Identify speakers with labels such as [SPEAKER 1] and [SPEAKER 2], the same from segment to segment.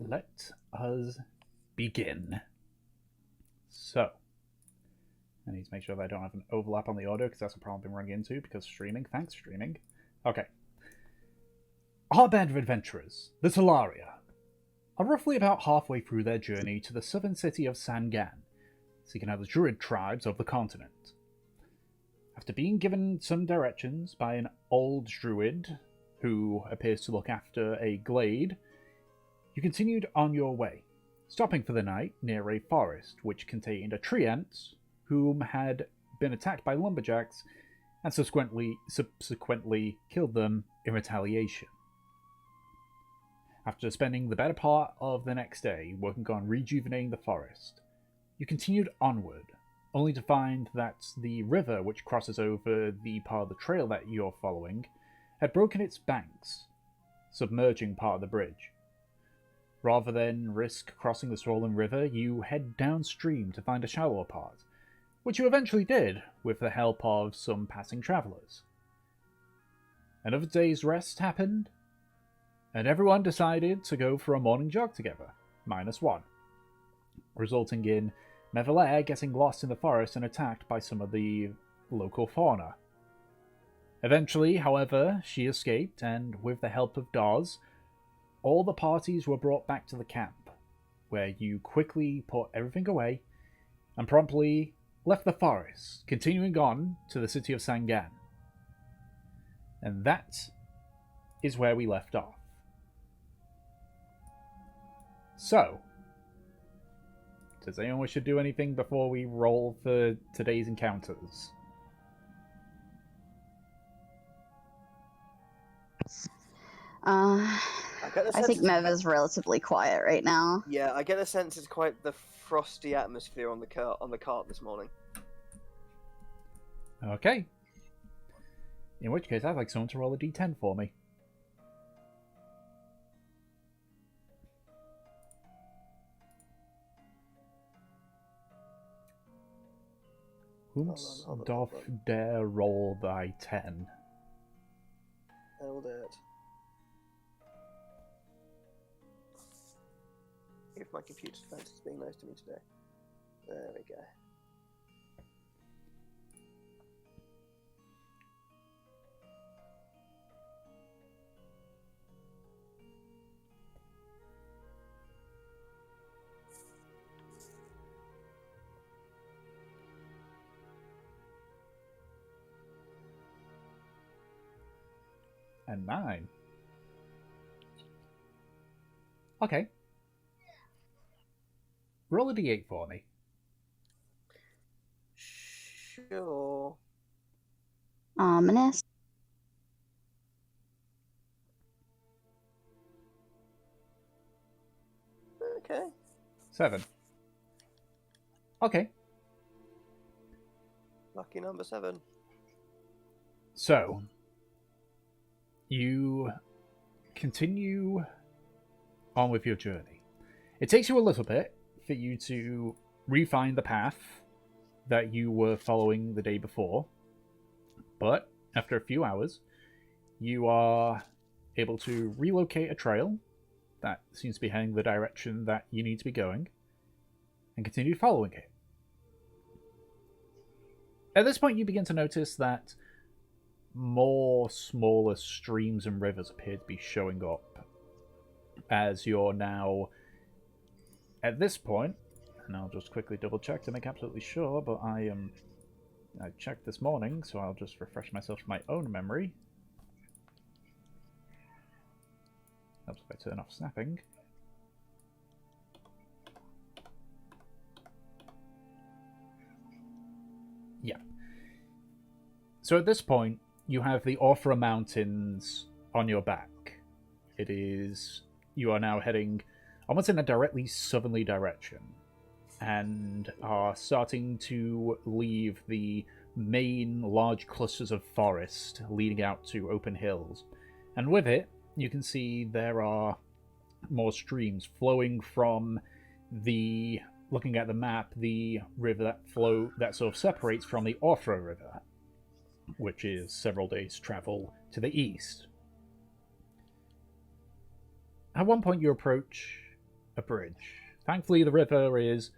[SPEAKER 1] let us begin. So, I need to make sure that I don't have an overlap on the audio because that's a problem I've been running into because streaming. Thanks, streaming. Okay. Our band of adventurers, the Talaria, are roughly about halfway through their journey to the southern city of Sangaan, seeking out the druid tribes of the continent. After being given some directions by an old druid who appears to look after a glade, you continued on your way, stopping for the night near a forest which contained a treant whom had been attacked by lumberjacks and subsequently killed them in retaliation. After spending the better part of the next day working on rejuvenating the forest, you continued onward, only to find that the river which crosses over the part of the trail that you're following had broken its banks, submerging part of the bridge. Rather than risk crossing the swollen river, you head downstream to find a shallower part, which you eventually did with the help of some passing travellers. Another day's rest happened, and everyone decided to go for a morning jog together, -1, resulting in Mevelair getting lost in the forest and attacked by some of the local fauna. Eventually, however, she escaped, and with the help of Dawes, all the parties were brought back to the camp, where you quickly put everything away and promptly left the forest, continuing on to the city of Sangaan. And that is where we left off. So, does anyone wish to do anything before we roll for today's encounters?
[SPEAKER 2] I think Mev is relatively quiet right now.
[SPEAKER 3] Yeah, I get a sense it's quite the frosty atmosphere on the cart this morning.
[SPEAKER 1] Okay. In which case, I'd like someone to roll a d10 for me. Whom's doth dare roll thy 10?
[SPEAKER 3] I will do it. If my computer defense is being nice to me today. There we go.
[SPEAKER 1] And 9. Okay. Roll a d8 for me.
[SPEAKER 3] Sure.
[SPEAKER 2] Ominous.
[SPEAKER 3] Okay.
[SPEAKER 1] 7. Okay.
[SPEAKER 3] Lucky number 7.
[SPEAKER 1] So, you continue on with your journey. It takes you a little bit for you to refine the path that you were following the day before, but after a few hours, you are able to relocate a trail that seems to be heading the direction that you need to be going, and continue following it. At this point, you begin to notice that more smaller streams and rivers appear to be showing up as you're now at this point, and I'll just quickly double check to make absolutely sure, but I checked this morning, so I'll just refresh myself from my own memory. Helps if I turn off snapping. Yeah. So at this point, you have the Orthra Mountains on your back. You are now heading almost in a directly southerly direction, and are starting to leave the main large clusters of forest leading out to open hills. And with it, you can see there are more streams flowing from looking at the map, the river that sort of separates from the Orthra River, which is several days' travel to the east. At one point you approach a bridge. Thankfully, the river is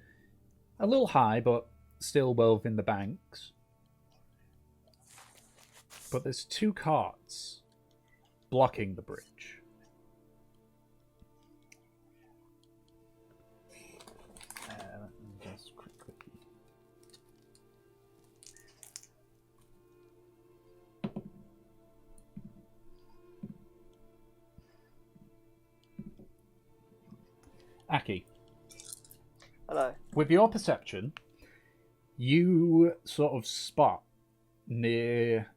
[SPEAKER 1] a little high, but still well within the banks. But there's two carts blocking the bridge. Let me just quickly. Aki,
[SPEAKER 3] Hello.
[SPEAKER 1] with your perception, you sort of spot near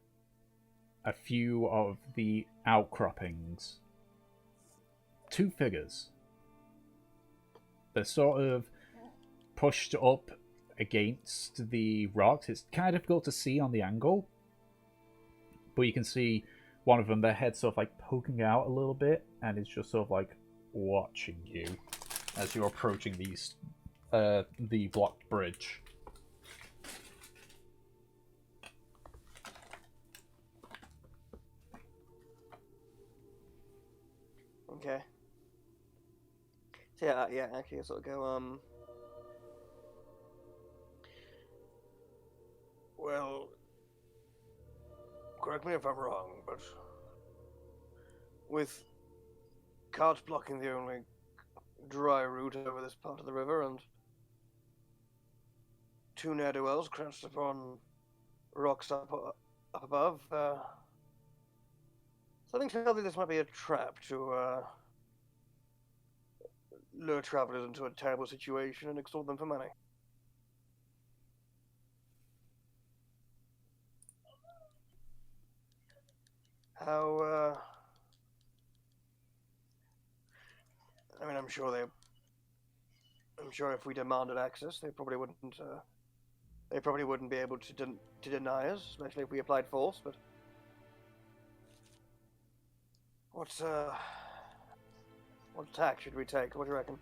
[SPEAKER 1] a few of the outcroppings two figures. They're sort of pushed up against the rocks. It's kind of difficult to see on the angle, but you can see one of them, their head sort of like poking out a little bit, and it's just sort of like watching you as you're approaching the blocked bridge.
[SPEAKER 3] Okay. So yeah, actually, I sort of go, well, correct me if I'm wrong, but with carts blocking the only dry route over this part of the river, and two ne'er-do-wells crouched upon rocks up above, something tells me this might be a trap to lure travelers into a terrible situation and extort them for money. How, I mean, I'm sure if we demanded access, they probably wouldn't be able to deny us, especially if we applied force, but what tack should we take? What do you reckon?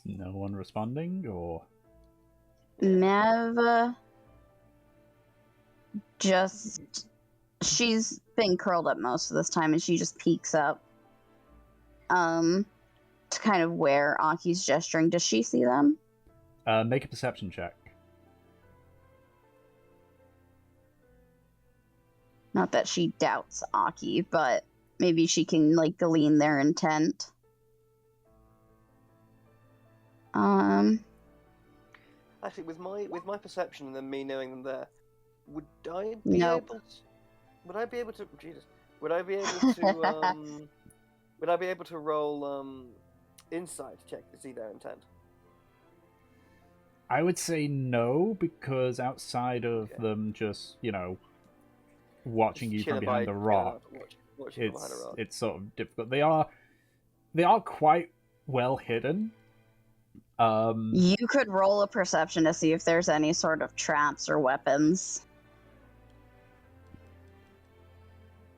[SPEAKER 1] No one responding, or
[SPEAKER 2] Mev she's been curled up most of this time, and she just peeks up to kind of where Aki's gesturing. Does she see them?
[SPEAKER 1] make a perception check.
[SPEAKER 2] Not that she doubts Aki, but maybe she can like glean their intent.
[SPEAKER 3] Actually, with my perception and then me knowing them there, would I be
[SPEAKER 2] Nope.
[SPEAKER 3] able to? Would I be able to? Jesus. Would I be able to? Would I be able to roll insight check to see their intent?
[SPEAKER 1] I would say no, because outside of
[SPEAKER 3] Okay.
[SPEAKER 1] them just, watching you from
[SPEAKER 3] Chilling
[SPEAKER 1] behind
[SPEAKER 3] by-
[SPEAKER 1] the rock,
[SPEAKER 3] watching behind a rock.
[SPEAKER 1] it's sort of difficult. They are quite well hidden.
[SPEAKER 2] You could roll a perception to see if there's any sort of traps or weapons.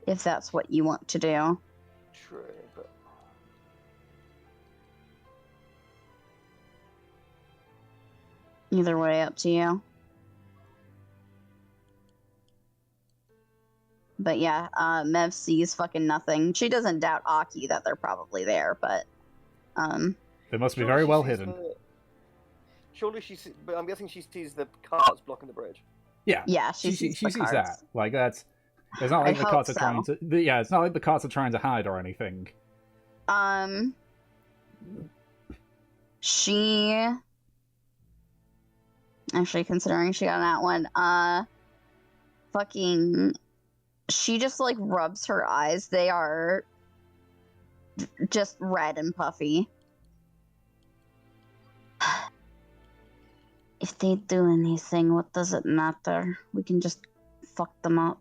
[SPEAKER 2] If that's what you want to do.
[SPEAKER 3] True, but
[SPEAKER 2] Either way, up to you. But yeah, Mev sees fucking nothing. She doesn't doubt Aki that they're probably there, but
[SPEAKER 1] they must be
[SPEAKER 3] surely
[SPEAKER 1] very
[SPEAKER 3] she
[SPEAKER 1] well
[SPEAKER 3] sees
[SPEAKER 1] hidden.
[SPEAKER 3] Surely she sees, but I'm guessing she sees the carts blocking the bridge.
[SPEAKER 1] Yeah,
[SPEAKER 2] yeah, she sees the
[SPEAKER 1] sees
[SPEAKER 2] cards.
[SPEAKER 1] that. Like that's. It's not
[SPEAKER 2] I
[SPEAKER 1] like the
[SPEAKER 2] hope
[SPEAKER 1] carts are
[SPEAKER 2] so.
[SPEAKER 1] trying to. Yeah, it's not like the carts are trying to hide or anything.
[SPEAKER 2] She actually, considering she got that one, fucking, she just like rubs her eyes. They are just red and puffy. If they do anything, what does it matter? We can just fuck them up.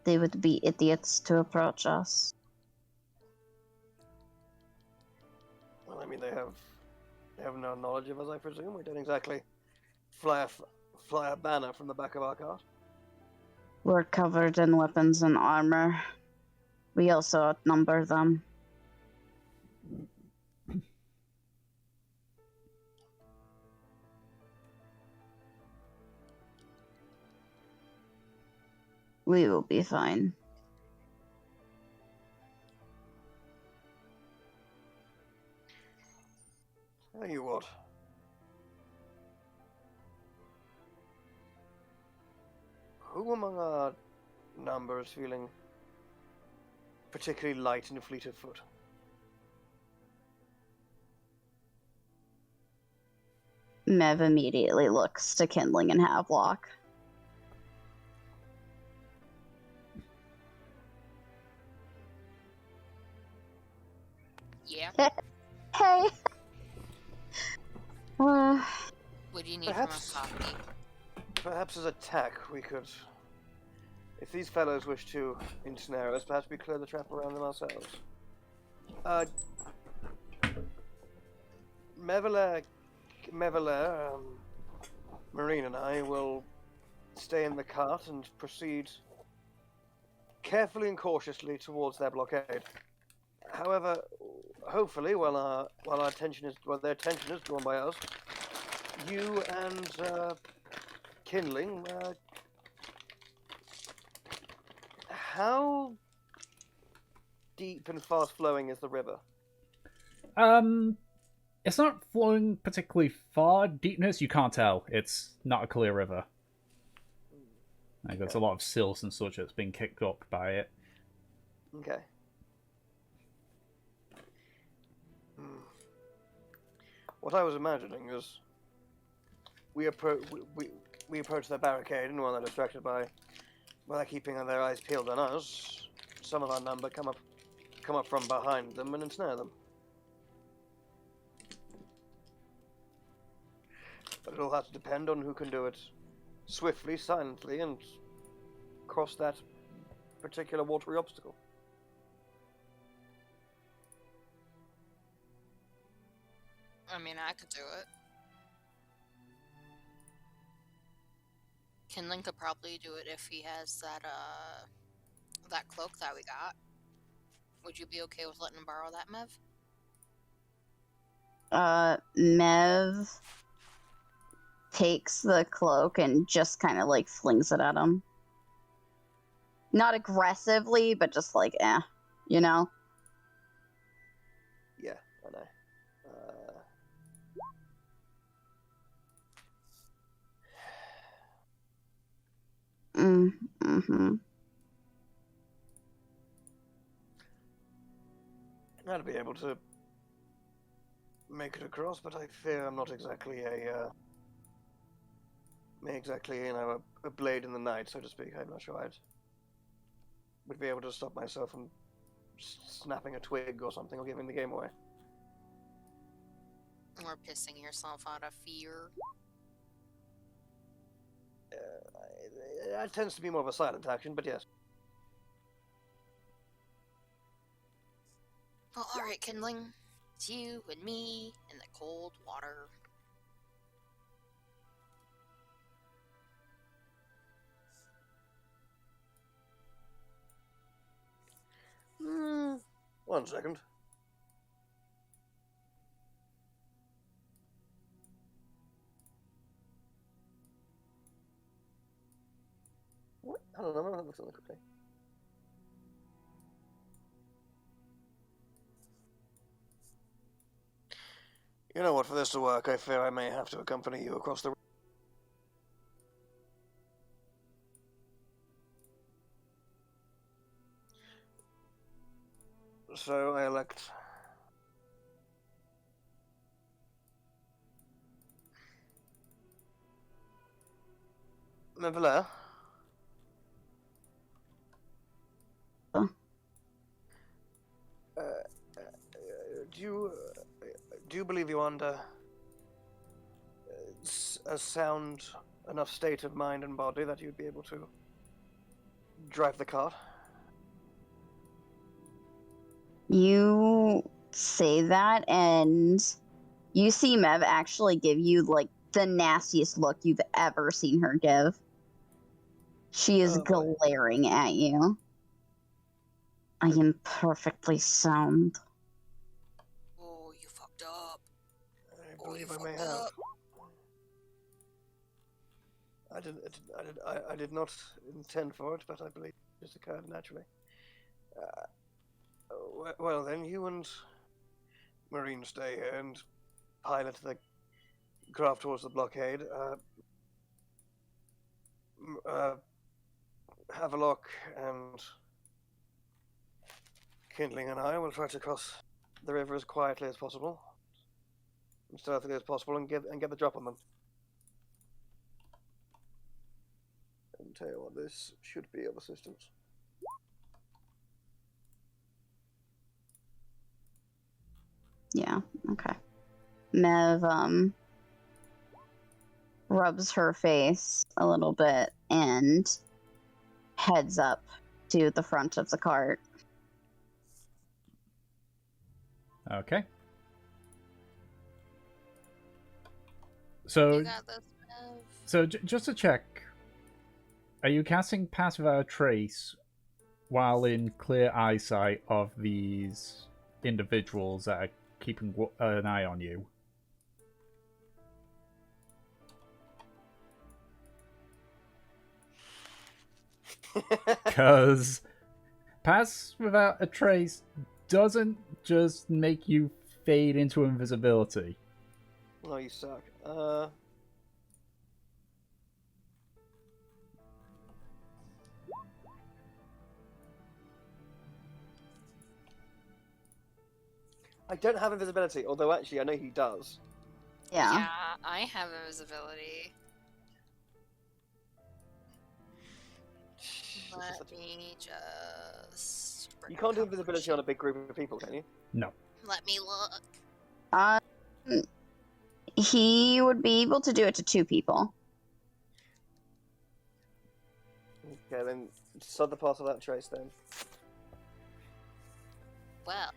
[SPEAKER 2] They would be idiots to approach us.
[SPEAKER 3] Well, I mean, they have no knowledge of us, I presume. We don't exactly fly a banner from the back of our cart.
[SPEAKER 2] We're covered in weapons and armor. We also outnumber them. We will be fine.
[SPEAKER 3] Tell you what. Who among our number is feeling particularly light and fleet of foot?
[SPEAKER 2] Mev immediately looks to Kindling and Havelock.
[SPEAKER 4] Yeah.
[SPEAKER 2] Hey!
[SPEAKER 4] What do you need
[SPEAKER 3] Perhaps-
[SPEAKER 4] from us, Coffee?
[SPEAKER 3] Perhaps as a tack we could... If these fellows wish to ensnare us, perhaps we clear the trap around them ourselves. Mevelair, Marine and I will stay in the cart and proceed carefully and cautiously towards their blockade. However, hopefully, while their attention is drawn by us, you and Kindling, how deep and fast flowing is the river?
[SPEAKER 1] It's not flowing particularly far. Deepness, you can't tell. It's not a clear river. Like, there's a lot of silts and such that's been kicked up by it.
[SPEAKER 3] Okay. What I was imagining is we approach the barricade, and while they're distracted by keeping their eyes peeled on us, some of our number come up from behind them and ensnare them. But it'll have to depend on who can do it swiftly, silently, and cross that particular watery obstacle.
[SPEAKER 4] I mean, I could do it. Kindling could probably do it if he has that cloak that we got. Would you be okay with letting him borrow that, Mev?
[SPEAKER 2] Mev takes the cloak and just kind of like flings it at him. Not aggressively, but just like, you know?
[SPEAKER 3] Yeah, I know.
[SPEAKER 2] Mm-hmm.
[SPEAKER 3] I'd be able to make it across, but I fear I'm not exactly a blade in the night, so to speak. I'm not sure would be able to stop myself from snapping a twig or something, or giving the game away.
[SPEAKER 4] Or pissing yourself out of fear.
[SPEAKER 3] That tends to be more of a silent action, but yes.
[SPEAKER 4] Well, alright, Kindling. It's you and me in the cold water.
[SPEAKER 3] One second. What? I don't know. I'm gonna look something quickly. You know what? For this to work, I fear I may have to accompany you across the. So I elect. Mevelair? Do you believe you're under a sound enough state of mind and body that you'd be able to drive the cart?
[SPEAKER 2] You say that, and you see Mev actually give you like the nastiest look you've ever seen her give. She is glaring at you. I am perfectly sound.
[SPEAKER 4] Oh, you fucked up.
[SPEAKER 3] I believe I may have. I did not intend for it, but I believe it just occurred naturally. Well then, you and Marine stay here and pilot the craft towards the blockade. Have a look, and Kindling and I will try to cross the river as quietly as possible, as stealthily as possible, and get the drop on them. And tell you what, this should be of assistance.
[SPEAKER 2] Yeah, okay. Mev, rubs her face a little bit and heads up to the front of the cart.
[SPEAKER 1] Okay. So,
[SPEAKER 4] You got this, Mev.
[SPEAKER 1] so just to check, are you casting Pass Without a Trace while in clear eyesight of these individuals that are keeping an eye on you? Because Pass Without a Trace doesn't just make you fade into invisibility.
[SPEAKER 3] Oh, you suck. I don't have invisibility, although actually I know he does.
[SPEAKER 2] Yeah.
[SPEAKER 4] I have invisibility. Let me just.
[SPEAKER 3] You can't do invisibility on a big group of people, can you?
[SPEAKER 1] No.
[SPEAKER 4] Let me look.
[SPEAKER 2] He would be able to do it to 2 people.
[SPEAKER 3] Okay, then sod the pass without trace then.
[SPEAKER 4] Well,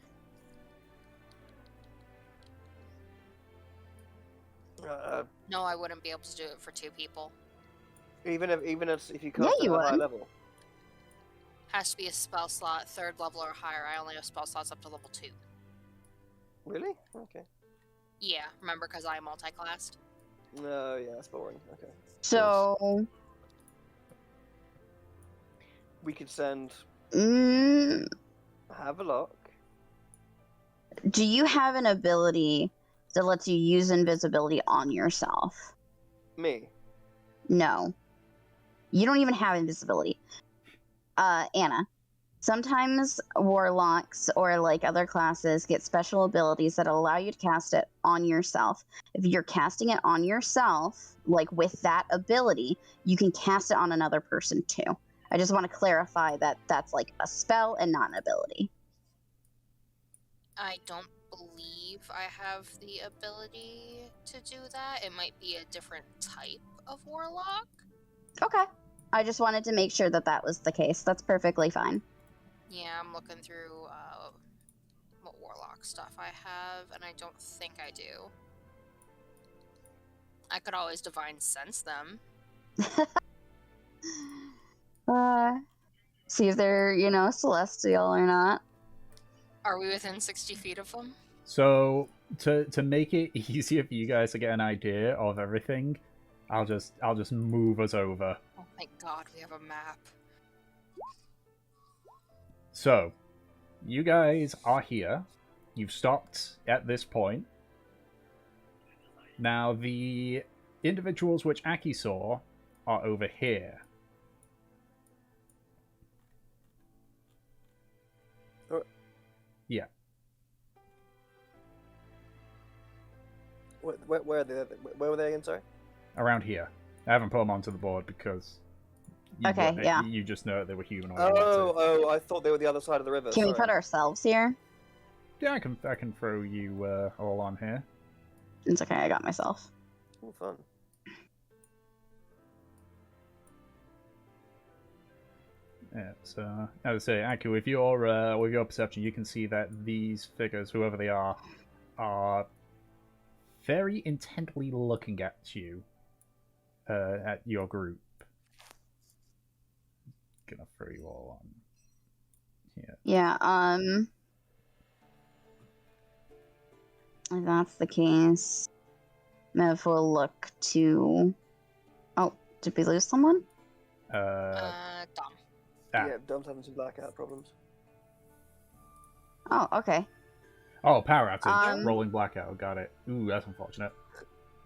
[SPEAKER 4] no, I wouldn't be able to do it for 2 people.
[SPEAKER 3] Even if you
[SPEAKER 2] Yeah,
[SPEAKER 3] cast
[SPEAKER 2] you
[SPEAKER 3] at a high
[SPEAKER 2] would.
[SPEAKER 3] level.
[SPEAKER 4] Has to be a spell slot, 3rd level or higher. I only have spell slots up to level 2.
[SPEAKER 3] Really? Okay.
[SPEAKER 4] Yeah, remember, because I am multi-classed.
[SPEAKER 3] No, yeah, that's boring. Okay.
[SPEAKER 2] So,
[SPEAKER 3] We could send.
[SPEAKER 2] mm,
[SPEAKER 3] Have a look.
[SPEAKER 2] do you have an ability that lets you use invisibility on yourself?
[SPEAKER 3] Me.
[SPEAKER 2] No. You don't even have invisibility. Anna. Sometimes warlocks or like other classes get special abilities that allow you to cast it on yourself. If you're casting it on yourself, like with that ability, you can cast it on another person too. I just want to clarify that that's like a spell and not an ability.
[SPEAKER 4] I don't believe I have the ability to do that. It might be a different type of warlock.
[SPEAKER 2] Okay. I just wanted to make sure that that was the case. That's perfectly fine.
[SPEAKER 4] Yeah, I'm looking through what warlock stuff I have, and I don't think I do. I could always divine sense them.
[SPEAKER 2] See if they're, celestial or not.
[SPEAKER 4] Are we within 60 feet of them?
[SPEAKER 1] So to make it easier for you guys to get an idea of everything, I'll just move us over.
[SPEAKER 4] Oh my god, we have a map.
[SPEAKER 1] So, you guys are here. You've stopped at this point. Now, the individuals which Aki saw are over here. Yeah.
[SPEAKER 3] Where are they? Where were they again? Sorry.
[SPEAKER 1] Around here. I haven't put them onto the board because you just know they were humanoid.
[SPEAKER 3] Oh! I thought they were the other side of the river.
[SPEAKER 2] Can we put ourselves here?
[SPEAKER 1] Yeah, I can throw you all on here.
[SPEAKER 2] It's okay, I got myself.
[SPEAKER 3] Oh, fun.
[SPEAKER 1] Yeah, so as I say, Aku, with your perception, you can see that these figures, whoever they are very intently looking at you, at your group. Gonna throw you all on.
[SPEAKER 2] Yeah, if that's the case, Mev will look to... Oh, Did we lose someone?
[SPEAKER 4] Dom.
[SPEAKER 3] Yeah, Dom's having some blackout problems.
[SPEAKER 2] Oh, okay.
[SPEAKER 1] Oh, power outage.
[SPEAKER 2] Um,
[SPEAKER 1] Rolling blackout. Got it. Ooh, that's unfortunate.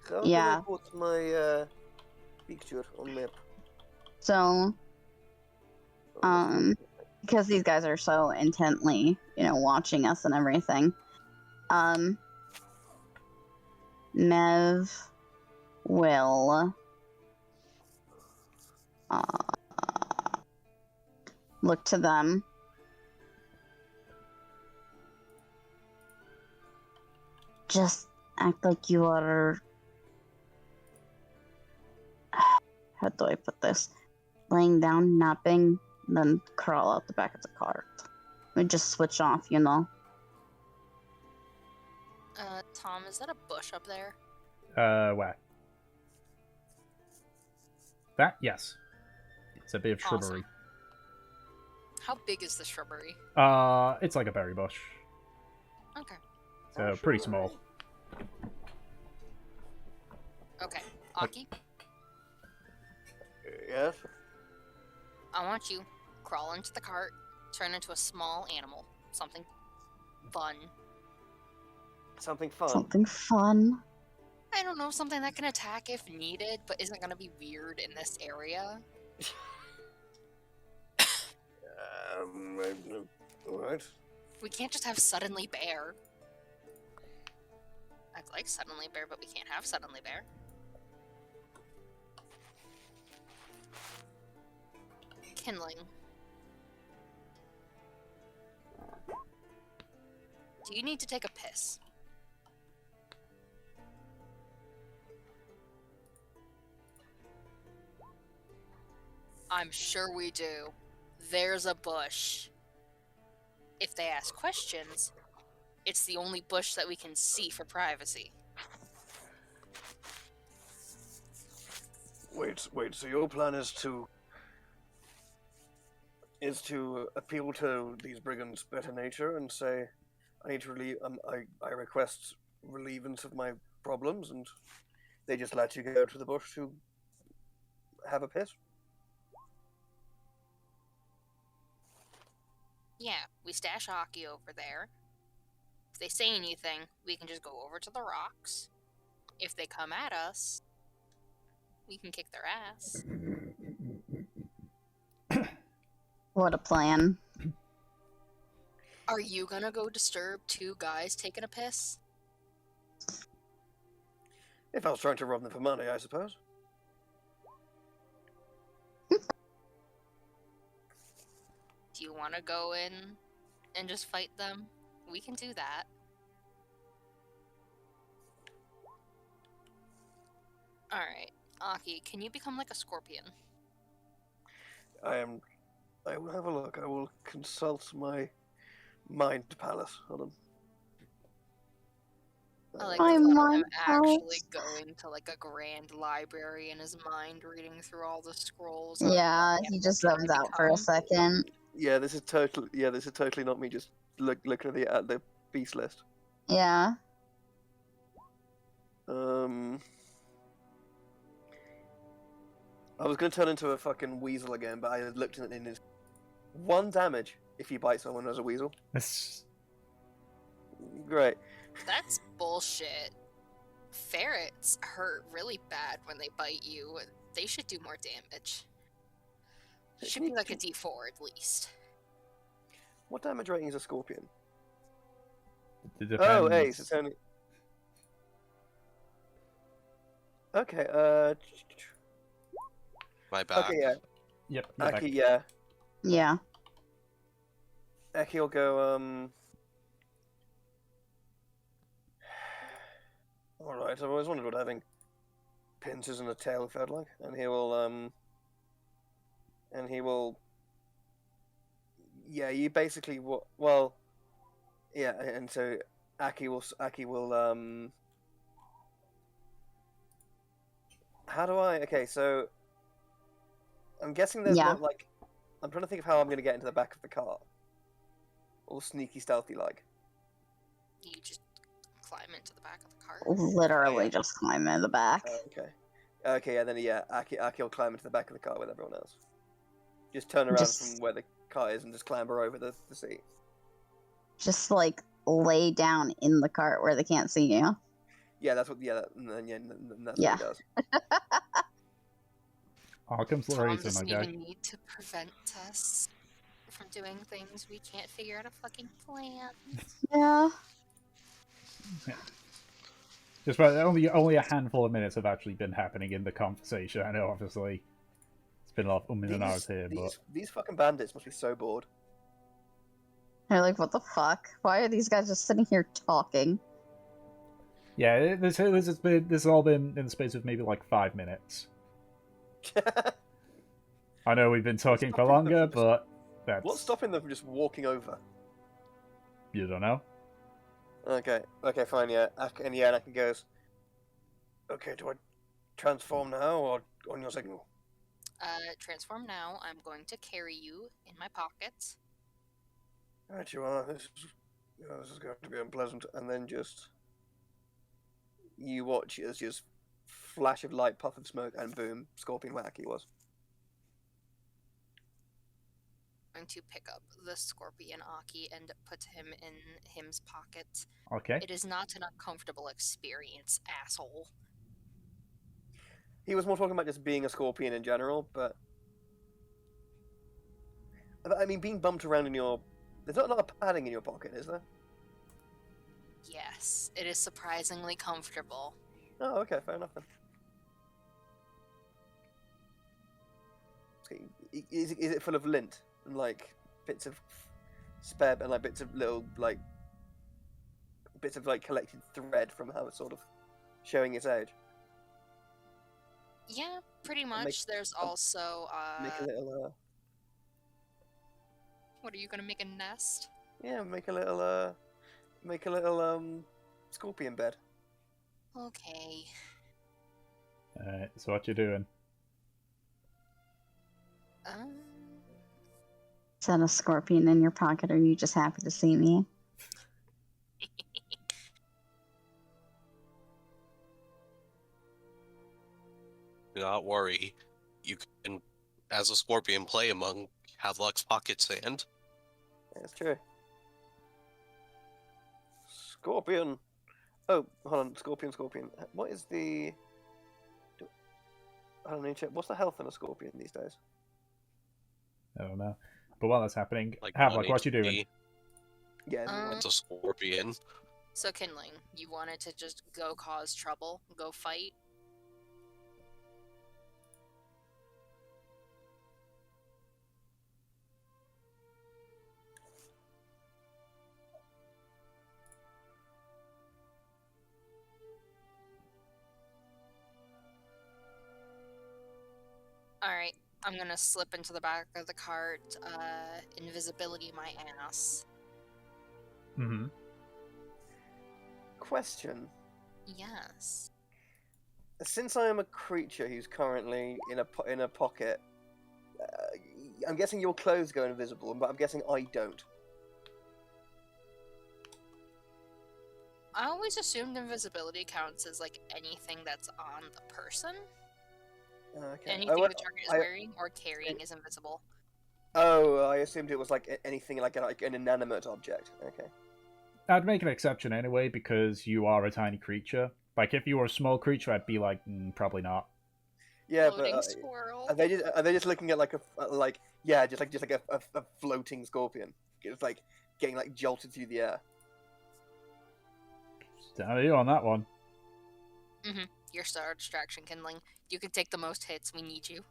[SPEAKER 3] How
[SPEAKER 2] Yeah.
[SPEAKER 3] can I put my picture on map?
[SPEAKER 2] So, because these guys are so intently, watching us and everything, Mev will look to them. Just act like you are. How do I put this? Laying down, napping, then crawl out the back of the cart. We just switch off,
[SPEAKER 4] Tom, is that a bush up there?
[SPEAKER 1] Where? That? Yes. It's a bit of shrubbery.
[SPEAKER 4] Awesome. How big is the shrubbery?
[SPEAKER 1] It's like a berry bush.
[SPEAKER 4] Okay.
[SPEAKER 1] So pretty small.
[SPEAKER 4] Okay. Aki,
[SPEAKER 3] Yes?
[SPEAKER 4] I want you crawl into the cart, turn into a small animal. Something fun.
[SPEAKER 3] Something fun.
[SPEAKER 2] Something fun.
[SPEAKER 4] I don't know, something that can attack if needed, but isn't gonna be weird in this area.
[SPEAKER 3] Alright.
[SPEAKER 4] We can't just have Suddenly Bear. I'd like Suddenly Bear, but we can't have Suddenly Bear. Kindling. Do you need to take a piss? I'm sure we do. There's a bush. If they ask questions, it's the only bush that we can see for privacy.
[SPEAKER 3] Wait, so your plan is to appeal to these brigands' better nature and say, I need to I request relievance of my problems, and they just let you go to the bush to have a piss?
[SPEAKER 4] Yeah, we stash Aki over there. If they say anything, we can just go over to the rocks. If they come at us, we can kick their ass.
[SPEAKER 2] What a plan.
[SPEAKER 4] Are you gonna go disturb two guys taking a piss?
[SPEAKER 3] If I was trying to rob them for money, I suppose.
[SPEAKER 4] Do you want to go in and just fight them? We can do that. Alright, Aki, can you become like a scorpion?
[SPEAKER 3] I will have a look. I will consult my mind palace on them.
[SPEAKER 4] I like
[SPEAKER 2] My
[SPEAKER 4] the thought of
[SPEAKER 2] mind
[SPEAKER 4] him actually
[SPEAKER 2] palace.
[SPEAKER 4] going to like a grand library in his mind, reading through all the scrolls.
[SPEAKER 2] Yeah,
[SPEAKER 4] what
[SPEAKER 2] he
[SPEAKER 4] animal
[SPEAKER 2] just
[SPEAKER 4] can I
[SPEAKER 2] zones out for a
[SPEAKER 4] become?
[SPEAKER 2] second.
[SPEAKER 3] Yeah, this is totally not me just looking at the beast list.
[SPEAKER 2] Yeah.
[SPEAKER 3] I was gonna turn into a fucking weasel again, but I looked at it and it's 1 damage if you bite someone as a weasel. Great.
[SPEAKER 4] That's bullshit. Ferrets hurt really bad when they bite you. They should do more damage. Should be like a D4 at least.
[SPEAKER 3] What damage rating is a scorpion?
[SPEAKER 1] It
[SPEAKER 3] Oh,
[SPEAKER 1] depends.
[SPEAKER 3] ace. It's only. Okay.
[SPEAKER 5] My back.
[SPEAKER 3] Okay. Yeah.
[SPEAKER 1] Yep. you're back.
[SPEAKER 3] Aki. Yeah.
[SPEAKER 2] Yeah.
[SPEAKER 3] Aki will go. All right. I've always wondered what having pincers and a tail felt like, and he will. Yeah. You basically what? Well. Yeah. And so Aki will. How do I? Okay. So. I'm guessing there's
[SPEAKER 2] Yeah.
[SPEAKER 3] not like. I'm trying to think of how I'm going to get into the back of the car. All sneaky, stealthy like.
[SPEAKER 4] You just climb into the back of the cart.
[SPEAKER 2] Literally just climb in the back.
[SPEAKER 3] Okay. Okay, and then Aki will climb into the back of the car with everyone else. Just turn around from where the car is and just clamber over the seat.
[SPEAKER 2] Just like lay down in the cart where they can't see you.
[SPEAKER 3] Yeah, that's what. Yeah, and that's
[SPEAKER 2] Yeah.
[SPEAKER 3] what he does.
[SPEAKER 1] Arkham's
[SPEAKER 4] Tom
[SPEAKER 1] Lauriza,
[SPEAKER 4] doesn't
[SPEAKER 1] my guy.
[SPEAKER 4] even need to prevent us from doing things we can't figure out a fucking plan.
[SPEAKER 2] Yeah.
[SPEAKER 1] Just about only a handful of minutes have actually been happening in the conversation. I know, obviously, it's been a lot of and hours here, but
[SPEAKER 3] These fucking bandits must be so bored.
[SPEAKER 2] They're like, what the fuck? Why are these guys just sitting here talking?
[SPEAKER 1] yeah, this has all been in the space of maybe like 5 minutes. I know we've been talking for longer, but that's...
[SPEAKER 3] What's stopping them from just walking over?
[SPEAKER 1] You don't know?
[SPEAKER 3] Okay, fine, yeah. And Anakin goes, okay, do I transform now or on your signal?
[SPEAKER 4] Transform now. I'm going to carry you in my pockets.
[SPEAKER 3] Right, you are. This is going to be unpleasant. And then you watch as just flash of light, puff of smoke, and boom, Scorpion whack he was.
[SPEAKER 4] Going to pick up the Scorpion Aki and put him in him's pocket.
[SPEAKER 1] Okay.
[SPEAKER 4] It is not an uncomfortable experience, asshole.
[SPEAKER 3] He was more talking about just being a Scorpion in general, but I mean, being bumped around in your... There's not a lot of padding in your pocket, is there?
[SPEAKER 4] Yes, it is surprisingly comfortable.
[SPEAKER 3] Oh, okay, fair enough then. Is it full of lint and like bits of spare and like bits of collected thread from how it's sort of showing its age?
[SPEAKER 4] Yeah, pretty much. There's also
[SPEAKER 3] make a little
[SPEAKER 4] what are you gonna make, a nest?
[SPEAKER 3] Yeah, make a little scorpion bed.
[SPEAKER 4] Okay.
[SPEAKER 1] Alright, so what you doing?
[SPEAKER 2] Is that a scorpion in your pocket, or are you just happy to see me?
[SPEAKER 5] Do not worry. You can, as a scorpion, play among Havelock's pocket sand.
[SPEAKER 3] That's true. Scorpion. Oh, hold on. Scorpion. What is the... I don't need to check. What's the health in a scorpion these days?
[SPEAKER 1] I don't know. But while that's happening,
[SPEAKER 5] Like
[SPEAKER 1] Havelock,
[SPEAKER 5] 1
[SPEAKER 1] what you doing?
[SPEAKER 5] HP.
[SPEAKER 3] Yeah.
[SPEAKER 5] It's a scorpion.
[SPEAKER 4] So Kindling, you wanted to just go cause trouble, go fight? Alright, I'm gonna slip into the back of the cart, invisibility my ass.
[SPEAKER 1] Mm-hmm.
[SPEAKER 3] Question.
[SPEAKER 4] Yes.
[SPEAKER 3] Since I am a creature who's currently in a pocket, I'm guessing your clothes go invisible, but I'm guessing I don't.
[SPEAKER 4] I always assumed invisibility counts as like anything that's on the person.
[SPEAKER 3] Okay.
[SPEAKER 4] Anything the target is wearing or carrying is invisible.
[SPEAKER 3] Oh, I assumed it was like anything like an inanimate object. Okay.
[SPEAKER 1] I'd make an exception anyway, because you are a tiny creature. Like, if you were a small creature, I'd be like, probably not.
[SPEAKER 3] Yeah,
[SPEAKER 4] Floating
[SPEAKER 3] but
[SPEAKER 4] squirrel.
[SPEAKER 3] are they just looking at like a floating scorpion? It's like getting like jolted through the air.
[SPEAKER 1] Down to you on that one.
[SPEAKER 4] Mm-hmm. Your star distraction, Kindling. You can take the most hits. We need you.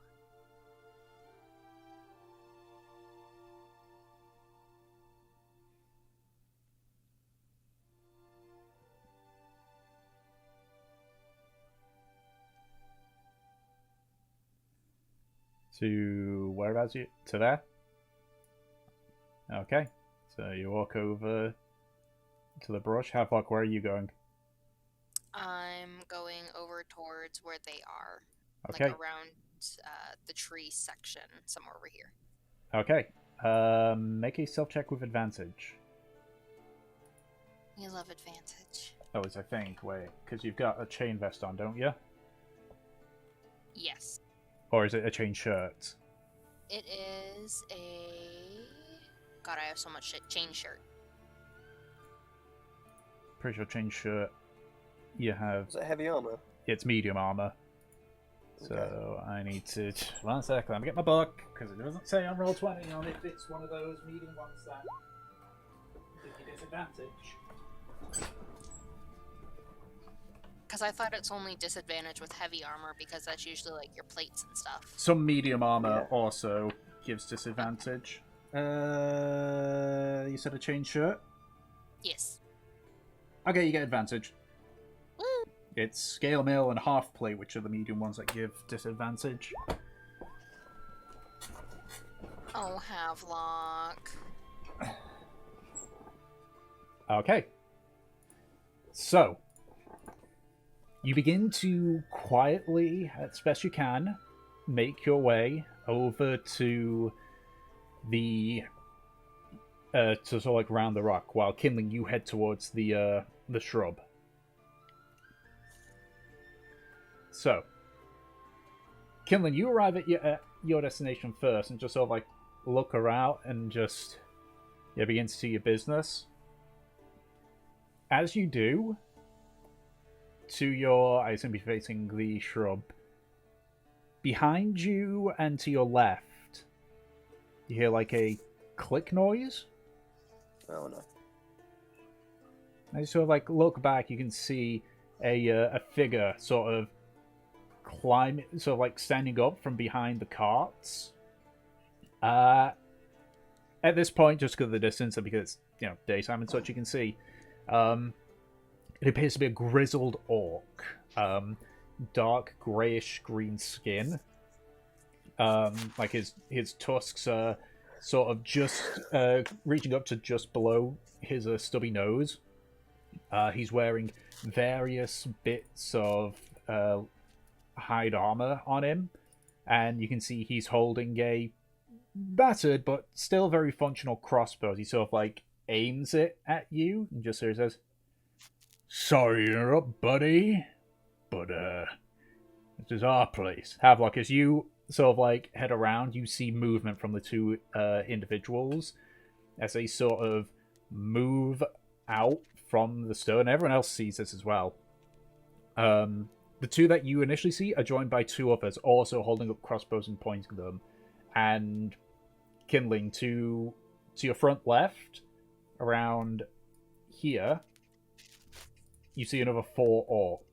[SPEAKER 1] To whereabouts you? To there? Okay. So you walk over to the brush. Havelock, where are you going?
[SPEAKER 4] I'm going over towards where they are.
[SPEAKER 1] Okay.
[SPEAKER 4] Like around the tree section, somewhere over here.
[SPEAKER 1] Okay. Make a self-check with advantage.
[SPEAKER 4] We love advantage.
[SPEAKER 1] Oh, it's I think. Wait, because you've got a chain vest on, don't you? Or is it a chain shirt?
[SPEAKER 4] It is a... God, I have so much shit. Chain shirt.
[SPEAKER 1] Pretty sure chain shirt. You have...
[SPEAKER 3] Is it heavy armor?
[SPEAKER 1] It's medium armor. So I need to... One second, let me get my book, because it doesn't say on Roll20 on if it's one of those medium ones that give you disadvantage.
[SPEAKER 4] Because I thought it's only disadvantage with heavy armor, because that's usually like your plates and stuff.
[SPEAKER 1] Some medium armor also gives disadvantage. You said a chain shirt?
[SPEAKER 4] Yes.
[SPEAKER 1] Okay, you get advantage.
[SPEAKER 4] Woo!
[SPEAKER 1] It's scale mail and half plate, which are the medium ones that give disadvantage.
[SPEAKER 4] Oh, Havelock.
[SPEAKER 1] Okay. So, you begin to quietly, as best you can, make your way over to the to sort of like round the rock, while Kindling, you head towards the shrub. So, Kindling, you arrive at your destination first and just sort of like look around and just begin to see your business. As you do, to your, I assume, be facing the shrub. Behind you and to your left, you hear like a click noise.
[SPEAKER 3] Oh no.
[SPEAKER 1] As you sort of like look back, you can see a figure sort of standing up from behind the carts. At this point, just because of the distance and because it's daytime and such, you can see it appears to be a grizzled orc. Dark grayish green skin. Like his tusks are sort of just reaching up to just below his stubby nose. He's wearing various bits of hide armor on him, and you can see he's holding a battered but still very functional crossbow. He sort of like aims it at you and just sort of says, "Sorry to interrupt, buddy, but this is our place." Havelock, as you sort of like head around, you see movement from the two individuals as they sort of move out from the stone. Everyone else sees this as well. The two that you initially see are joined by two others, also holding up crossbows and pointing them. And Kindling, to your front left, around here, you see another 4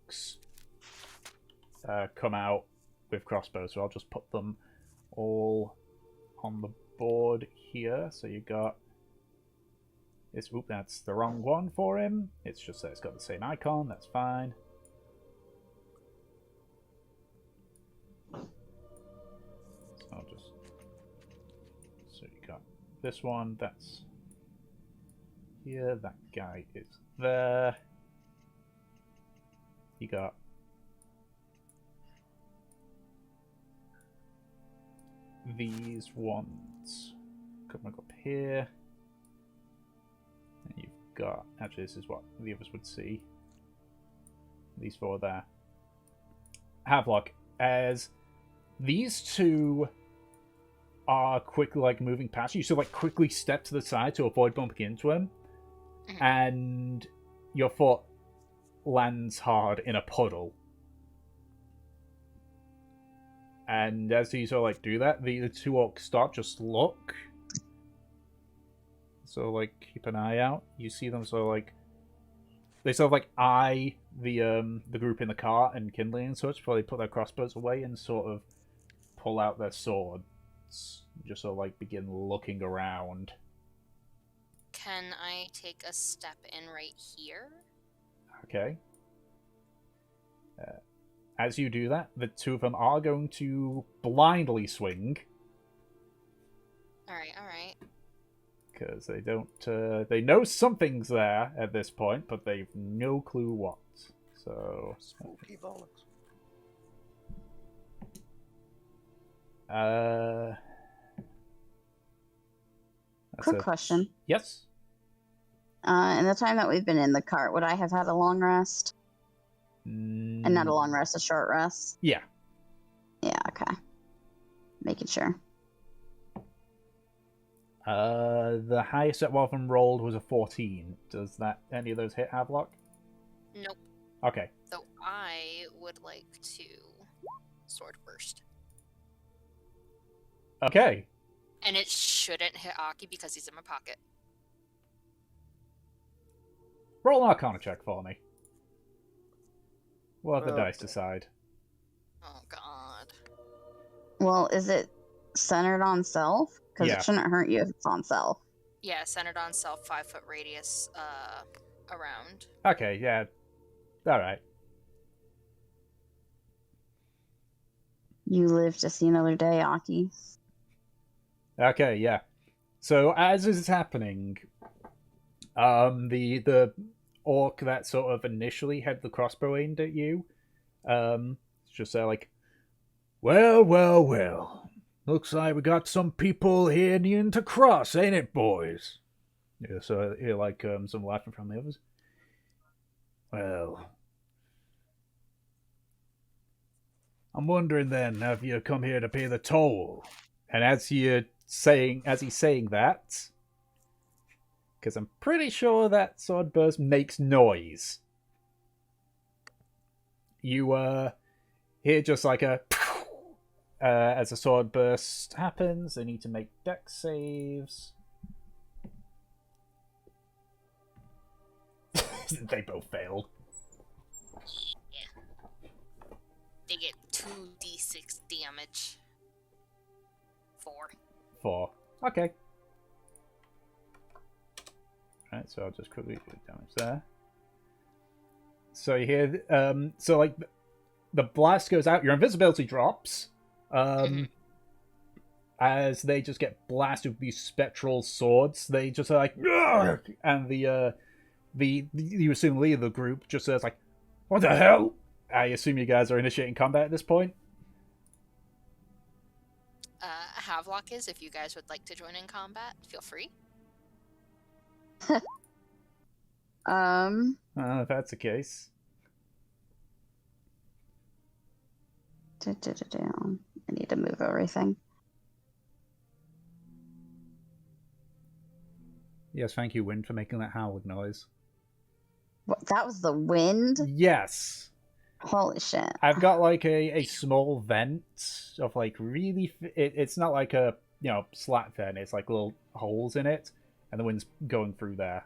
[SPEAKER 1] orcs come out with crossbows. So I'll just put them all on the board here. So you got this. Oop, that's the wrong one for him. It's just that it's got the same icon. That's fine. I'll just... So you got this one, that's here, that guy is there. You got these ones coming up here. And you've got... Actually, this is what the others would see. These 4 there. Havelock, as these two are quickly like moving past you, so like quickly step to the side to avoid bumping into him, and your foot lands hard in a puddle. And as you sort of like do that, the 2 orcs stop, just look. So like keep an eye out. You see them sort of like they sort of like eye the group in the car and Kindling and such before they put their crossbows away and sort of pull out their swords. Just sort of like begin looking around.
[SPEAKER 4] Can I take a step in right here?
[SPEAKER 1] Okay. As you do that, the 2 of them are going to blindly swing.
[SPEAKER 4] Alright.
[SPEAKER 1] Because they don't... they know something's there at this point, but they've no clue what. So...
[SPEAKER 3] Spooky bollocks.
[SPEAKER 2] Quick question.
[SPEAKER 1] Yes?
[SPEAKER 2] In the time that we've been in the cart, would I have had a long rest? And not a long rest, a short rest?
[SPEAKER 1] Yeah.
[SPEAKER 2] Yeah, okay. making sure.
[SPEAKER 1] The highest that one of them rolled was a 14. Does that any of those hit Havelock?
[SPEAKER 4] Nope.
[SPEAKER 1] Okay.
[SPEAKER 4] So I would like to sword burst.
[SPEAKER 1] Okay.
[SPEAKER 4] And it shouldn't hit Aki because he's in my pocket.
[SPEAKER 1] Roll an Arcana check for me. We'll have the
[SPEAKER 3] Okay.
[SPEAKER 1] dice decide.
[SPEAKER 4] Oh god.
[SPEAKER 2] Well, is it centered on self? Because
[SPEAKER 1] Yeah.
[SPEAKER 2] it shouldn't hurt you if it's on self.
[SPEAKER 4] Yeah, centered on self, 5-foot radius around.
[SPEAKER 1] Okay, yeah. Alright.
[SPEAKER 2] You live to see another day, Aki.
[SPEAKER 1] Okay, yeah. So as this is happening, the orc that sort of initially had the crossbow aimed at you, just like, well. Looks like we got some people here needing to cross, ain't it, boys? Yeah, so you hear like some laughing from the others. Well, I'm wondering then, have you come here to pay the toll? And as he's saying that, because I'm pretty sure that sword burst makes noise, you hear just like a as a sword burst happens. They need to make dex saves. They both failed.
[SPEAKER 4] Yeah. They get 2d6 damage. 4.
[SPEAKER 1] Okay. Right, so I'll just quickly do the damage there. So you hear, so like the blast goes out, your invisibility drops, as they just get blasted with these spectral swords. They just are like, "Ugh!" And the you assume leader of the group just says like, "What the hell?" I assume you guys are initiating combat at this point.
[SPEAKER 4] Havelock is, if you guys would like to join in combat, feel free.
[SPEAKER 1] If that's the case.
[SPEAKER 2] I need to move everything.
[SPEAKER 1] Yes, thank you, Wind, for making that howling noise.
[SPEAKER 2] What, that was the wind?
[SPEAKER 1] Yes.
[SPEAKER 2] Holy shit.
[SPEAKER 1] I've got like a small vent of like really... It's not like a, slat vent. It's like little holes in it. And the wind's going through there.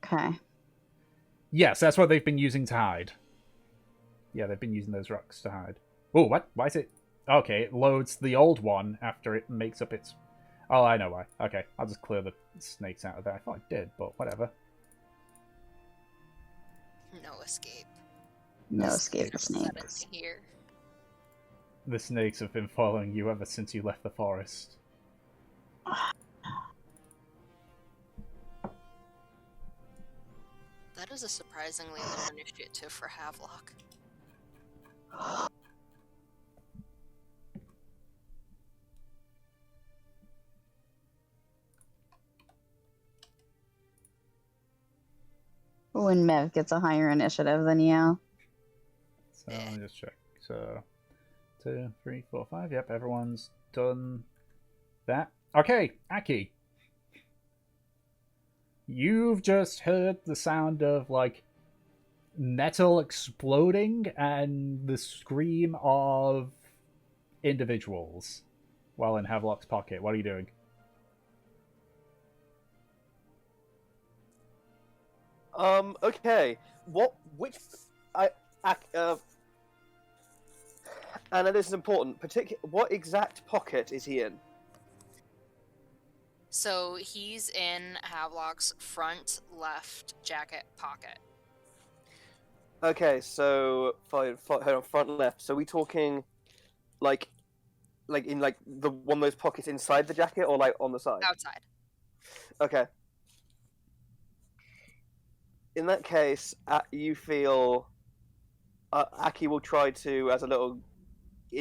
[SPEAKER 2] Okay.
[SPEAKER 1] Yes, that's what they've been using to hide. Yeah, they've been using those rocks to hide. Oh, what? Why is it... Okay, it loads the old one after it makes up its... Oh, I know why. Okay, I'll just clear the snakes out of there. I thought I did, but whatever.
[SPEAKER 4] No escape.
[SPEAKER 2] No escape for
[SPEAKER 4] Set it
[SPEAKER 2] snakes.
[SPEAKER 4] here.
[SPEAKER 1] The snakes have been following you ever since you left the forest.
[SPEAKER 4] That is a surprisingly low initiative for Havelock.
[SPEAKER 2] When Mev gets a higher initiative than you.
[SPEAKER 1] So let me just check. So 2, 3, 4, 5. Yep, everyone's done that. Okay, Aki. You've just heard the sound of like metal exploding and the scream of individuals while in Havelock's pocket. What are you doing?
[SPEAKER 3] Okay. Anna, this is important. What exact pocket is he in?
[SPEAKER 4] So he's in Havelock's front left jacket pocket.
[SPEAKER 3] Okay, so hold on, front left. So we talking, like in like the one of those pockets inside the jacket, or like on the side?
[SPEAKER 4] Outside.
[SPEAKER 3] Okay. In that case, you feel Aki will try to, as a little,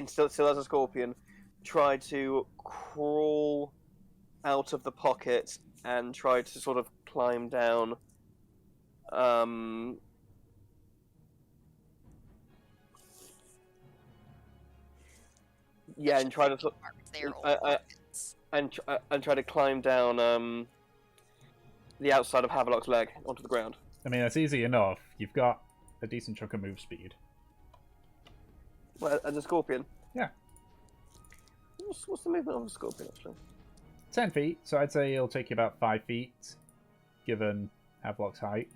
[SPEAKER 3] still as a scorpion, try to crawl out of the pocket and try to sort of climb down. Yeah, and try to
[SPEAKER 4] Their old
[SPEAKER 3] I-
[SPEAKER 4] organs.
[SPEAKER 3] and try to climb down the outside of Havelock's leg onto the ground.
[SPEAKER 1] I mean, that's easy enough. You've got a decent chunk of move speed.
[SPEAKER 3] Well, as a scorpion.
[SPEAKER 1] Yeah.
[SPEAKER 3] What's the movement of a scorpion actually?
[SPEAKER 1] 10 feet, so I'd say it'll take you about 5 feet, given Havelock's height,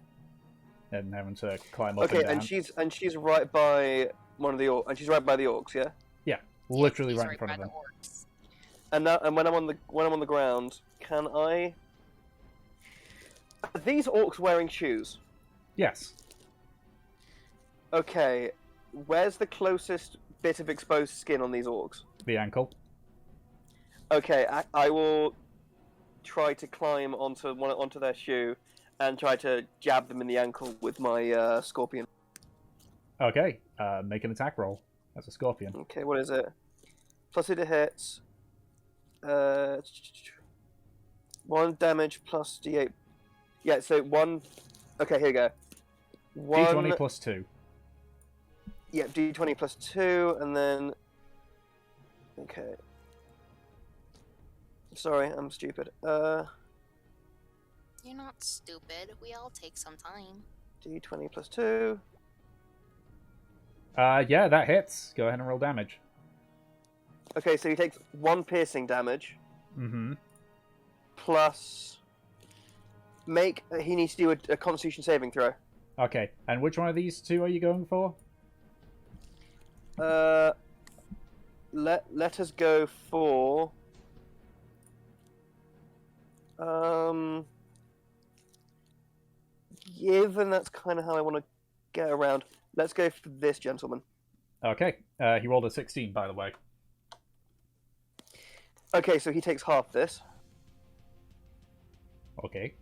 [SPEAKER 1] and having to climb up
[SPEAKER 3] Okay,
[SPEAKER 1] and down.
[SPEAKER 3] and she's right by one of the and she's right by the orcs, yeah.
[SPEAKER 1] Yeah, literally
[SPEAKER 4] He's
[SPEAKER 1] right in front of
[SPEAKER 4] by
[SPEAKER 1] them.
[SPEAKER 4] the orcs.
[SPEAKER 3] And now, and when I'm on the ground, can I? Are these orcs wearing shoes?
[SPEAKER 1] Yes.
[SPEAKER 3] Okay, where's the closest bit of exposed skin on these orcs?
[SPEAKER 1] The ankle.
[SPEAKER 3] Okay, I will try to climb onto their shoe and try to jab them in the ankle with my scorpion.
[SPEAKER 1] Okay, make an attack roll as a scorpion.
[SPEAKER 3] Okay, what is it? Plus it hits. 1 damage plus d8. Yeah, so 1. Okay, here we go.
[SPEAKER 1] D20 plus 2.
[SPEAKER 3] Yeah, d20 plus 2, and then. Okay. Sorry, I'm stupid.
[SPEAKER 4] You're not stupid. We all take some time.
[SPEAKER 3] d20 plus 2.
[SPEAKER 1] Yeah, that hits. Go ahead and roll damage.
[SPEAKER 3] Okay, so he takes 1 piercing damage.
[SPEAKER 1] Mm-hmm.
[SPEAKER 3] Plus. He needs to do a Constitution saving throw.
[SPEAKER 1] Okay, and which one of these two are you going for?
[SPEAKER 3] Let us go for. Given that's kind of how I want to get around, let's go for this gentleman.
[SPEAKER 1] Okay, he rolled a 16, by the way.
[SPEAKER 3] Okay, so he takes half this.
[SPEAKER 1] Okay.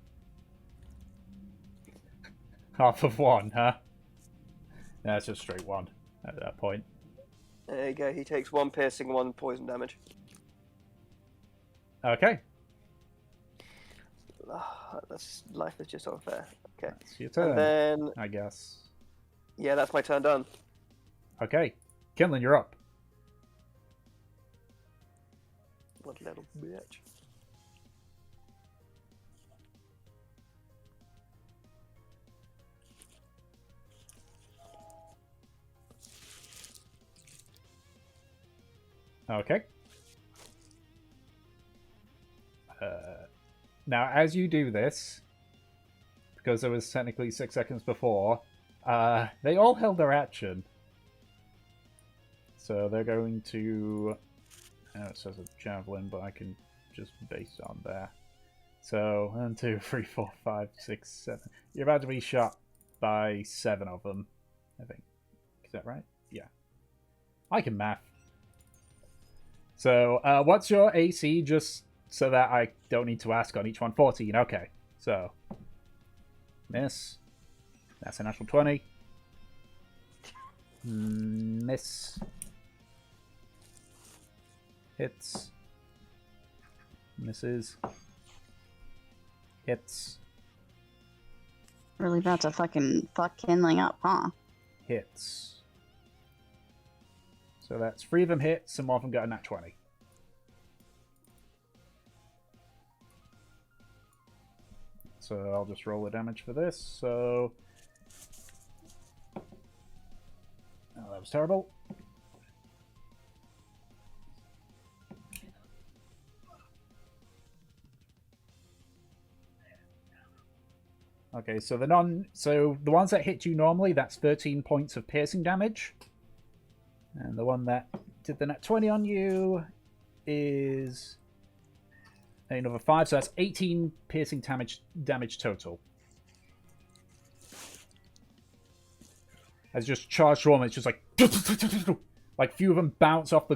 [SPEAKER 1] Half of 1, huh? That's just straight 1 at that point.
[SPEAKER 3] There you go, he takes 1 piercing, 1 poison damage.
[SPEAKER 1] Okay,
[SPEAKER 3] Life is just unfair. Okay.
[SPEAKER 1] it's your turn,
[SPEAKER 3] And then,
[SPEAKER 1] I guess.
[SPEAKER 3] yeah, that's my turn done.
[SPEAKER 1] Okay, Kinlan, you're up.
[SPEAKER 3] What little bitch.
[SPEAKER 1] Okay. Now, as you do this, because there was technically 6 seconds before, they all held their action. So they're going to... I know it says a javelin, but I can just base it on there. So, 1, 2, 3, 4, 5, 6, 7. You're about to be shot by 7 of them, I think. Is that right? Yeah. I can math. So, what's your AC, just so that I don't need to ask on each one? 14, okay. So, miss. That's a natural 20. Miss. Hits. Misses. Hits.
[SPEAKER 2] Really about to fucking fuck Kindling up, huh?
[SPEAKER 1] Hits. So that's 3 of them hits, and 1 of them got a nat 20. So I'll just roll the damage for this. So... oh, that was terrible. Okay, so the ones that hit you normally, that's 13 points of piercing damage. And the one that did the nat 20 on you is another 5, so that's 18 piercing damage total. As just charged through them, it's just like few of them bounce off the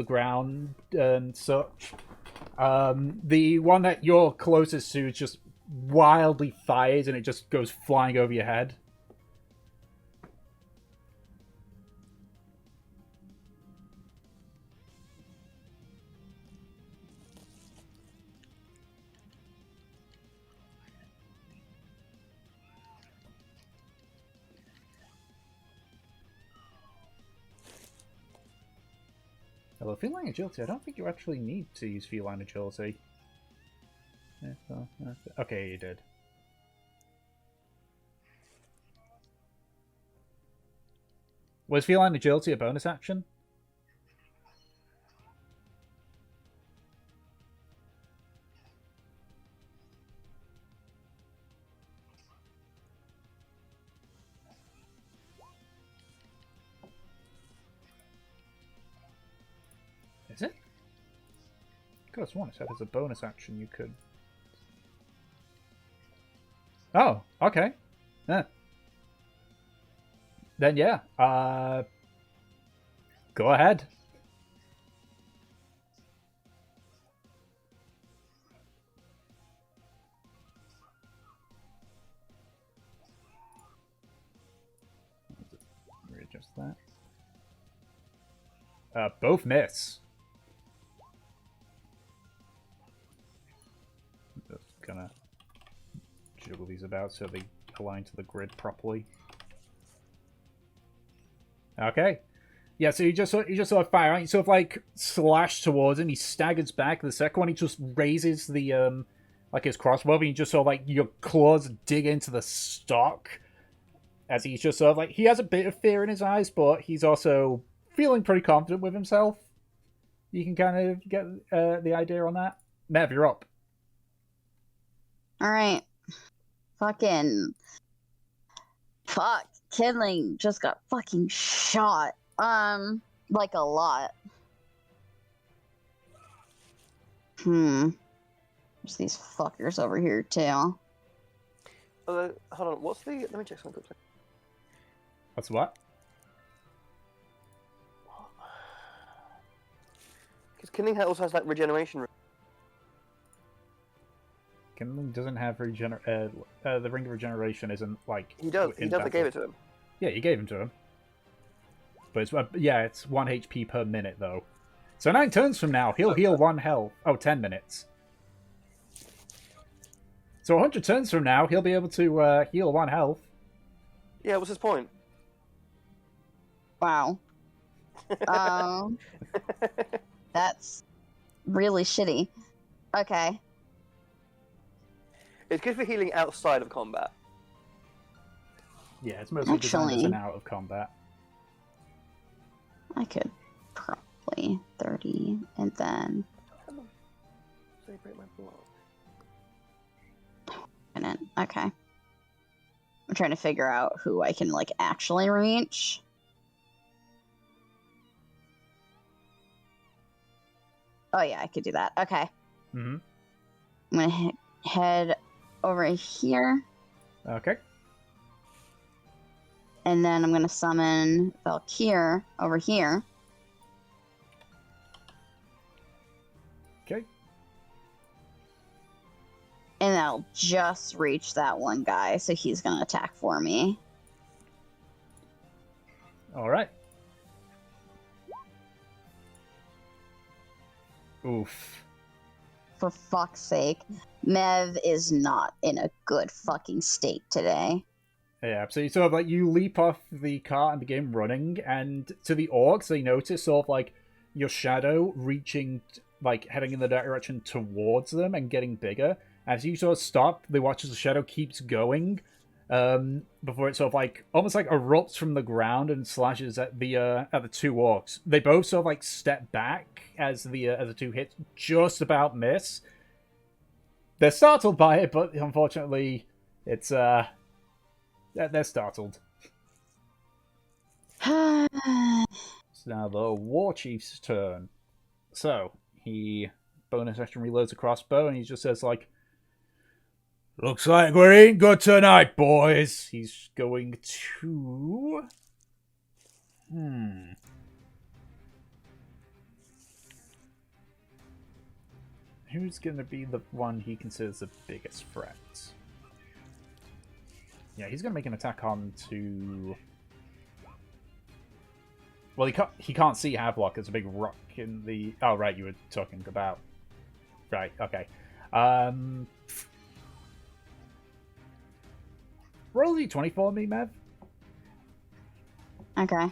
[SPEAKER 1] ground and such. The one that you're closest to is just wildly fires and it just goes flying over your head. Although feline agility, I don't think you actually need to use feline agility. Okay, you did. Was feline agility a bonus action? Is it? I could have sworn it said as a bonus action you could. Oh, okay. Yeah. Then yeah, go ahead. Readjust that. Both miss. Just gonna jiggle these about so they align to the grid properly. Okay. Yeah, so you just sort of fire, you sort of like slash towards him, he staggers back. The second one he just raises the like his crossbow, and you just sort of like your claws dig into the stock. As he's just sort of like, he has a bit of fear in his eyes, but he's also feeling pretty confident with himself. You can kind of get the idea on that. Mev, you're up.
[SPEAKER 2] Alright. Fucking. Fuck. Kidling just got fucking shot. Like a lot. There's these fuckers over here, too.
[SPEAKER 3] Hold on, what's the... Let me check something quickly.
[SPEAKER 1] What's what?
[SPEAKER 3] Because Killing also has, like, regeneration.
[SPEAKER 1] Kindling doesn't have the ring of regeneration isn't like...
[SPEAKER 3] He does, I gave it to him.
[SPEAKER 1] Yeah, you gave him to him. But it's, it's 1 HP per minute, though. So 9 turns from now, he'll heal 1 health. Oh, 10 minutes. So 100 turns from now, he'll be able to heal 1 health.
[SPEAKER 3] Yeah, what's his point?
[SPEAKER 2] Wow. That's really shitty. Okay.
[SPEAKER 3] It's good for healing outside of combat.
[SPEAKER 1] Yeah, it's mostly designed as an out of combat.
[SPEAKER 2] I could probably 30 and then...
[SPEAKER 3] Celebrate my block.
[SPEAKER 2] Okay. I'm trying to figure out who I can, like, actually reach. Oh, yeah, I could do that. Okay.
[SPEAKER 1] Mm-hmm.
[SPEAKER 2] I'm gonna head over here.
[SPEAKER 1] Okay.
[SPEAKER 2] And then I'm gonna summon Valkyr over here.
[SPEAKER 1] Okay.
[SPEAKER 2] And that'll just reach that one guy, so he's gonna attack for me.
[SPEAKER 1] Alright. Oof.
[SPEAKER 2] For fuck's sake. Mev is not in a good fucking state today.
[SPEAKER 1] Yeah, so you sort of like, you leap off the cart and begin running, and to the orcs, they notice sort of like your shadow reaching, like heading in the direction towards them and getting bigger. As you sort of stop, they watch as the shadow keeps going, before it sort of like, almost like erupts from the ground and slashes at the 2 orcs. They both sort of like step back as the 2 hits just about miss. They're startled by it, but unfortunately, it's, they're startled. It's now the War Chief's turn. So, he bonus action reloads a crossbow, and he just says, like, looks like we ain't good tonight, boys. He's going to... Who's going to be the one he considers the biggest threat? Yeah, he's going to make an attack on to... Well, he can't see Havelock. There's a big rock in the... Oh, right, you were talking about... Right, okay. Roll the 20 for me, Mev.
[SPEAKER 2] Okay.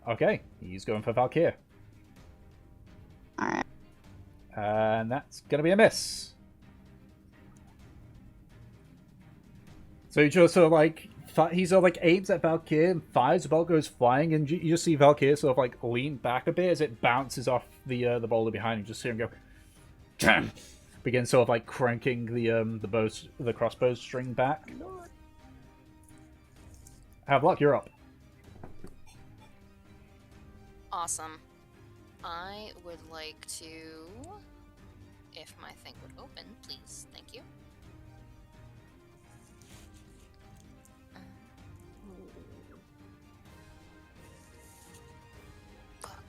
[SPEAKER 1] Okay, he's going for Valkyr.
[SPEAKER 2] Alright.
[SPEAKER 1] And that's gonna be a miss. So he just sort of like he sort of like aims at Valkyr and fires. The ball goes flying, and you just see Valkyr sort of like lean back a bit as it bounces off the boulder behind him. Just see him go, damn! Begin sort of like cranking the crossbow string back. Havelock, you're up.
[SPEAKER 4] Awesome. I would like to, if my thing would open, please. Thank you. Fuck.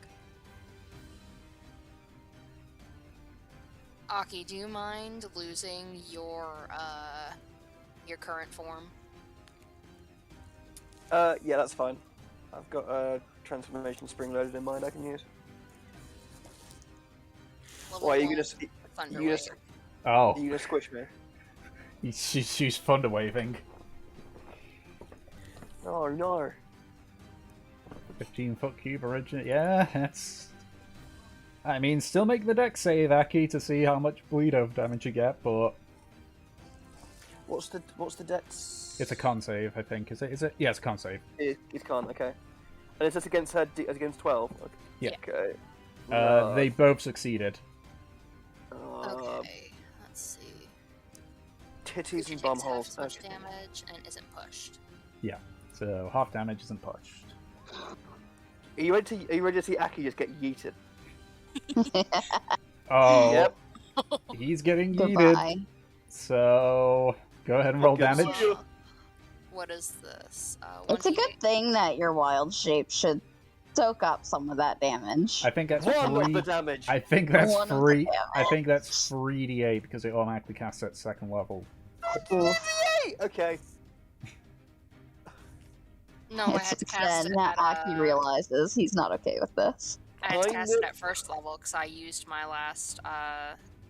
[SPEAKER 4] Aki, do you mind losing your current form?
[SPEAKER 3] Yeah, that's fine. I've got a transformation spring loaded in mind I can use.
[SPEAKER 4] Level
[SPEAKER 3] Why, are you
[SPEAKER 4] 1,
[SPEAKER 3] gonna
[SPEAKER 4] Thunder
[SPEAKER 3] you
[SPEAKER 4] Wave.
[SPEAKER 3] just
[SPEAKER 1] Oh,
[SPEAKER 3] you gonna squish me?
[SPEAKER 1] she's thunder waving.
[SPEAKER 3] Oh no.
[SPEAKER 1] 15-foot cube original. Yeah, that's. I mean, still make the deck save, Aki, to see how much bleed over damage you get, but
[SPEAKER 3] What's the dex?
[SPEAKER 1] it's a con save, I think. Is it? Is it? Yeah, it's a con save.
[SPEAKER 3] It can't. Okay. And is this against her? Against 12? Okay.
[SPEAKER 1] Yeah.
[SPEAKER 3] Okay.
[SPEAKER 1] They both succeeded.
[SPEAKER 4] Okay, let's see.
[SPEAKER 3] Titties
[SPEAKER 4] Creature
[SPEAKER 3] and
[SPEAKER 4] takes
[SPEAKER 3] bum
[SPEAKER 4] half
[SPEAKER 3] holes.
[SPEAKER 4] as much
[SPEAKER 3] Okay.
[SPEAKER 4] damage and isn't pushed.
[SPEAKER 1] Yeah, so half damage isn't pushed.
[SPEAKER 3] Are you ready to see Aki just get yeeted?
[SPEAKER 1] Oh,
[SPEAKER 3] Yep.
[SPEAKER 1] he's getting yeeted.
[SPEAKER 2] Goodbye.
[SPEAKER 1] So go ahead and roll
[SPEAKER 3] Fucking
[SPEAKER 1] damage.
[SPEAKER 3] see you.
[SPEAKER 4] What is this?
[SPEAKER 2] It's a
[SPEAKER 4] 1d8.
[SPEAKER 2] good thing that your wild shape should soak up some of that damage.
[SPEAKER 1] I think that's
[SPEAKER 3] One of
[SPEAKER 1] free.
[SPEAKER 3] the damage.
[SPEAKER 1] I think that's
[SPEAKER 2] One of the
[SPEAKER 1] free.
[SPEAKER 2] damage.
[SPEAKER 1] I think that's free D8 because it automatically casts at second level.
[SPEAKER 3] Yay! Okay.
[SPEAKER 4] No, I
[SPEAKER 2] It's
[SPEAKER 4] had to
[SPEAKER 2] just
[SPEAKER 4] cast
[SPEAKER 2] then
[SPEAKER 4] it
[SPEAKER 2] that
[SPEAKER 4] at,
[SPEAKER 2] Aki realizes he's not okay with this.
[SPEAKER 4] I had to
[SPEAKER 3] I
[SPEAKER 4] cast
[SPEAKER 3] knew-
[SPEAKER 4] it at first level because I used my last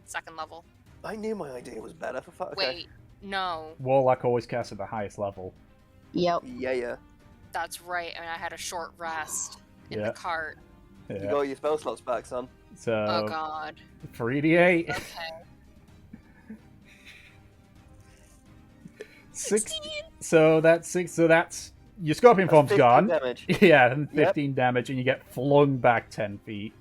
[SPEAKER 4] second level.
[SPEAKER 3] I knew my idea was better for fuck. Okay.
[SPEAKER 4] Wait, no,
[SPEAKER 1] Warlock always casts at the highest level.
[SPEAKER 2] Yep.
[SPEAKER 3] Yeah.
[SPEAKER 4] that's right. I mean, I had a short rest in
[SPEAKER 1] Yeah.
[SPEAKER 4] the cart.
[SPEAKER 3] You
[SPEAKER 1] Yeah.
[SPEAKER 3] got your spell slots back, son.
[SPEAKER 1] So
[SPEAKER 4] Oh god.
[SPEAKER 1] free D8.
[SPEAKER 4] Okay.
[SPEAKER 1] 6. So that's 6. So that's your scorpion
[SPEAKER 3] That's
[SPEAKER 1] form's
[SPEAKER 3] 15
[SPEAKER 1] gone.
[SPEAKER 3] damage.
[SPEAKER 1] Yeah, and 15 damage, and you get flung back 10 feet.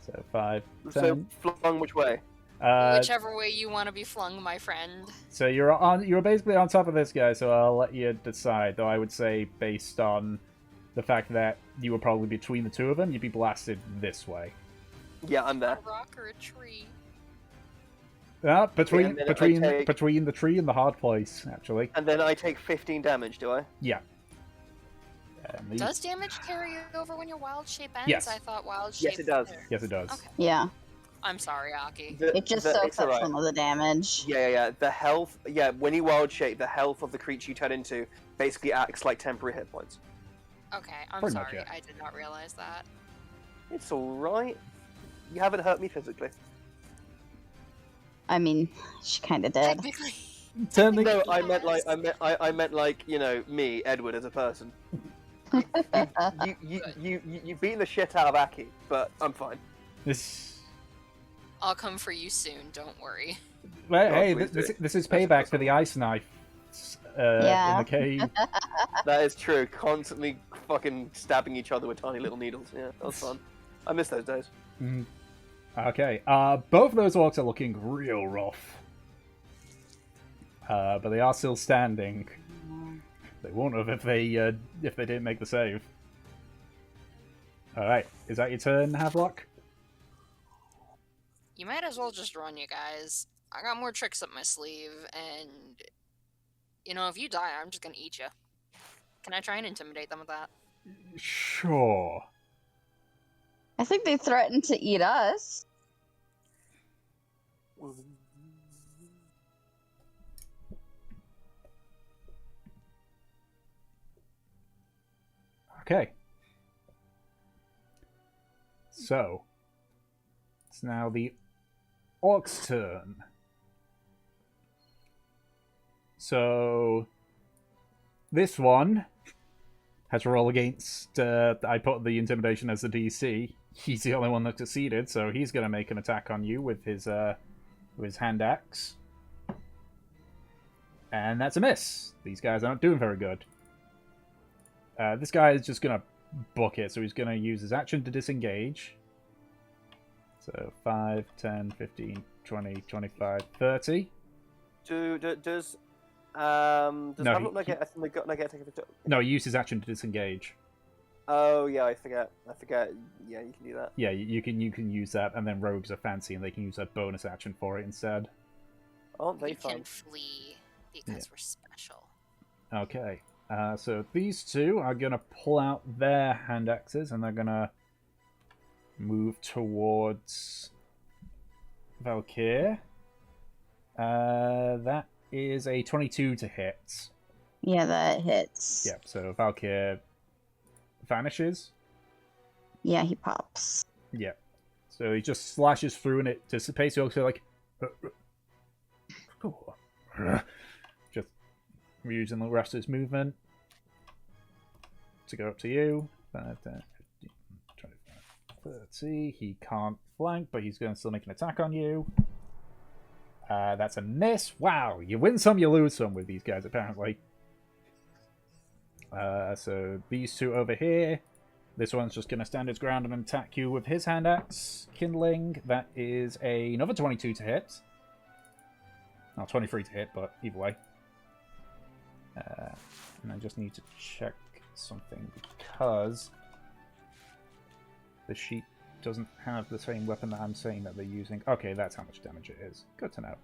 [SPEAKER 1] So 5, 10.
[SPEAKER 3] So flung which way?
[SPEAKER 4] Whichever way you want to be flung, my friend.
[SPEAKER 1] So you're basically on top of this guy, so I'll let you decide. Though I would say, based on the fact that you were probably between the two of them, you'd be blasted this way.
[SPEAKER 3] Yeah, I'm there.
[SPEAKER 4] A rock or a tree?
[SPEAKER 1] Between
[SPEAKER 3] and then I
[SPEAKER 1] between
[SPEAKER 3] take-
[SPEAKER 1] between the tree and the hard place, actually.
[SPEAKER 3] And then I take 15 damage, do I?
[SPEAKER 1] Yeah. And these-
[SPEAKER 4] Does damage carry over when your wild shape ends?
[SPEAKER 1] Yes.
[SPEAKER 4] I thought wild shape.
[SPEAKER 3] Yes, it does.
[SPEAKER 1] Yes, it does.
[SPEAKER 4] Okay.
[SPEAKER 2] Yeah.
[SPEAKER 4] I'm sorry, Aki.
[SPEAKER 2] It just soaks
[SPEAKER 3] it's
[SPEAKER 2] up
[SPEAKER 3] alright.
[SPEAKER 2] some of the damage.
[SPEAKER 3] Yeah. The health, when you wild shape, the health of the creature you turn into basically acts like temporary hit points.
[SPEAKER 4] Okay, I'm
[SPEAKER 1] Pretty much,
[SPEAKER 4] sorry.
[SPEAKER 1] yeah.
[SPEAKER 4] I did not realize that.
[SPEAKER 3] It's alright. You haven't hurt me physically.
[SPEAKER 2] I mean, she kind of did.
[SPEAKER 4] Technically.
[SPEAKER 1] Technically-
[SPEAKER 3] No, I meant like, me, Edward, as a person. You've beaten the shit out of Aki, but I'm fine.
[SPEAKER 1] This.
[SPEAKER 4] I'll come for you soon. Don't worry.
[SPEAKER 1] Well,
[SPEAKER 3] Oh,
[SPEAKER 1] hey,
[SPEAKER 3] please
[SPEAKER 1] this,
[SPEAKER 3] do.
[SPEAKER 1] this is payback for the ice knife.
[SPEAKER 2] Yeah.
[SPEAKER 1] In the cave.
[SPEAKER 3] That is true. Constantly fucking stabbing each other with tiny little needles. Yeah, that was fun. I miss those days.
[SPEAKER 1] Mhm. Okay. Both of those orcs are looking real rough. But they are still standing. They won't have if they didn't make the save. All right. Is that your turn, Havelock?
[SPEAKER 4] You might as well just run, you guys. I got more tricks up my sleeve, and if you die, I'm just gonna eat you. Can I try and intimidate them with that?
[SPEAKER 1] Sure.
[SPEAKER 2] I think they threatened to eat us.
[SPEAKER 1] Okay. So, it's now the orc's turn. So, this one has to roll against. I put the intimidation as the DC. He's the only one that succeeded, so he's going to make an attack on you with his hand axe. And that's a miss. These guys aren't doing very good. This guy is just going to book it, so he's going to use his action to disengage. So 5, 10, 15, 20, 25, 30.
[SPEAKER 3] Does
[SPEAKER 1] No,
[SPEAKER 3] Havelock not get attack of
[SPEAKER 1] No, he used his action to disengage.
[SPEAKER 3] Oh yeah, I forget. Yeah, you can do that.
[SPEAKER 1] Yeah, you can use that, and then rogues are fancy, and they can use a bonus action for it instead.
[SPEAKER 3] Aren't they
[SPEAKER 4] We
[SPEAKER 3] fun?
[SPEAKER 4] can flee because we're special.
[SPEAKER 1] Okay, so these two are going to pull out their hand axes, and they're going to move towards Valkyr. That is a 22 to hit.
[SPEAKER 2] Yeah, that hits.
[SPEAKER 1] Yep, so Valkyr vanishes.
[SPEAKER 2] Yeah, he pops.
[SPEAKER 1] Yep. So he just slashes through and it dissipates. He also like just using the rest of his movement to go up to you. 5, 10, 15, 25, 30. He can't flank, but he's going to still make an attack on you. That's a miss. Wow, you win some, you lose some with these guys, apparently. So these two over here. This one's just going to stand its ground and attack you with his hand axe. Kindling. That is another 22 to hit. Not 23 to hit, but either way. And I just need to check something because the sheet doesn't have the same weapon that I'm saying that they're using. Okay, that's how much damage it is. Good to know.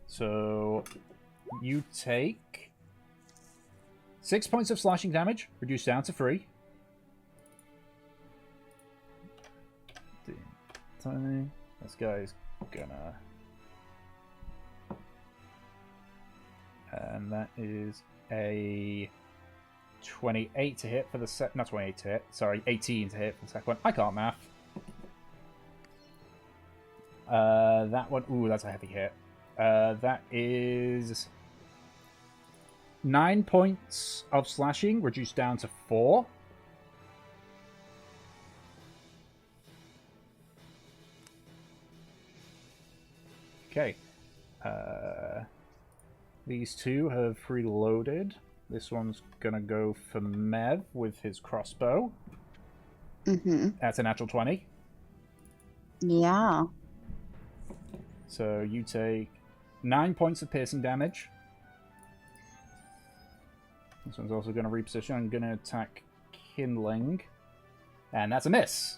[SPEAKER 1] So you take 6 points of slashing damage, reduced down to 3. This guy's gonna... And that is a 28 to hit for the set. Not 28 to hit. Sorry, 18 to hit for the second one. I can't math. That one. Ooh, that's a heavy hit. That is 9 points of slashing, reduced down to 4. Okay. These two have reloaded. This one's gonna go for Mev with his crossbow.
[SPEAKER 2] Mm-hmm.
[SPEAKER 1] That's a natural 20.
[SPEAKER 2] Yeah.
[SPEAKER 1] So you take 9 points of piercing damage. This one's also going to reposition. I'm going to attack Kindling. And that's a miss.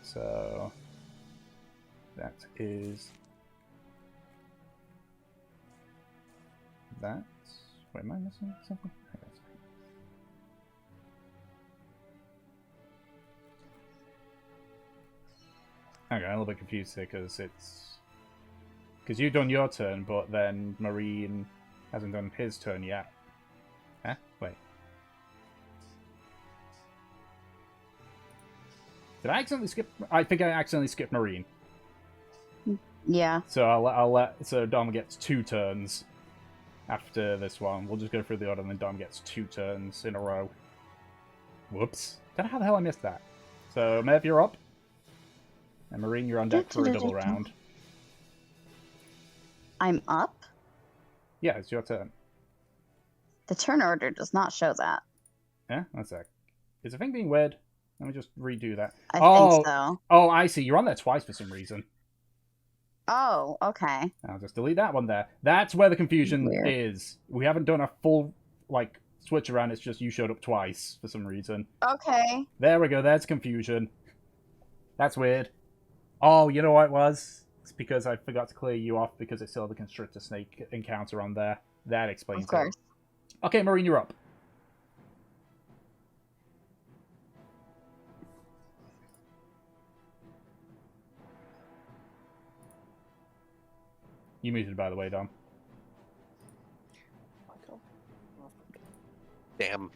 [SPEAKER 1] So that is... That's... Wait, am I missing something? Okay, I'm a little bit confused here because it's... Because you've done your turn, but then Marine hasn't done his turn yet. Huh? Wait. Did I accidentally skip? I think I accidentally skipped Marine.
[SPEAKER 2] Yeah.
[SPEAKER 1] So I'll let... So Dom gets 2 turns after this one. We'll just go through the order and then Dom gets 2 turns in a row. Whoops. Don't know how the hell I missed that. So Mev, you're up. And Marine, you're on deck for a double round.
[SPEAKER 2] I'm up?
[SPEAKER 1] Yeah, it's your turn.
[SPEAKER 2] The turn order does not show that.
[SPEAKER 1] Yeah, one sec. Is the thing being weird? Let me just redo that.
[SPEAKER 2] I think so.
[SPEAKER 1] Oh, I see. You're on there twice for some reason.
[SPEAKER 2] Oh, okay.
[SPEAKER 1] I'll just delete that one there. That's where the confusion
[SPEAKER 2] Weird.
[SPEAKER 1] is. We haven't done a full, like, switch around. It's just you showed up twice for some reason.
[SPEAKER 2] Okay.
[SPEAKER 1] There we go. There's confusion. That's weird. Oh, you know what it was? It's because I forgot to clear you off because it still had the Constrictor Snake encounter on there. That explains
[SPEAKER 2] Of course.
[SPEAKER 1] it. Okay, Marine, you're up. You muted, by the way, Dom.
[SPEAKER 5] Damn.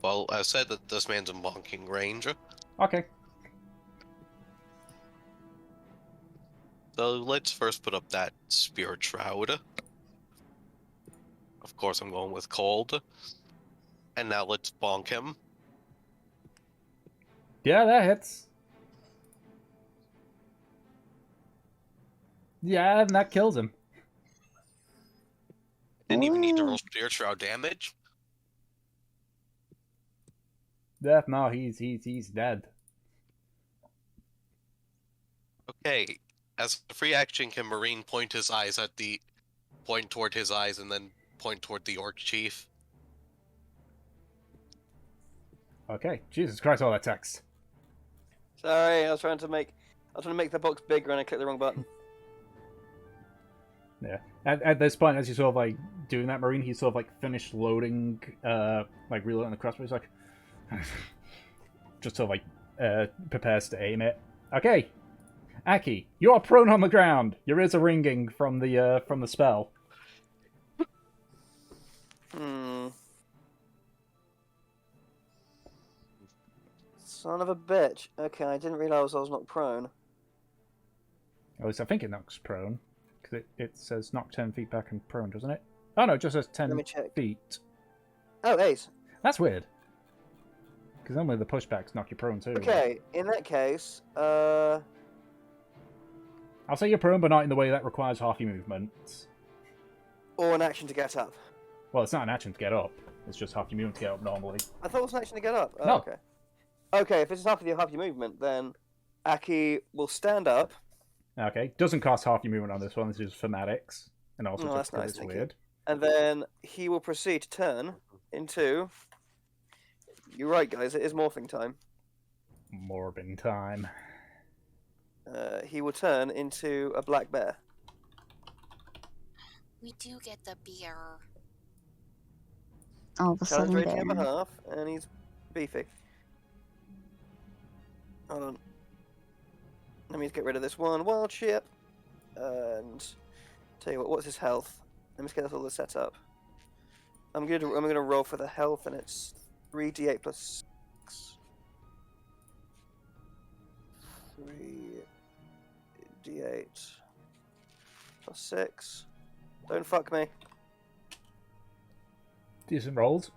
[SPEAKER 5] Well, I said that this man's a monking ranger.
[SPEAKER 1] Okay.
[SPEAKER 5] So let's first put up that Spirit Shroud. Of course, I'm going with cold. And now let's bonk him.
[SPEAKER 1] Yeah, that hits. Yeah, and that kills him.
[SPEAKER 5] Didn't even need to
[SPEAKER 2] Ooh.
[SPEAKER 5] roll Spirit Shroud damage.
[SPEAKER 1] Yeah, no, he's dead.
[SPEAKER 5] Okay, as a free action, can Marine point toward his eyes and then point toward the Orc Chief?
[SPEAKER 1] Okay, Jesus Christ, all that text.
[SPEAKER 3] Sorry, I was trying to make the box bigger and I clicked the wrong button.
[SPEAKER 1] Yeah. At this point, as you sort of like doing that, Marine, he sort of like finished loading, like reloading the crossbow. He's like, just sort of like prepares to aim it. Okay, Aki, you are prone on the ground. Your ears are ringing from the spell.
[SPEAKER 3] Son of a bitch. Okay, I didn't realise I was not prone.
[SPEAKER 1] At least I think it knocks prone, because it says knock 10 feet back and prone, doesn't it? Oh no, it just says 10
[SPEAKER 3] Let me check.
[SPEAKER 1] feet.
[SPEAKER 3] Oh, ace.
[SPEAKER 1] That's weird. Because normally the pushbacks knock you prone too.
[SPEAKER 3] Okay, in that case,
[SPEAKER 1] I'll say you're prone, but not in the way that requires half your movement.
[SPEAKER 3] or an action to get up.
[SPEAKER 1] Well, it's not an action to get up. It's just half your movement to get up normally.
[SPEAKER 3] I thought it was an action to get up. Oh,
[SPEAKER 1] No.
[SPEAKER 3] Okay. Okay, if it's half your movement, then Aki will stand up.
[SPEAKER 1] Okay, doesn't cost half your movement on this one. This is thematics, and also
[SPEAKER 3] Oh,
[SPEAKER 1] just
[SPEAKER 3] that's
[SPEAKER 1] because
[SPEAKER 3] nice,
[SPEAKER 1] it's
[SPEAKER 3] thank you.
[SPEAKER 1] weird.
[SPEAKER 3] And then he will proceed to turn into... You're right, guys, it is morphing time.
[SPEAKER 1] Morbin time.
[SPEAKER 3] He will turn into a black bear.
[SPEAKER 4] We do get the beer.
[SPEAKER 2] All of a
[SPEAKER 3] Challenge
[SPEAKER 2] sudden
[SPEAKER 3] rating
[SPEAKER 2] there.
[SPEAKER 3] of a half, and he's beefy. Hold on. Let me get rid of this one wild chip. And tell you what, what's his health? Let me just get all this set up. I'm gonna roll for the health, and it's 3d8 plus 6. 3d8 plus 6. Don't fuck me.
[SPEAKER 1] Decent rolls.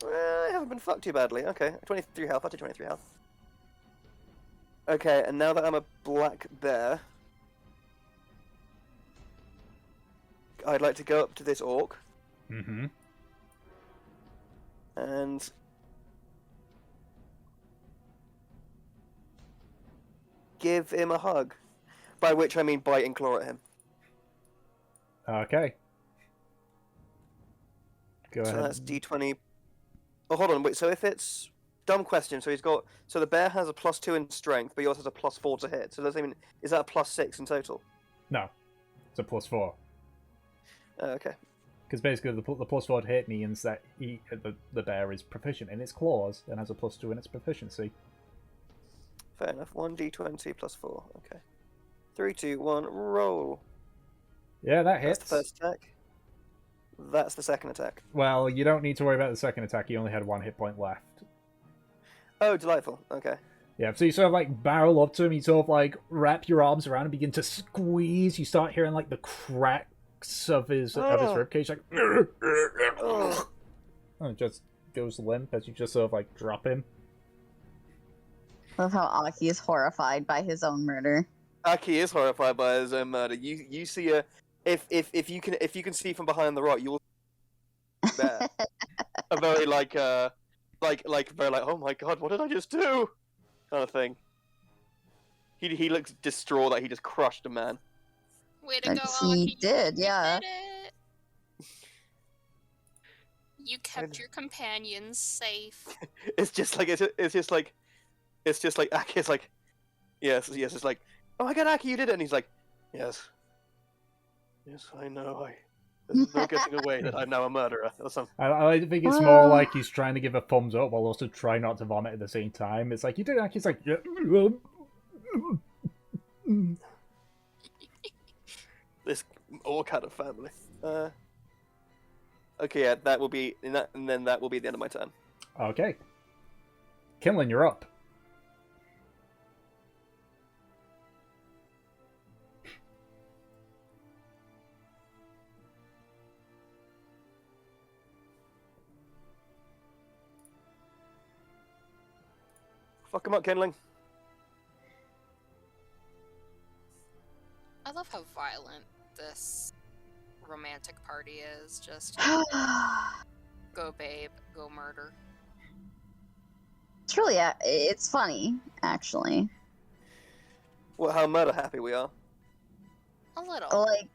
[SPEAKER 3] I haven't been fucked too badly. Okay, 23 health. I'll do 23 health. Okay, and now that I'm a black bear, I'd like to go up to this orc
[SPEAKER 1] Mm-hmm.
[SPEAKER 3] and give him a hug. By which I mean bite and claw at him.
[SPEAKER 1] Okay. Go
[SPEAKER 3] So
[SPEAKER 1] ahead.
[SPEAKER 3] that's d20. Oh, hold on, wait. So if it's dumb question, so the bear has a +2 in strength, but he also has a +4 to hit. So does that mean is that a +6 in total?
[SPEAKER 1] No, it's a +4.
[SPEAKER 3] Okay.
[SPEAKER 1] Because basically the +4 to hit means that the bear is proficient in its claws and has a +2 in its proficiency.
[SPEAKER 3] Fair enough. 1d20 +4. Okay. 3, 2, 1, roll.
[SPEAKER 1] Yeah, that hits.
[SPEAKER 3] That's the first attack. That's the second attack.
[SPEAKER 1] Well, you don't need to worry about the second attack. He only had 1 hit point left.
[SPEAKER 3] Oh, delightful. Okay.
[SPEAKER 1] Yeah, so you sort of like barrel up to him. You sort of like wrap your arms around and begin to squeeze. You start hearing like the cracks of his ribcage, like.
[SPEAKER 3] Oh.
[SPEAKER 1] And it just goes limp as you just sort of like drop him.
[SPEAKER 2] Love how Aki is horrified by his own murder.
[SPEAKER 3] Aki is horrified by his own murder. You see a if you can see from behind the rock, you'll bear. A very very oh my god, what did I just do? Kind of thing. He looks distraught that he just crushed a man.
[SPEAKER 4] Way to
[SPEAKER 2] And
[SPEAKER 4] go,
[SPEAKER 2] he
[SPEAKER 4] Aki.
[SPEAKER 2] did,
[SPEAKER 4] You
[SPEAKER 2] yeah.
[SPEAKER 4] did it. You kept your companions safe.
[SPEAKER 3] It's just like Aki is like, yes, it's like, oh my god, Aki, you did it, and he's like, yes, I know, there's no getting away that I'm now a murderer or something.
[SPEAKER 1] I think it's more like he's trying to give a thumbs up while also trying not to vomit at the same time. It's like, you did it. He's like, yeah.
[SPEAKER 3] This all kind of family. Okay, yeah, that will be and then that will be the end of my turn.
[SPEAKER 1] Okay. Kinlan, you're up.
[SPEAKER 3] Fuck him up, Kindling.
[SPEAKER 4] I love how violent this romantic party is. Just go babe, go murder.
[SPEAKER 2] It's really, it's funny, actually.
[SPEAKER 3] Well, how murder happy we are.
[SPEAKER 4] A little.
[SPEAKER 2] Like,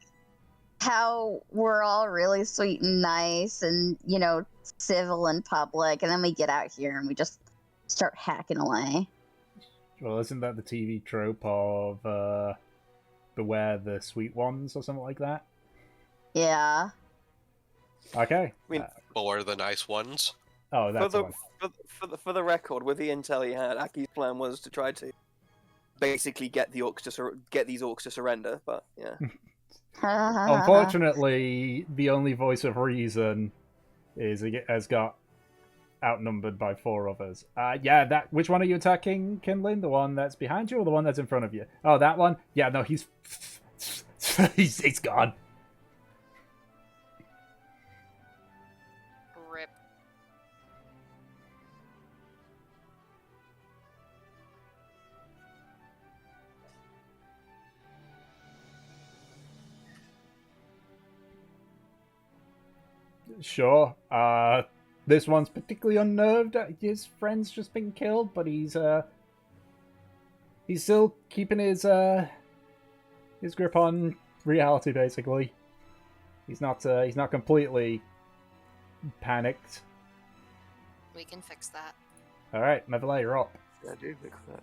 [SPEAKER 2] how we're all really sweet and nice and, you know, civil in public, and then we get out here and we just start hacking away.
[SPEAKER 1] Well, isn't that the TV trope of beware the sweet ones or something like that?
[SPEAKER 2] Yeah.
[SPEAKER 1] Okay.
[SPEAKER 3] I mean,
[SPEAKER 5] Or the nice ones.
[SPEAKER 1] Oh, that's the one.
[SPEAKER 3] For the record, with the intel he had, Aki's plan was to try to basically get these orcs to surrender. But yeah,
[SPEAKER 1] Unfortunately, the only voice of reason has got outnumbered by 4 others. Yeah, that. Which one are you attacking, Kindling? The one that's behind you or the one that's in front of you? Oh, that one? Yeah, no, he's he's gone.
[SPEAKER 4] Rip.
[SPEAKER 1] Sure. This one's particularly unnerved at his friend's just been killed, but he's still keeping his grip on reality. Basically, he's not completely panicked.
[SPEAKER 4] We can fix that.
[SPEAKER 1] All right, Mevele, you're up.
[SPEAKER 3] yeah, I do fix that.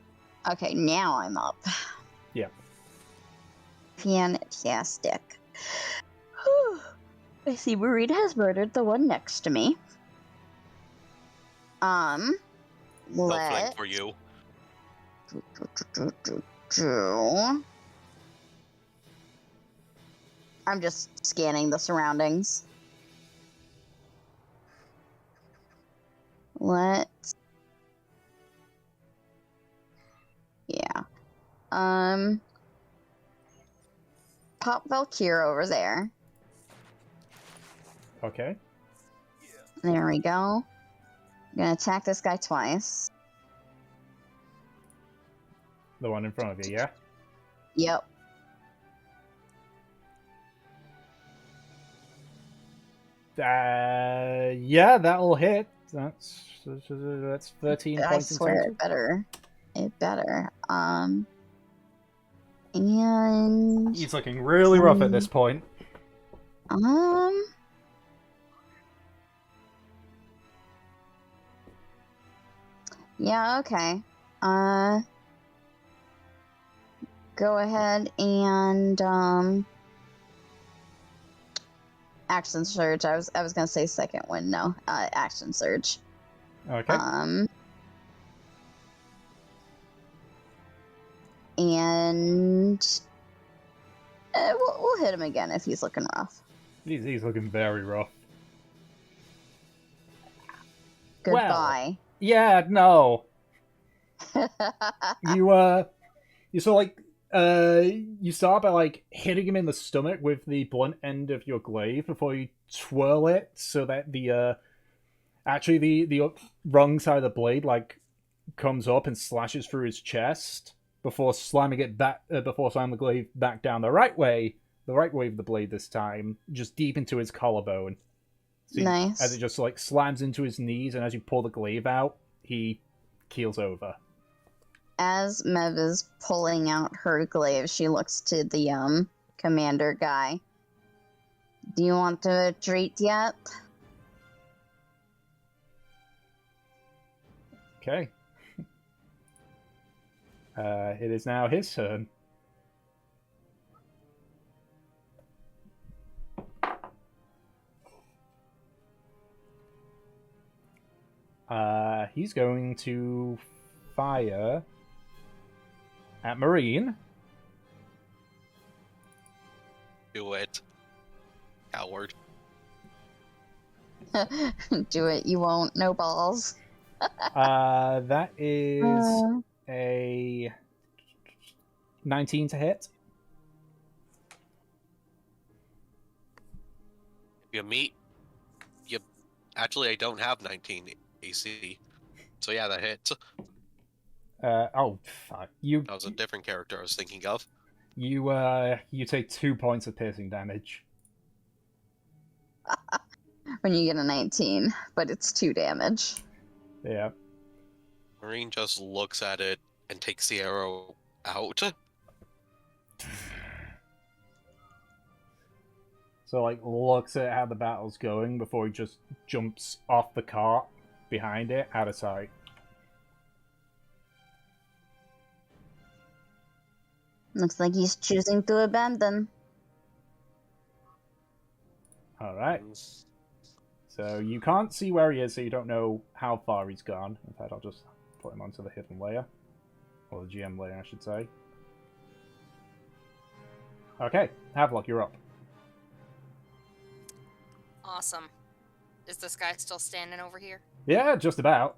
[SPEAKER 2] Okay, now I'm up.
[SPEAKER 1] Yeah.
[SPEAKER 2] Fantastic. Whew. I see Marina has murdered the one next to me.
[SPEAKER 5] No flank
[SPEAKER 2] Let...
[SPEAKER 5] for you.
[SPEAKER 2] I'm just scanning the surroundings. Let's... Yeah. Pop Valkyr over there.
[SPEAKER 1] Okay.
[SPEAKER 2] There we go. I'm gonna attack this guy twice.
[SPEAKER 1] The one in front of you, yeah?
[SPEAKER 2] Yep.
[SPEAKER 1] Yeah, that'll hit. That's 13
[SPEAKER 2] I
[SPEAKER 1] points in
[SPEAKER 2] swear
[SPEAKER 1] total.
[SPEAKER 2] it better. It better. And
[SPEAKER 1] He's looking really rough at this point.
[SPEAKER 2] Yeah, okay. Go ahead and action surge. I was gonna say second one. No, action surge.
[SPEAKER 1] Okay.
[SPEAKER 2] And we'll hit him again if he's looking rough.
[SPEAKER 1] He's looking very rough.
[SPEAKER 2] Goodbye.
[SPEAKER 1] Yeah, no. You sort of like you start by like hitting him in the stomach with the blunt end of your glaive before you twirl it so that the wrong side of the blade like comes up and slashes through his chest before slamming it back before slamming the glaive back down the right way of the blade this time, just deep into his collarbone. So
[SPEAKER 2] Nice.
[SPEAKER 1] As it just like slams into his knees, and as you pull the glaive out, he keels over.
[SPEAKER 2] As Mev is pulling out her glaive, she looks to the commander guy. Do you want to treat yet?
[SPEAKER 1] Okay. It is now his turn. He's going to fire at Marine.
[SPEAKER 5] Do it. Coward.
[SPEAKER 2] Do it, you won't. No balls.
[SPEAKER 1] That is a 19 to hit.
[SPEAKER 5] You meet. Actually, I don't have 19 AC. So yeah, that hits.
[SPEAKER 1] Oh, fuck. You
[SPEAKER 5] That was a different character I was thinking of.
[SPEAKER 1] you take 2 points of piercing damage.
[SPEAKER 2] When you get a 19, but it's 2 damage.
[SPEAKER 1] Yeah.
[SPEAKER 5] Marine just looks at it and takes the arrow out.
[SPEAKER 1] So, like, looks at how the battle's going before he just jumps off the cart behind it, out of sight.
[SPEAKER 2] Looks like he's choosing to abandon.
[SPEAKER 1] Alright. So, you can't see where he is, so you don't know how far he's gone. In fact, I'll just put him onto the hidden layer. Or the GM layer, I should say. Okay, Havelock, you're up.
[SPEAKER 4] Awesome. Is this guy still standing over here?
[SPEAKER 1] Yeah, just about.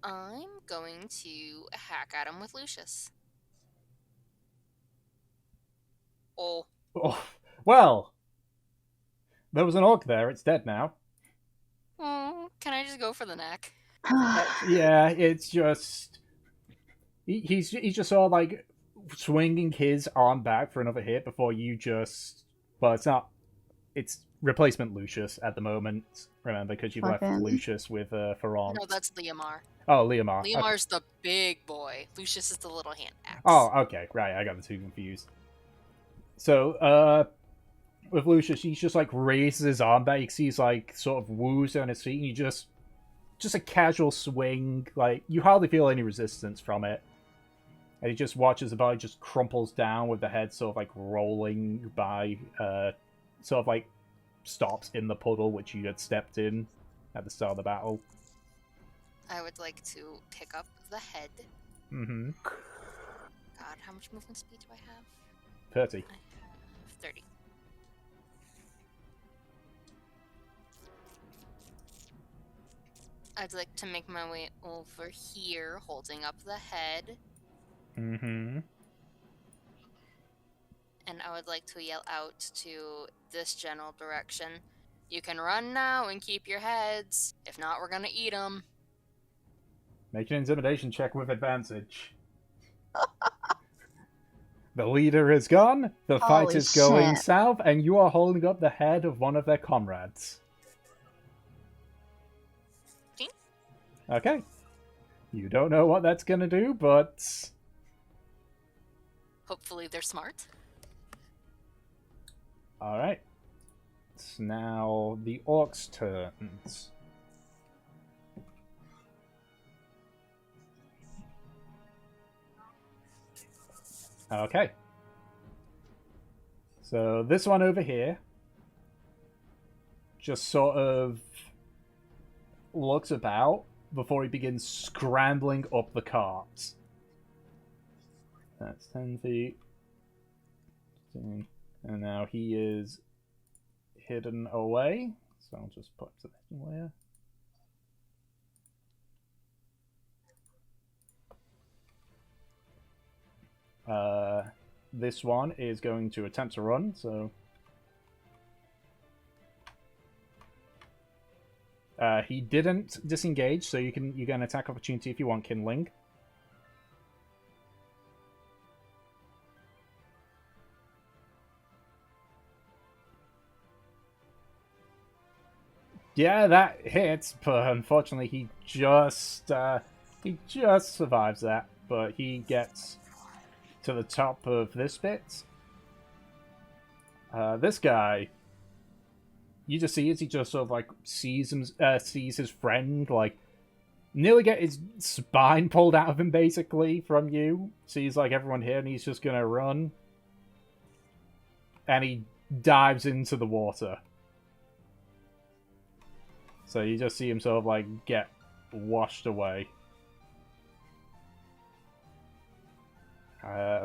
[SPEAKER 4] I'm going to hack at him with Lucius. Oh,
[SPEAKER 1] Oh, well, there was an orc there. It's dead now.
[SPEAKER 4] can I just go for the neck?
[SPEAKER 1] Yeah, it's just he's just sort of like swinging his arm back for another hit before you just. Well, it's not. It's replacement Lucius at the moment. Remember, because you've left
[SPEAKER 2] Fucking-
[SPEAKER 1] Lucius with Ferrand.
[SPEAKER 4] No, that's Leomar.
[SPEAKER 1] Oh, Leomar. Okay.
[SPEAKER 4] Leomar's the big boy. Lucius is the little hand axe.
[SPEAKER 1] Oh, okay, right. I got the two confused. So, with Lucius, he just like raises his arm back. You see he's like sort of woozy on his feet, and you just a casual swing. Like you hardly feel any resistance from it, and he just watches the body just crumples down with the head sort of like rolling by, sort of like stops in the puddle which you had stepped in at the start of the battle.
[SPEAKER 4] I would like to pick up the head.
[SPEAKER 1] Mm-hmm.
[SPEAKER 4] God, how much movement speed do I have?
[SPEAKER 1] 30.
[SPEAKER 4] I have 30. I'd like to make my way over here, holding up the head,
[SPEAKER 1] Mm-hmm.
[SPEAKER 4] and I would like to yell out to this general direction. You can run now and keep your heads. If not, we're gonna eat them.
[SPEAKER 1] Make an intimidation check with advantage. The leader is gone, the fight
[SPEAKER 2] Holy
[SPEAKER 1] is going
[SPEAKER 2] shit.
[SPEAKER 1] south, and you are holding up the head of one of their comrades.
[SPEAKER 4] 15?
[SPEAKER 1] Okay. You don't know what that's gonna do, but...
[SPEAKER 4] Hopefully they're smart.
[SPEAKER 1] Alright. It's now the orcs' turns. Okay. So this one over here just sort of looks about before he begins scrambling up the cart. That's 10 feet. 15. And now he is hidden away. So I'll just put the hidden layer. This one is going to attempt to run, so... he didn't disengage, so you get an attack opportunity if you want, Kindling. Yeah, that hits, but unfortunately he just survives that. But he gets to the top of this bit. This guy, you just see as he just sort of like sees his friend like nearly get his spine pulled out of him basically from you. Sees like everyone here, and he's just gonna run, and he dives into the water. So you just see him sort of like get washed away.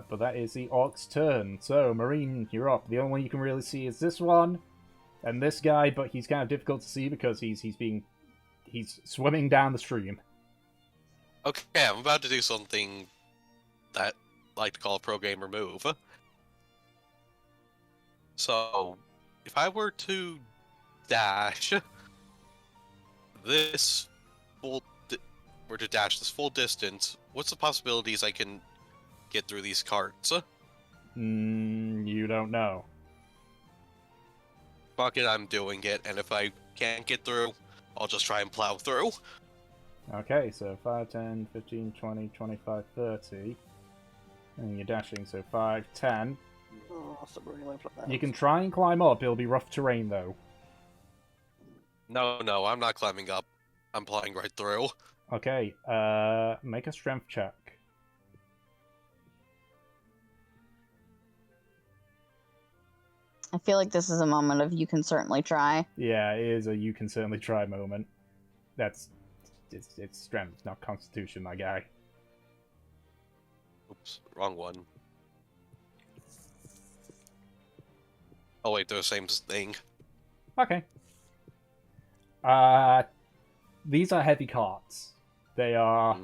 [SPEAKER 1] But that is the orc's turn. So, Marine, you're up. The only one you can really see is this one and this guy, but he's kind of difficult to see because he's swimming down the stream.
[SPEAKER 5] Okay, I'm about to do something that I like to call a pro gamer move. So, if I were to dash, this were to dash this full distance, what's the possibilities I can get through these carts?
[SPEAKER 1] You don't know.
[SPEAKER 5] Fuck it, I'm doing it, and if I can't get through, I'll just try and plow through.
[SPEAKER 1] Okay, so 5, 10, 15, 20, 25, 30. And you're dashing, so 5, 10.
[SPEAKER 3] Oh, stop ruining my plans.
[SPEAKER 1] You can try and climb up, it'll be rough terrain though.
[SPEAKER 5] No, I'm not climbing up. I'm plowing right through.
[SPEAKER 1] Okay, make a strength check.
[SPEAKER 2] I feel like this is a moment of you can certainly try.
[SPEAKER 1] Yeah, it is a you can certainly try moment. It's strength, not constitution, my guy.
[SPEAKER 5] Oops, wrong one. Oh wait, they're the same thing.
[SPEAKER 1] Okay. These are heavy carts. They are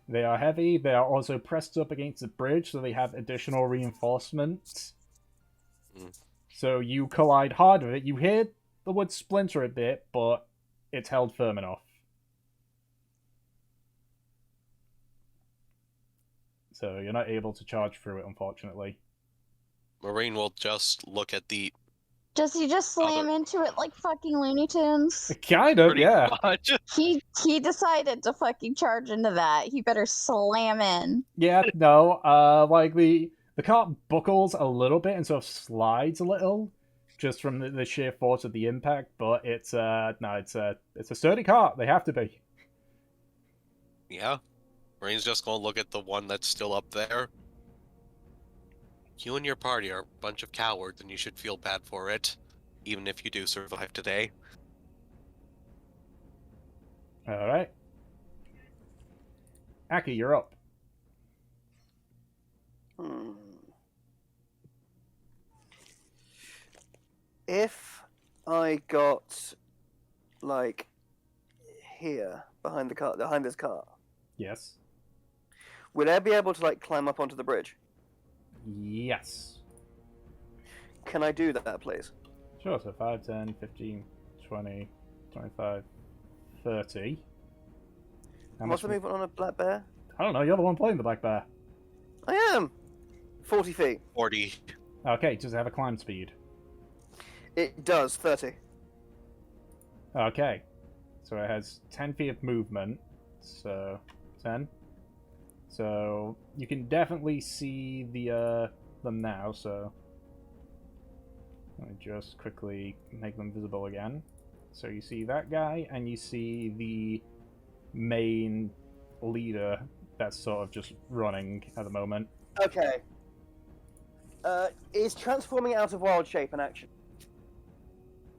[SPEAKER 1] heavy. They are also pressed up against the bridge, so they have additional reinforcements. So you collide hard with it. You hear the wood splinter a bit, but it's held firm enough. So you're not able to charge through it, unfortunately.
[SPEAKER 5] Marine will just look at the
[SPEAKER 2] Does he just slam into it like fucking Looney Tunes?
[SPEAKER 1] Kind of,
[SPEAKER 5] pretty
[SPEAKER 1] yeah.
[SPEAKER 5] much.
[SPEAKER 2] He decided to fucking charge into that. He better slam in.
[SPEAKER 1] Yeah, no, like the cart buckles a little bit and sort of slides a little, just from the sheer force of the impact. But it's it's a sturdy cart. They have to be.
[SPEAKER 5] Yeah. Marine's just gonna look at the one that's still up there. You and your party are a bunch of cowards, and you should feel bad for it, even if you do survive today.
[SPEAKER 1] All right, Aki, you're up.
[SPEAKER 3] If I got like here behind this car,
[SPEAKER 1] Yes.
[SPEAKER 3] would I be able to like climb up onto the bridge?
[SPEAKER 1] Yes.
[SPEAKER 3] Can I do that, please?
[SPEAKER 1] Sure. So 5, 10, 15, 20, 25, 30.
[SPEAKER 3] What's the movement on a black bear?
[SPEAKER 1] I don't know. You're the one playing the black bear.
[SPEAKER 3] I am. 40 feet.
[SPEAKER 5] 40.
[SPEAKER 1] Okay. Does it have a climb speed?
[SPEAKER 3] It does. 30.
[SPEAKER 1] Okay. So it has 10 feet of movement. So 10. So you can definitely see them now. So let me just quickly make them visible again. So you see that guy, and you see the main leader that's sort of just running at the moment.
[SPEAKER 3] Okay. Is transforming out of wild shape an action?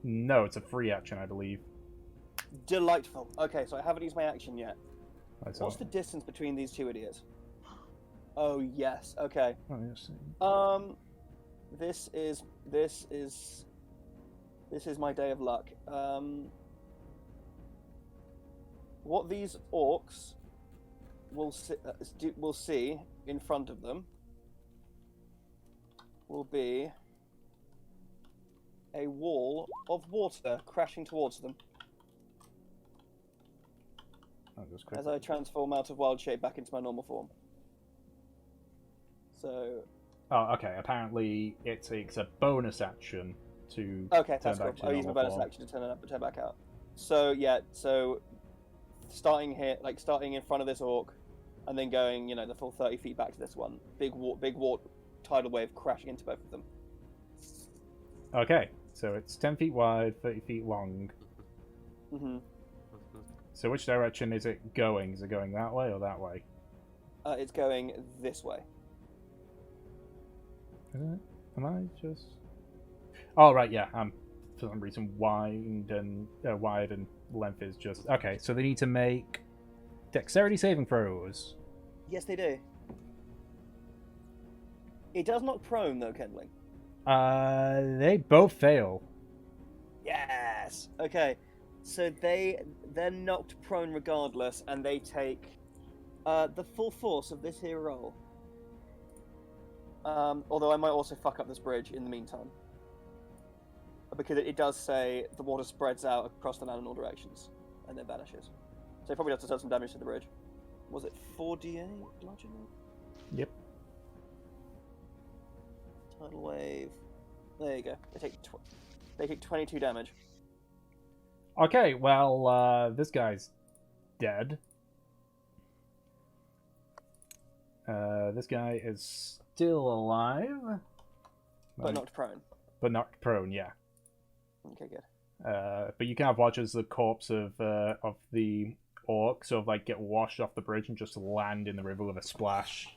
[SPEAKER 1] No, it's a free action, I believe.
[SPEAKER 3] Delightful. Okay, so I haven't used my action yet.
[SPEAKER 1] Right, so-
[SPEAKER 3] What's the distance between these two idiots? Oh yes. Okay.
[SPEAKER 1] Let me just see.
[SPEAKER 3] This is my day of luck. What these orcs will see in front of them will be a wall of water crashing towards them
[SPEAKER 1] I'll just
[SPEAKER 3] as
[SPEAKER 1] quickly...
[SPEAKER 3] I transform out of wild shape back into my normal form. So.
[SPEAKER 1] Oh, okay. Apparently, it takes a bonus action to
[SPEAKER 3] Okay,
[SPEAKER 1] turn
[SPEAKER 3] that's cool.
[SPEAKER 1] back to
[SPEAKER 3] I'll use my
[SPEAKER 1] normal
[SPEAKER 3] bonus
[SPEAKER 1] form.
[SPEAKER 3] action to turn back out. So yeah, so starting here, like starting in front of this orc, and then going, the full 30 feet back to this one. Big tidal wave crashing into both of them.
[SPEAKER 1] Okay, so it's 10 feet wide, 30 feet long.
[SPEAKER 3] Mm-hmm.
[SPEAKER 1] So which direction is it going? Is it going that way or that way?
[SPEAKER 3] It's going this way.
[SPEAKER 1] Am I just... Oh, right, yeah. For some reason, wide and length is just... Okay, so they need to make dexterity saving throws.
[SPEAKER 3] Yes, they do. It does knock prone, though, Kendling.
[SPEAKER 1] They both fail.
[SPEAKER 3] Yes! Okay, so they're knocked prone regardless, and they take the full force of this here roll. Although I might also fuck up this bridge in the meantime. Because it does say the water spreads out across the land in all directions. and then vanishes. So he probably has to do some damage to the bridge. Was it 4d8 bludgeoning?
[SPEAKER 1] Yep.
[SPEAKER 3] Tidal wave. There you go. They take 22 damage.
[SPEAKER 1] Okay, well, this guy's dead. This guy is still alive.
[SPEAKER 3] But knocked prone.
[SPEAKER 1] But knocked prone, yeah.
[SPEAKER 3] Okay, good.
[SPEAKER 1] But you kind of watch as the corpse of the orc sort of like get washed off the bridge and just land in the river with a splash.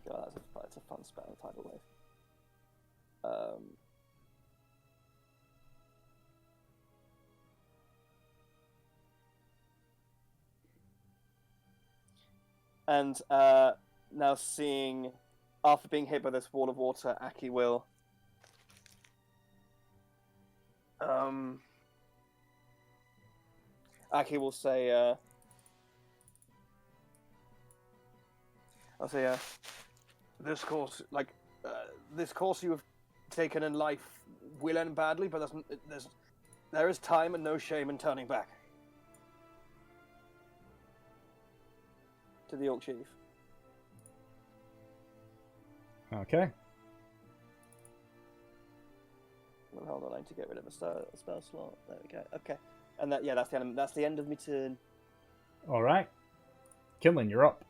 [SPEAKER 3] God, that's a fun spell, Tidal Wave. And now seeing, after being hit by this wall of water, Aki will say, I'll say, this course you have taken in life will end badly, but there is time and no shame in turning back. To the Orc Chief.
[SPEAKER 1] Okay.
[SPEAKER 3] Well, hold on, I need to get rid of a spell slot. There we go. Okay, and that's the end of my turn.
[SPEAKER 1] All right. Kinlan, you're up.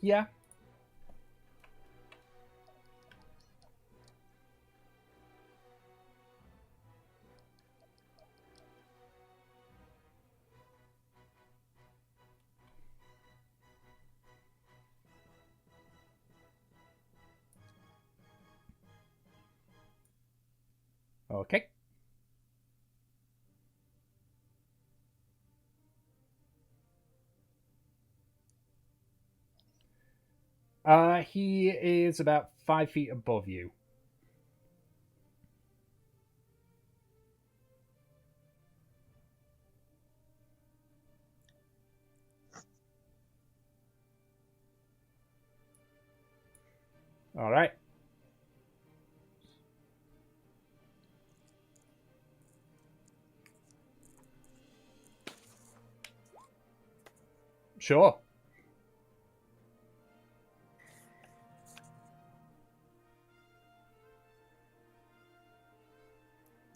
[SPEAKER 1] Yeah. Okay. He is about 5 feet above you. All right. Sure.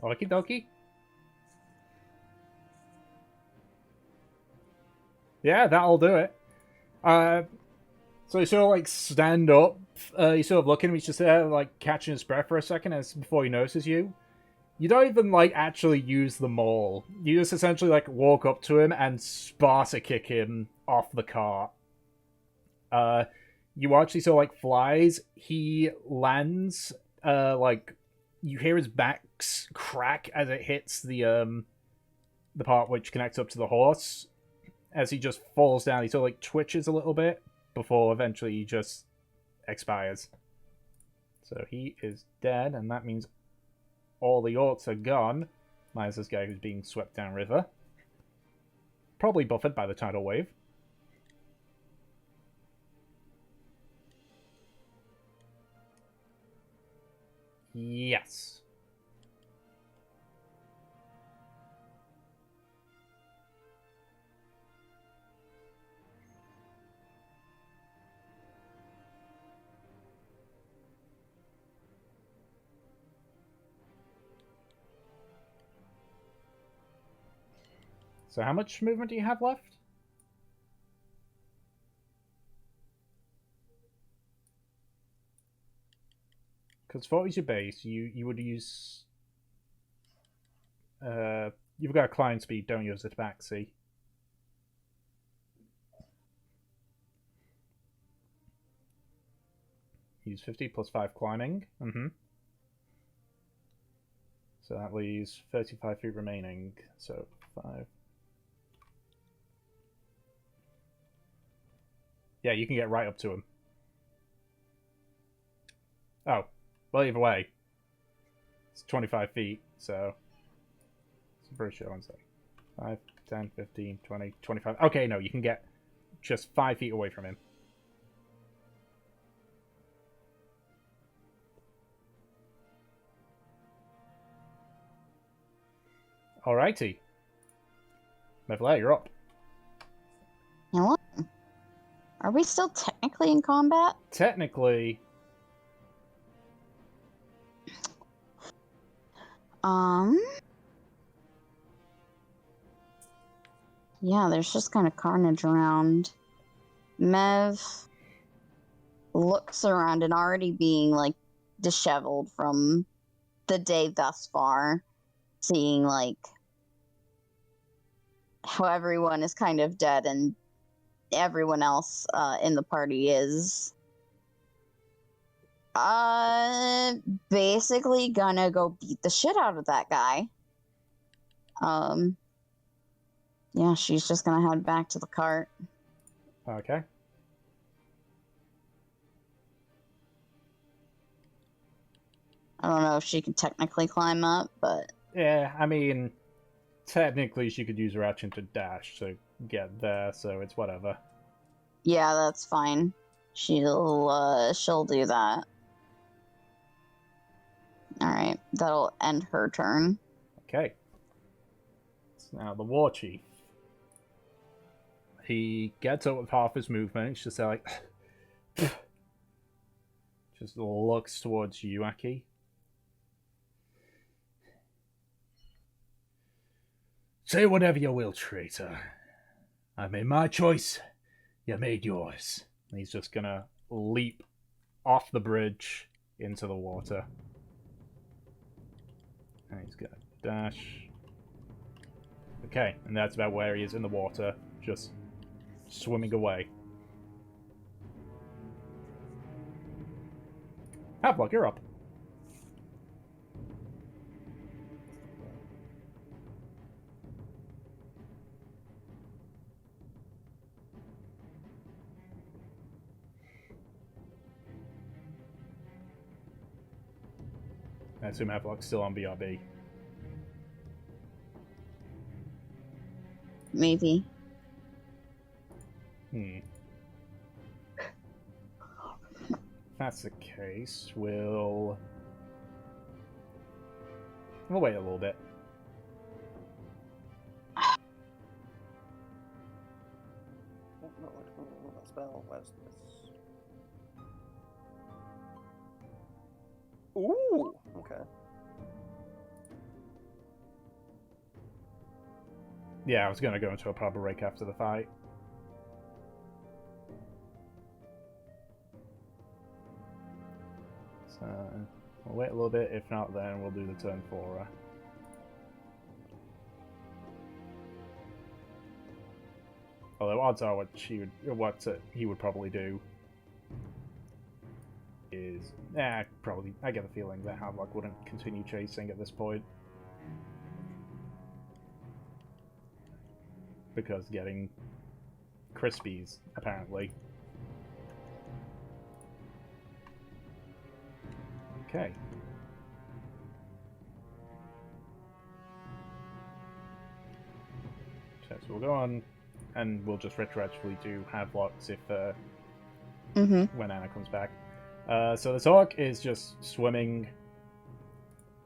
[SPEAKER 1] Okie dokie. Yeah, that'll do it. So you sort of like stand up. You sort of look at him. He's just there, like catching his breath for a second as before he notices you. You don't even like actually use the maul. You just essentially like walk up to him and Sparta kick him off the cart. You watch he sort of like flies. He lands. Like you hear his back crack as it hits the part which connects up to the horse. As he just falls down, he sort of like twitches a little bit before eventually he just expires. So he is dead, and that means all the orcs are gone, minus this guy who's being swept downriver. Probably buffered by the tidal wave. Yes. So how much movement do you have left? Because 40 is your base, you would use... you've got a climb speed, don't you, as a tabaxi? Use 50 plus 5 climbing. So that leaves 35 feet remaining. So 5... Yeah, you can get right up to him. Oh, well, either way, it's 25 feet, so it's a pretty short one. 5, 10, 15, 20, 25. Okay, no, you can get just 5 feet away from him. Alrighty. Mevla, you're up.
[SPEAKER 2] Hello? Are we still technically in combat?
[SPEAKER 1] Technically,
[SPEAKER 2] Yeah, there's just kind of carnage around. Mev looks around and already being, like, disheveled from the day thus far, seeing, like, how everyone is kind of dead and everyone else in the party is basically gonna go beat the shit out of that guy. Yeah, she's just gonna head back to the cart.
[SPEAKER 1] okay.
[SPEAKER 2] I don't know if she can technically climb up, but
[SPEAKER 1] Yeah, I mean, technically she could use her action to dash to get there, so it's whatever.
[SPEAKER 2] yeah, that's fine. She'll do that. Alright, that'll end her turn.
[SPEAKER 1] Okay. So now the war chief. He gets up with half his movement. It's just like, just looks towards you, Aki. Say whatever you will, traitor. I made my choice. You made yours. And he's just gonna leap off the bridge into the water. And he's gonna dash. Okay, and that's about where he is in the water, just swimming away. Havelock, you're up. I assume Havelock's still on BRB.
[SPEAKER 2] Maybe.
[SPEAKER 1] If that's the case, we'll wait a little bit.
[SPEAKER 3] What spell? Where's this? Ooh, okay.
[SPEAKER 1] Yeah, I was gonna go into a proper break after the fight. So we'll wait a little bit. If not, then we'll do the turn for her. Although odds are what he would probably do is probably I get the feeling that Havelock wouldn't continue chasing at this point. Because getting Crispies, apparently. Okay. So we'll go on, and we'll just retroactively do Havelocks if when Anna comes back. So the Orc is just swimming,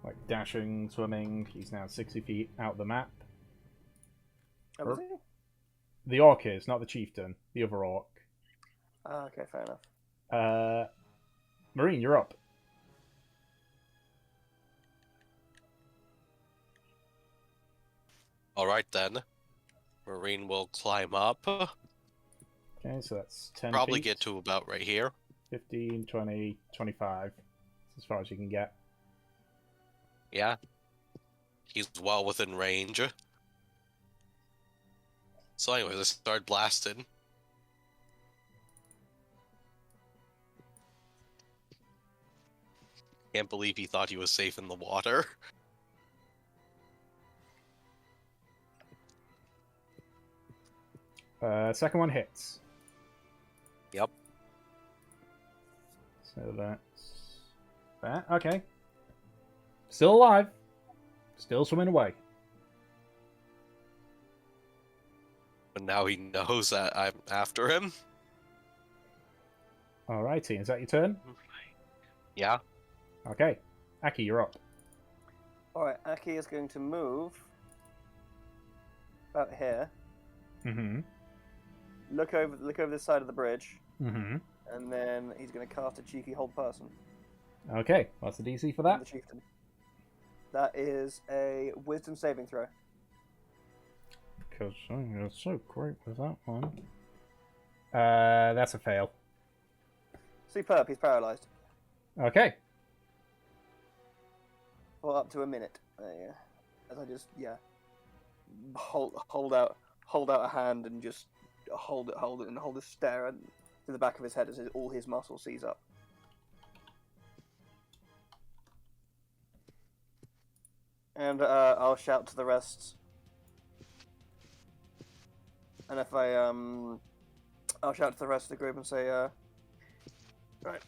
[SPEAKER 1] like dashing, swimming. He's now 60 feet out the map.
[SPEAKER 3] Oh, is he?
[SPEAKER 1] The Orc is, not the Chieftain. The other Orc.
[SPEAKER 3] Ah, okay, fair enough.
[SPEAKER 1] Marine, you're up.
[SPEAKER 5] Alright then. Marine will climb up.
[SPEAKER 1] Okay, so that's 10
[SPEAKER 5] Probably
[SPEAKER 1] feet.
[SPEAKER 5] get to about right here.
[SPEAKER 1] 15, 20, 25. That's as far as you can get.
[SPEAKER 5] Yeah. He's well within range. So anyway, let's start blasting. Can't believe he thought he was safe in the water.
[SPEAKER 1] Second one hits. So that's that. Okay. Still alive. Still swimming away.
[SPEAKER 5] But now he knows that I'm after him.
[SPEAKER 1] Alrighty, is that your turn?
[SPEAKER 5] Yeah.
[SPEAKER 1] Okay. Aki, you're up.
[SPEAKER 3] Alright, Aki is going to move about here.
[SPEAKER 1] Mm-hmm.
[SPEAKER 3] Look over this side of the bridge,
[SPEAKER 1] Mm-hmm.
[SPEAKER 3] and then he's going to cast a cheeky hold person.
[SPEAKER 1] Okay, what's the DC for
[SPEAKER 3] on
[SPEAKER 1] that?
[SPEAKER 3] The chieftain. That is a wisdom saving throw.
[SPEAKER 1] Because you're so great with that one. That's a fail.
[SPEAKER 3] Superb. He's paralyzed.
[SPEAKER 1] Okay.
[SPEAKER 3] For up to a minute. As I just hold out a hand and just hold it, and hold a stare to the back of his head as all his muscles seize up. And I'll shout to the rest. And if I'll shout to the rest of the group and say, right.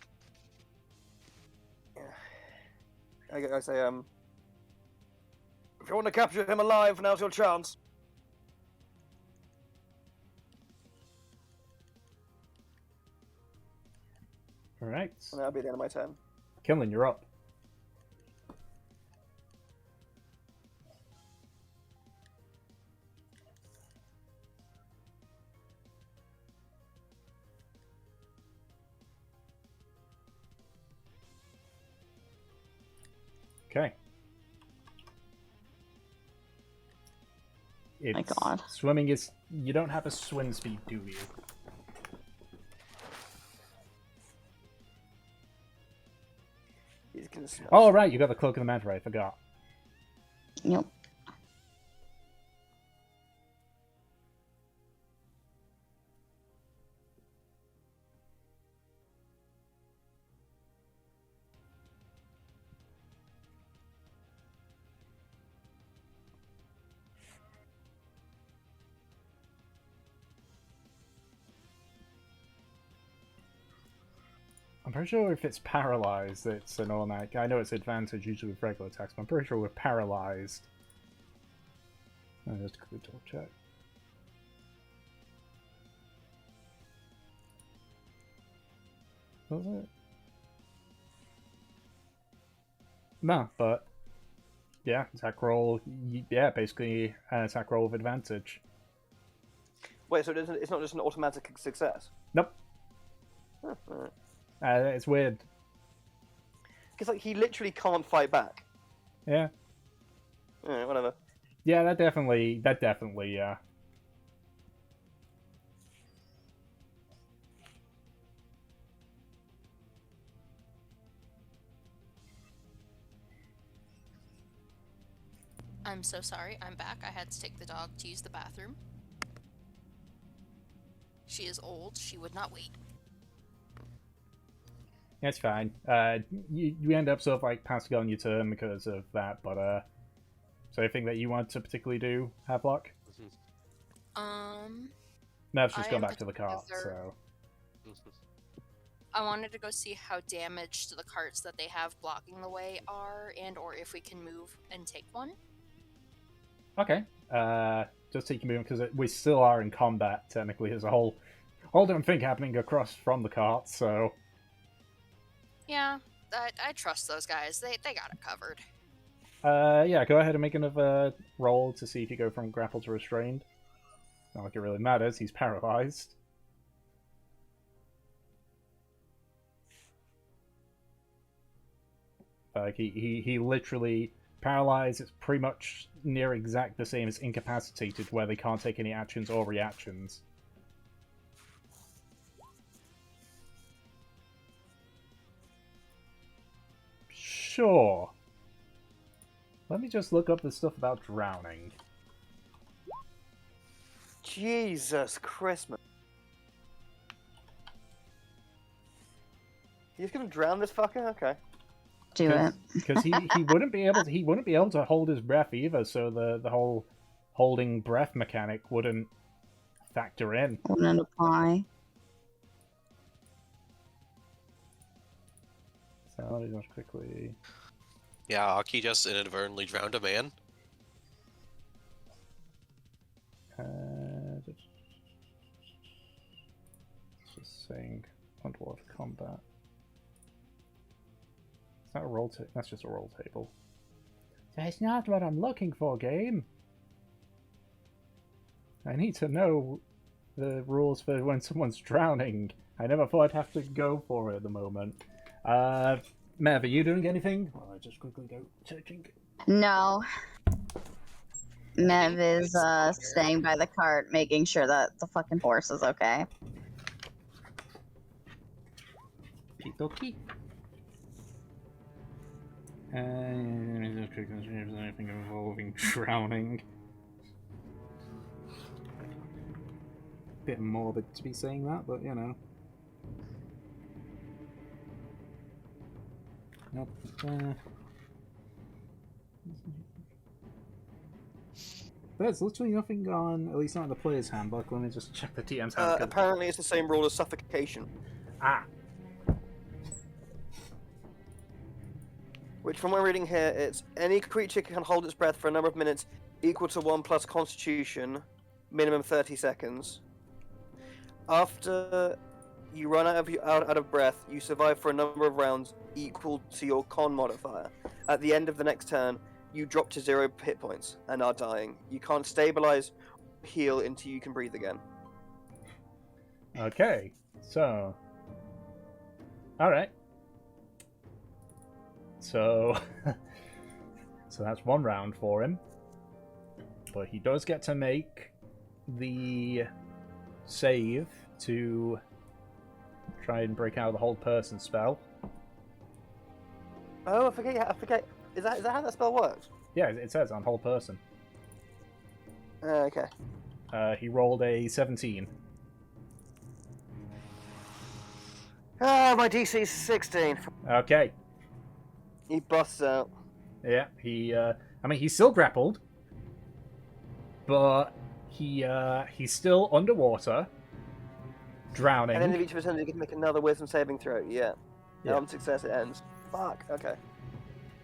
[SPEAKER 3] I say, if you want to capture him alive, now's your chance.
[SPEAKER 1] Alright.
[SPEAKER 3] And that'll be the end of my turn.
[SPEAKER 1] Kinlan, you're up. Okay.
[SPEAKER 2] My God.
[SPEAKER 1] Swimming is... You don't have a swim speed, do you?
[SPEAKER 3] He's gonna smell.
[SPEAKER 1] Oh, right, you got the Cloak of the Manta Ray, I forgot.
[SPEAKER 2] Yep.
[SPEAKER 1] I'm pretty sure if it's paralyzed, it's an automatic. I know it's advantage usually with regular attacks, but I'm pretty sure we're paralyzed. Let me just quickly double check. Was it? No, but yeah, attack roll. Yeah, basically an attack roll with advantage.
[SPEAKER 3] Wait, so it's not just an automatic success?
[SPEAKER 1] Nope.
[SPEAKER 3] Huh, alright.
[SPEAKER 1] It's weird.
[SPEAKER 3] Because like he literally can't fight back.
[SPEAKER 1] Yeah.
[SPEAKER 3] Alright, whatever.
[SPEAKER 1] Yeah, that definitely, yeah.
[SPEAKER 4] I'm so sorry. I'm back. I had to take the dog to use the bathroom. She is old. She would not wait.
[SPEAKER 1] It's fine. You end up sort of like passing on your turn because of that, but so anything that you want to particularly do, Havelock? Nev's just
[SPEAKER 4] I
[SPEAKER 1] gone
[SPEAKER 4] am
[SPEAKER 1] back to the cart,
[SPEAKER 4] together.
[SPEAKER 1] so
[SPEAKER 4] I wanted to go see how damaged the carts that they have blocking the way are, and or if we can move and take one.
[SPEAKER 1] okay. Just take your movement because we still are in combat technically. There's a whole different thing happening across from the cart, so
[SPEAKER 4] Yeah, I trust those guys. They got it covered.
[SPEAKER 1] yeah. Go ahead and make another roll to see if you go from grappled to restrained. Not like it really matters. He's paralyzed. Like he literally paralyzed. It's pretty much near exact the same as incapacitated, where they can't take any actions or reactions. Sure. Let me just look up the stuff about drowning.
[SPEAKER 3] Jesus Christmas. He's gonna drown this fucker? Okay.
[SPEAKER 2] Do it.
[SPEAKER 1] Because he wouldn't be able to hold his breath either, so the whole holding breath mechanic wouldn't factor in.
[SPEAKER 2] Wouldn't apply.
[SPEAKER 1] let me just quickly...
[SPEAKER 5] Yeah, Aki just inadvertently drowned a man.
[SPEAKER 1] Just saying underwater combat. Is that a roll table? That's just a roll table. That's not what I'm looking for, game. I need to know the rules for when someone's drowning. I never thought I'd have to go for it at the moment. Mev, are you doing anything? Well, I just quickly go searching.
[SPEAKER 2] No. Mev is staying by the cart, making sure that the fucking horse is okay.
[SPEAKER 1] Okie anything involving drowning. Bit morbid to be saying that, but you know. Nope. There's literally nothing on, at least not in the player's handbook. Let me just check the TM's handbook.
[SPEAKER 3] Apparently, it's the same rule as suffocation.
[SPEAKER 1] Ah.
[SPEAKER 3] Which, from what I'm reading here, it's any creature can hold its breath for a number of minutes equal to 1 plus Constitution, minimum 30 seconds. After you run out of breath, you survive for a number of rounds equal to your Con modifier. At the end of the next turn, you drop to 0 hit points and are dying. You can't stabilize, heal until you can breathe again.
[SPEAKER 1] Okay, so... Alright. So... so that's one round for him. But he does get to make the save to try and break out of the hold person spell.
[SPEAKER 3] Oh, I forget. Is that how that spell works?
[SPEAKER 1] Yeah, it says on hold person.
[SPEAKER 3] Okay.
[SPEAKER 1] He rolled a 17.
[SPEAKER 3] My DC's 16.
[SPEAKER 1] Okay.
[SPEAKER 3] He busts out.
[SPEAKER 1] Yeah, he, I mean, he's still grappled. But he's still underwater. Drowning.
[SPEAKER 3] And then each of his turns, he can make another wisdom saving throw. Yeah.
[SPEAKER 1] Yeah.
[SPEAKER 3] On success, it ends. Fuck. Okay.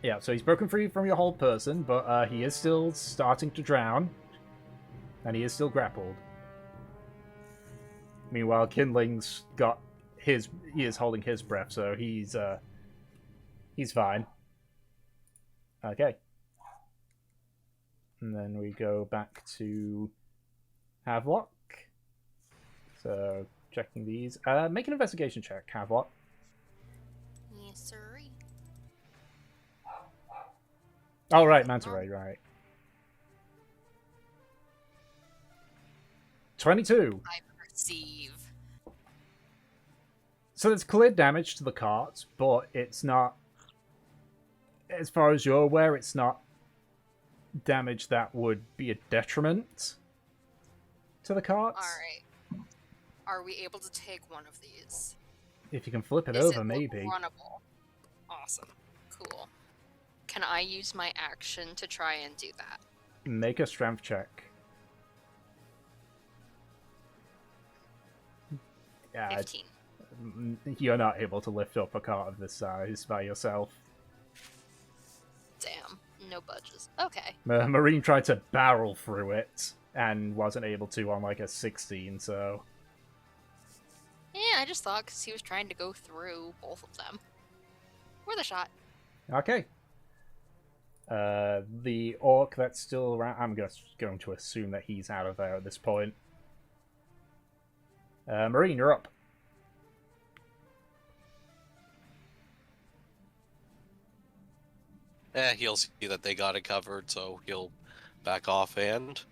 [SPEAKER 1] Yeah, so he's broken free from your hold person, but he is still starting to drown. And he is still grappled. Meanwhile, Kindling's got his... He is holding his breath, so he's fine. Okay. And then we go back to Havelock. So, checking these. Make an investigation check, Havelock.
[SPEAKER 4] Yes, sir.
[SPEAKER 1] Oh, right, Manta Ray, right. 22.
[SPEAKER 4] I perceive.
[SPEAKER 1] So there's clear damage to the cart, but it's not... As far as you're aware, it's not damage that would be a detriment to the cart.
[SPEAKER 4] Alright. Are we able to take one of these?
[SPEAKER 1] If you can flip it
[SPEAKER 4] Is
[SPEAKER 1] over,
[SPEAKER 4] it
[SPEAKER 1] maybe.
[SPEAKER 4] runnable? Awesome. Cool. Can I use my action to try and do that?
[SPEAKER 1] Make a strength check. Yeah,
[SPEAKER 4] 15.
[SPEAKER 1] you're not able to lift up a cart of this size by yourself.
[SPEAKER 4] Damn. No budges. Okay.
[SPEAKER 1] Marine tried to barrel through it and wasn't able to on like a 16, so...
[SPEAKER 4] Yeah, I just thought because he was trying to go through both of them. Worth a shot.
[SPEAKER 1] Okay. The orc that's still around... I'm just going to assume that he's out of there at this point. Marine, you're up.
[SPEAKER 5] He'll see that they got it covered, so he'll back off and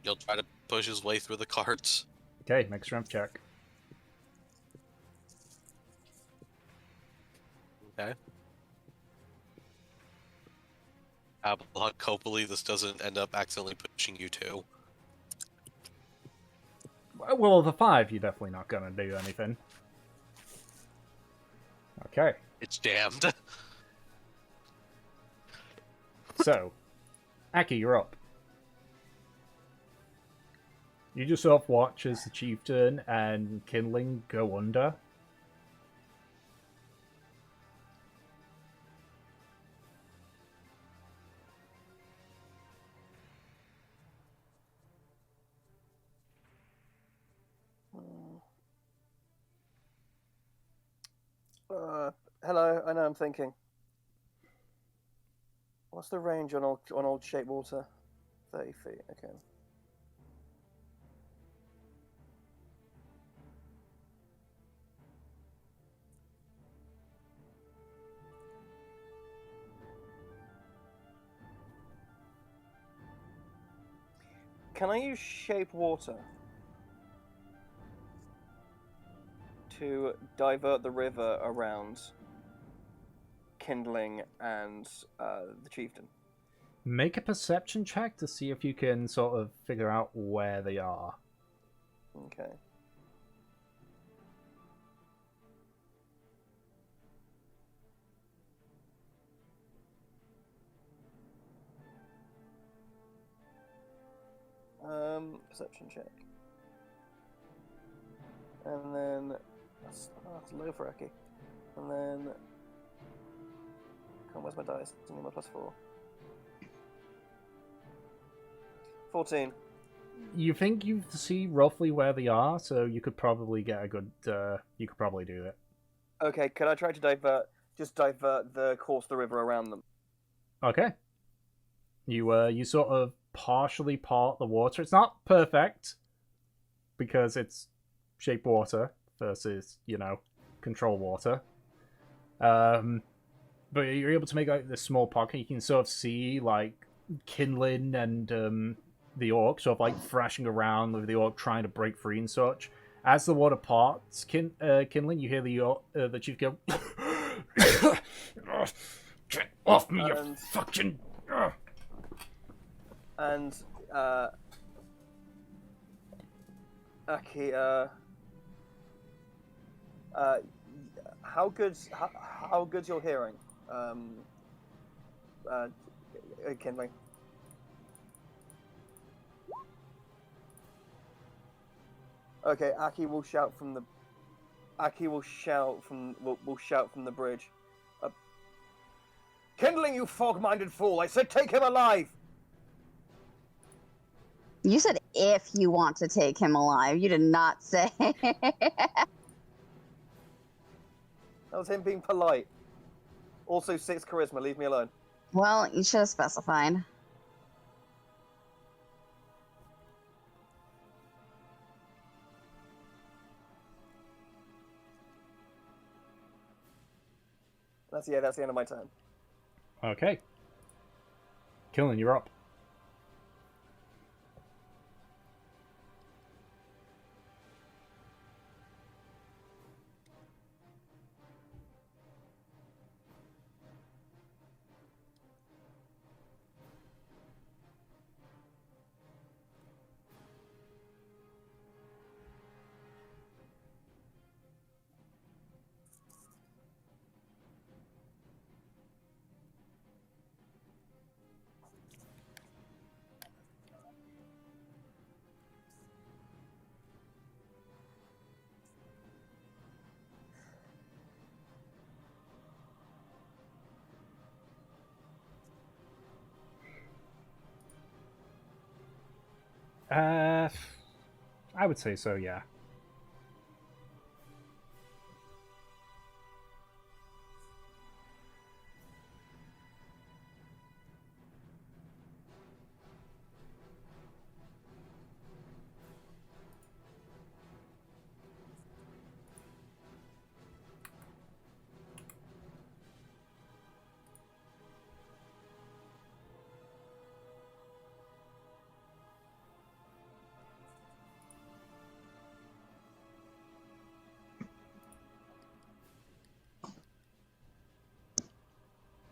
[SPEAKER 5] he'll try to push his way through the carts.
[SPEAKER 1] Okay, make a strength check.
[SPEAKER 5] Okay. Hopefully this doesn't end up accidentally pushing you too.
[SPEAKER 1] Well, the 5, you're definitely not going to do anything. Okay.
[SPEAKER 5] It's jammed.
[SPEAKER 1] So, Aki, you're up. You just sort of watch as the chieftain and Kindling go under.
[SPEAKER 3] Hello, I know I'm thinking. What's the range on old shape water? 30 feet, okay. Can I use shape water to divert the river around Kindling and the chieftain?
[SPEAKER 1] Make a perception check to see if you can sort of figure out where they are.
[SPEAKER 3] Okay. Perception check. And then that's low for Aki. And then come on, where's my dice? I need my +4. 14.
[SPEAKER 1] You think you see roughly where they are, so you could probably get a good. You could probably do it.
[SPEAKER 3] Okay, could I try to divert the course of the river around them?
[SPEAKER 1] Okay. You sort of partially part the water. It's not perfect because it's shape water versus control water. But you're able to make like this small pocket. You can sort of see like Kinlin and the orc sort of like thrashing around with the orc trying to break free and such. As the water parts, Kinlin, you hear the chief go, "Get off me, you fucking!"
[SPEAKER 3] And Aki, how good's your hearing? Kindling. Okay, Aki will shout from the bridge. Kindling, you fog-minded fool! I said take him alive!
[SPEAKER 2] You said if you want to take him alive. You did not say.
[SPEAKER 3] That was him being polite. Also 6 charisma, leave me alone.
[SPEAKER 2] Well, you should have specified.
[SPEAKER 3] That's the end of my turn.
[SPEAKER 1] Okay. Killing, you're up. I would say so, yeah.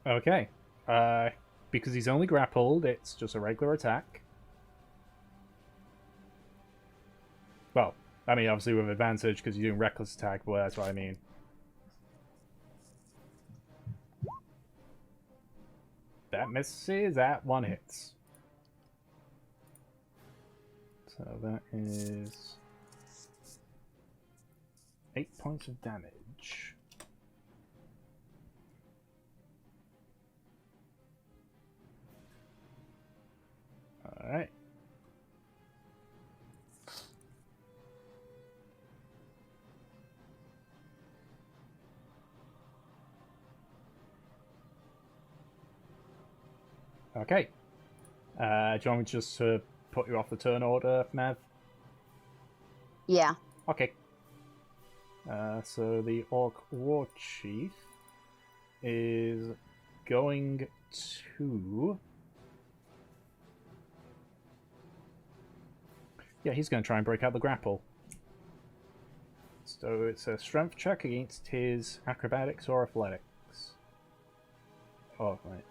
[SPEAKER 1] Okay. Because he's only grappled, it's just a regular attack. Well, I mean, obviously with advantage because you're doing reckless attack, but that's what I mean. That misses, that one hits. So that is 8 points of damage. Alright. Okay. Do you want me just to put you off the turn order, Mev?
[SPEAKER 2] Yeah.
[SPEAKER 1] Okay. So the Orc War Chief is going to... Yeah, he's going to try and break out the grapple. So it's a strength check against his acrobatics or athletics. Oh, right.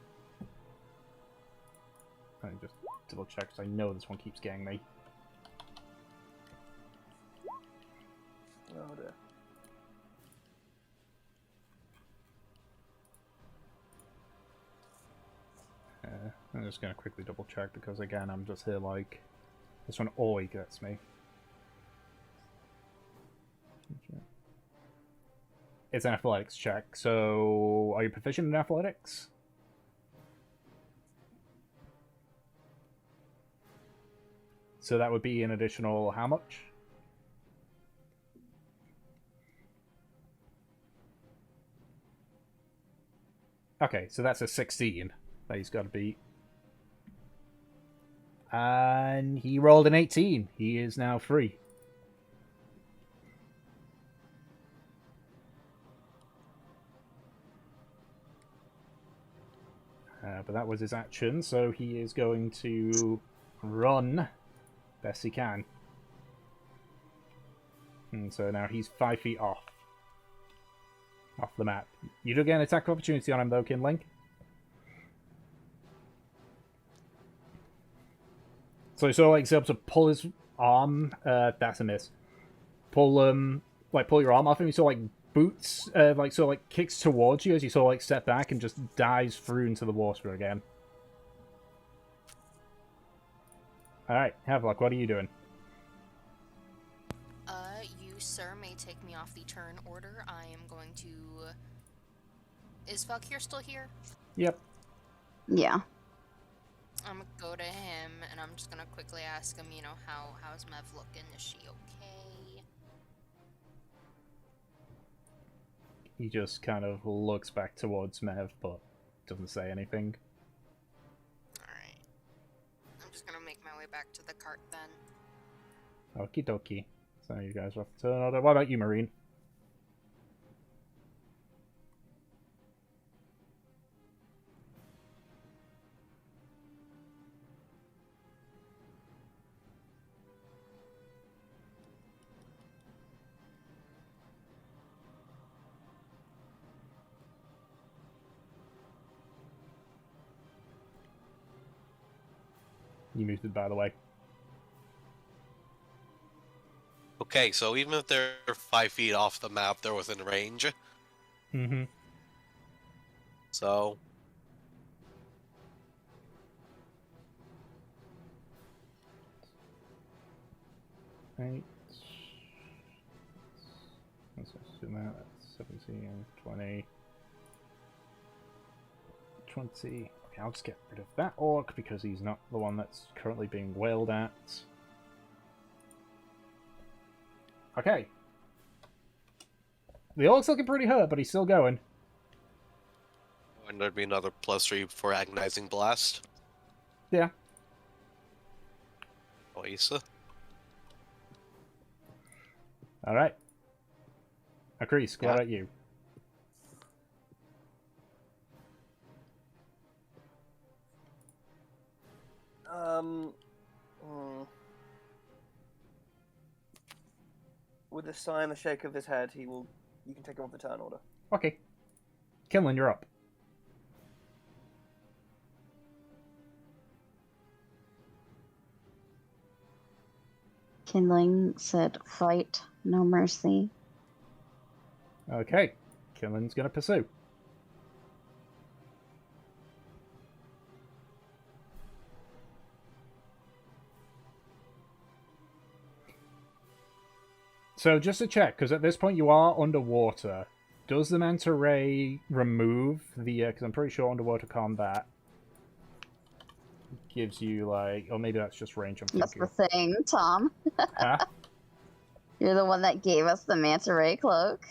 [SPEAKER 1] Let me just double check because I know this one keeps getting me.
[SPEAKER 3] Oh dear.
[SPEAKER 1] I'm just going to quickly double check because, again, I'm just here like... This one always gets me. It's an athletics check, so are you proficient in athletics? So that would be an additional how much? Okay, so that's a 16 that he's got to beat. And he rolled an 18. He is now free. But that was his action, so he is going to run best he can. And so now he's 5 feet off the map. You do get an attack opportunity on him though, Kinling. So he's like able to pull his arm. That's a miss. Pull your arm off him. He sort of like boots, kicks towards you as you sort of like step back and just dives through into the water again. All right, Havelock, what are you doing?
[SPEAKER 4] You, sir, may take me off the turn order. I am going to... Is Valkyr still here?
[SPEAKER 1] Yep.
[SPEAKER 2] Yeah.
[SPEAKER 4] I'm gonna go to him, and I'm just gonna quickly ask him, how's Mev looking? Is she okay?
[SPEAKER 1] He just kind of looks back towards Mev, but doesn't say anything.
[SPEAKER 4] Alright. I'm just gonna make my way back to the cart then.
[SPEAKER 1] Okie dokie. So you guys are off the turn order. What about you, Marine? You muted, by the way.
[SPEAKER 5] Okay, so even if they're 5 feet off the map, they're within range.
[SPEAKER 1] Mm-hmm.
[SPEAKER 5] So...
[SPEAKER 1] Right. Let's assume that. That's 17, 20. 20. Okay, I'll just get rid of that orc because he's not the one that's currently being wailed at. Okay. The orc's looking pretty hurt, but he's still going.
[SPEAKER 5] And there'd be another +3 for Agonizing Blast.
[SPEAKER 1] Yeah.
[SPEAKER 5] Oisa.
[SPEAKER 1] Alright. Akris, what about you?
[SPEAKER 3] With a sigh and a shake of his head, you can take him off the turn order.
[SPEAKER 1] Okay. Kinlan, you're up.
[SPEAKER 2] Kindling said, "Fight, no mercy."
[SPEAKER 1] Okay. Kinlan's gonna pursue. So just to check, because at this point you are underwater, does the Manta Ray remove the... Because I'm pretty sure underwater combat gives you, like... Or maybe that's just range, I'm
[SPEAKER 2] That's
[SPEAKER 1] thinking.
[SPEAKER 2] the thing, Tom.
[SPEAKER 1] Huh?
[SPEAKER 2] You're the one that gave us the manta ray cloak.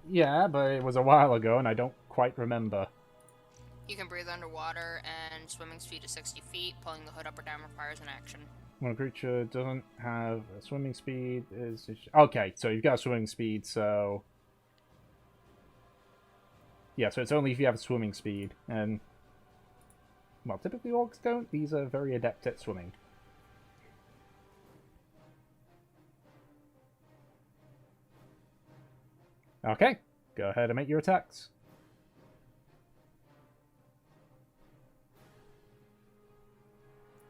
[SPEAKER 1] Yeah, but it was a while ago and I don't quite remember.
[SPEAKER 4] You can breathe underwater, swimming speed is 60 feet. Pulling the hood up or down requires an action.
[SPEAKER 1] When a creature doesn't have a swimming speed, is okay. So you've got a swimming speed, so yeah. So it's only if you have a swimming speed, and well, typically orcs don't. These are very adept at swimming. Okay, go ahead and make your attacks.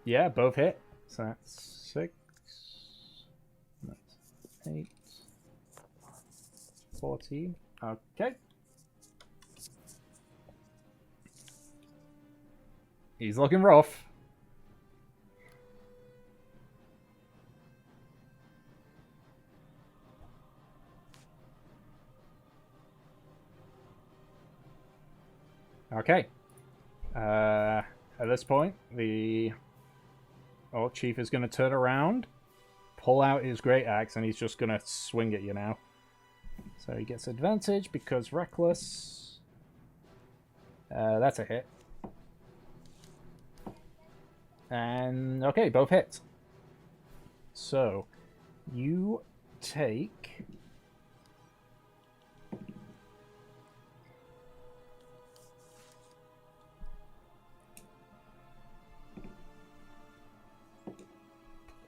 [SPEAKER 1] Yeah, both hit. So that's 6. That's 8. 14. Okay. He's looking rough. Okay. At this point, the Orc Chief is going to turn around, pull out his great axe, and he's just going to swing at you now. So he gets advantage because reckless. That's a hit. And okay, both hit. So you take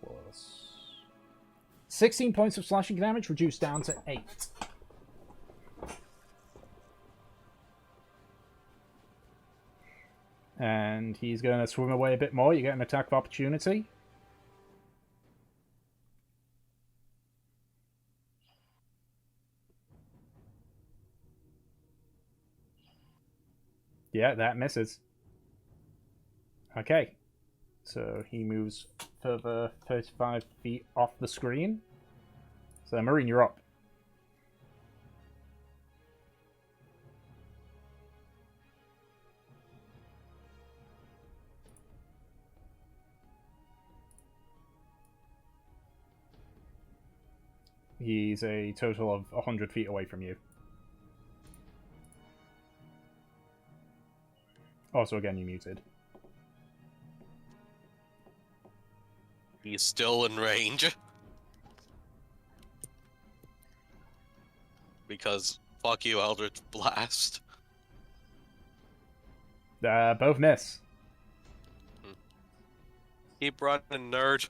[SPEAKER 1] plus 16 points of slashing damage, reduced down to 8. And he's going to swim away a bit more. You get an attack of opportunity. Yeah, that misses. Okay. So he moves further 35 feet off the screen. So, Marine, you're up. He's a total of 100 feet away from you. Also, again, you muted.
[SPEAKER 5] He's still in range. Because, fuck you, Eldritch Blast.
[SPEAKER 1] Both miss.
[SPEAKER 5] Keep running, nerd.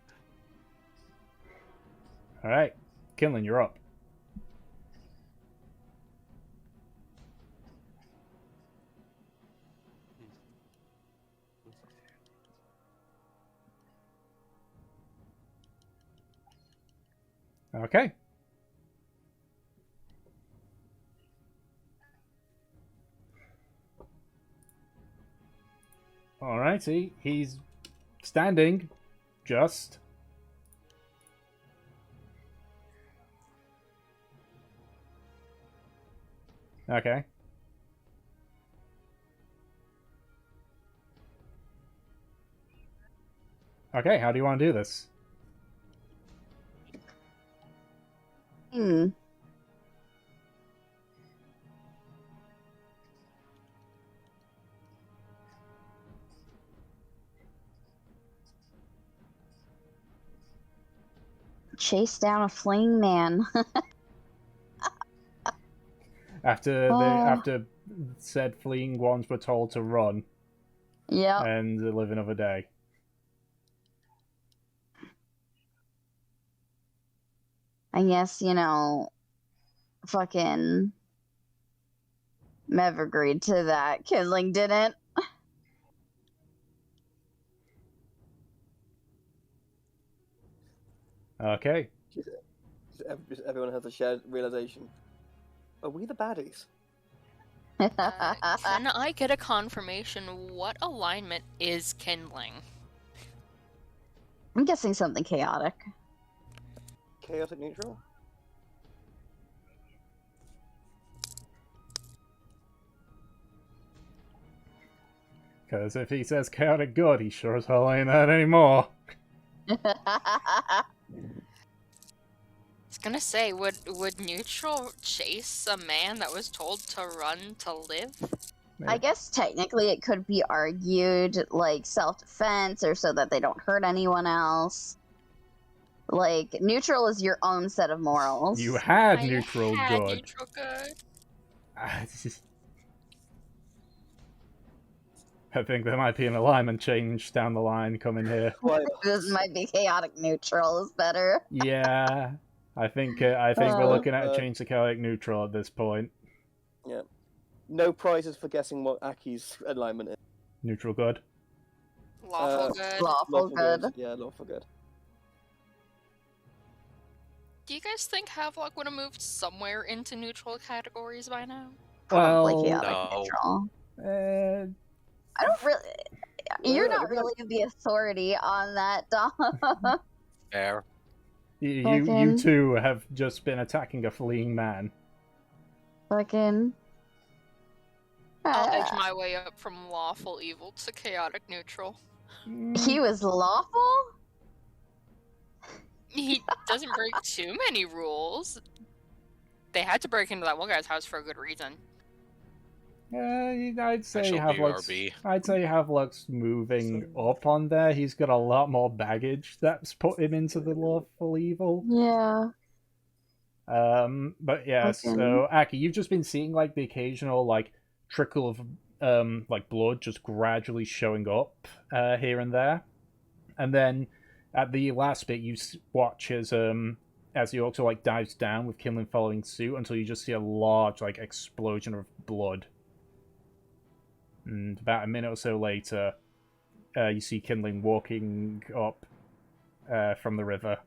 [SPEAKER 1] Alright. Kinlan, you're up. Okay. Alrighty, he's standing, just. Okay. Okay, how do you want to do this?
[SPEAKER 2] Chase down a fleeing man.
[SPEAKER 1] After said fleeing ones were told to run
[SPEAKER 2] Yep.
[SPEAKER 1] and live another day.
[SPEAKER 2] I guess, fucking Mev agreed to that. Kindling didn't.
[SPEAKER 1] Okay.
[SPEAKER 3] Just everyone has a shared realization. Are we the baddies?
[SPEAKER 4] Can I get a confirmation? What alignment is kindling?
[SPEAKER 2] I'm guessing something chaotic.
[SPEAKER 3] Chaotic neutral?
[SPEAKER 1] Because if he says chaotic good, he sure as hell ain't that anymore.
[SPEAKER 4] I was gonna say, would neutral chase a man that was told to run to live?
[SPEAKER 2] I guess technically it could be argued like self-defense or so that they don't hurt anyone else. Like, neutral is your own set of morals.
[SPEAKER 1] You had
[SPEAKER 4] I
[SPEAKER 1] neutral
[SPEAKER 4] had
[SPEAKER 1] good.
[SPEAKER 4] neutral good.
[SPEAKER 1] I think there might be an alignment change down the line coming here.
[SPEAKER 3] Why
[SPEAKER 2] This might be chaotic neutral is better.
[SPEAKER 1] Yeah, I think we're looking at a
[SPEAKER 6] Uh,
[SPEAKER 1] change to chaotic neutral at this point.
[SPEAKER 6] Yeah. No prizes for guessing what Aki's alignment is.
[SPEAKER 1] Neutral good.
[SPEAKER 4] Lawful good.
[SPEAKER 2] Lawful good.
[SPEAKER 6] Yeah, lawful good.
[SPEAKER 4] Do you guys think Havelock would have moved somewhere into neutral categories by now?
[SPEAKER 2] Probably
[SPEAKER 1] Well,
[SPEAKER 2] chaotic
[SPEAKER 5] no.
[SPEAKER 2] neutral.
[SPEAKER 1] uh,
[SPEAKER 2] I don't really. You're
[SPEAKER 6] Yeah,
[SPEAKER 2] not
[SPEAKER 6] we got-
[SPEAKER 2] really the authority on that, Dom.
[SPEAKER 5] Fair.
[SPEAKER 1] you
[SPEAKER 2] Fucking-
[SPEAKER 1] two have just been attacking a fleeing man.
[SPEAKER 2] Fucking.
[SPEAKER 4] I'll edge my way up from lawful evil to chaotic neutral.
[SPEAKER 2] He was lawful?
[SPEAKER 4] He doesn't break too many rules. They had to break into that one guy's house for a good reason.
[SPEAKER 1] I'd say
[SPEAKER 5] Actual
[SPEAKER 1] Havelock's.
[SPEAKER 5] BRB.
[SPEAKER 1] I'd say Havelock's moving up on there. He's got a lot more baggage that's put him into the lawful evil.
[SPEAKER 2] Yeah.
[SPEAKER 1] But yeah,
[SPEAKER 2] Okay.
[SPEAKER 1] so Aki, you've just been seeing like the occasional like trickle of like blood just gradually showing up here and there, and then at the last bit you watch as the Orc like dives down with Kinlan following suit until you just see a large like explosion of blood. And about a minute or so later, you see Kinlan walking up from the river.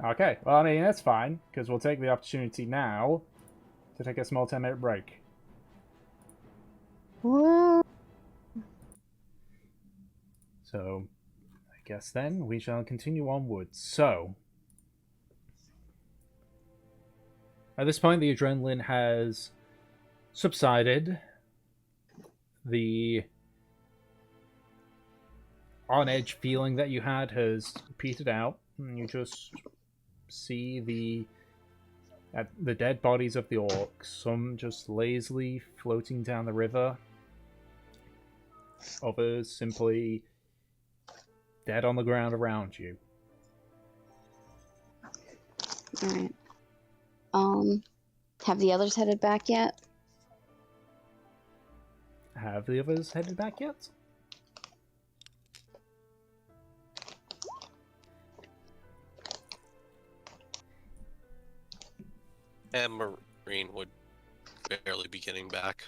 [SPEAKER 1] Okay, well, I mean, that's fine, because we'll take the opportunity now to take a small 10-minute break.
[SPEAKER 2] What?
[SPEAKER 1] So, I guess then we shall continue onwards. So, at this point, the adrenaline has subsided. The on-edge feeling that you had has petered out, and you just see the dead bodies of the orcs, some just lazily floating down the river, others simply dead on the ground around you.
[SPEAKER 2] Alright. Have the others headed back yet?
[SPEAKER 1] Have the others headed back yet?
[SPEAKER 5] And Marine would barely be getting back.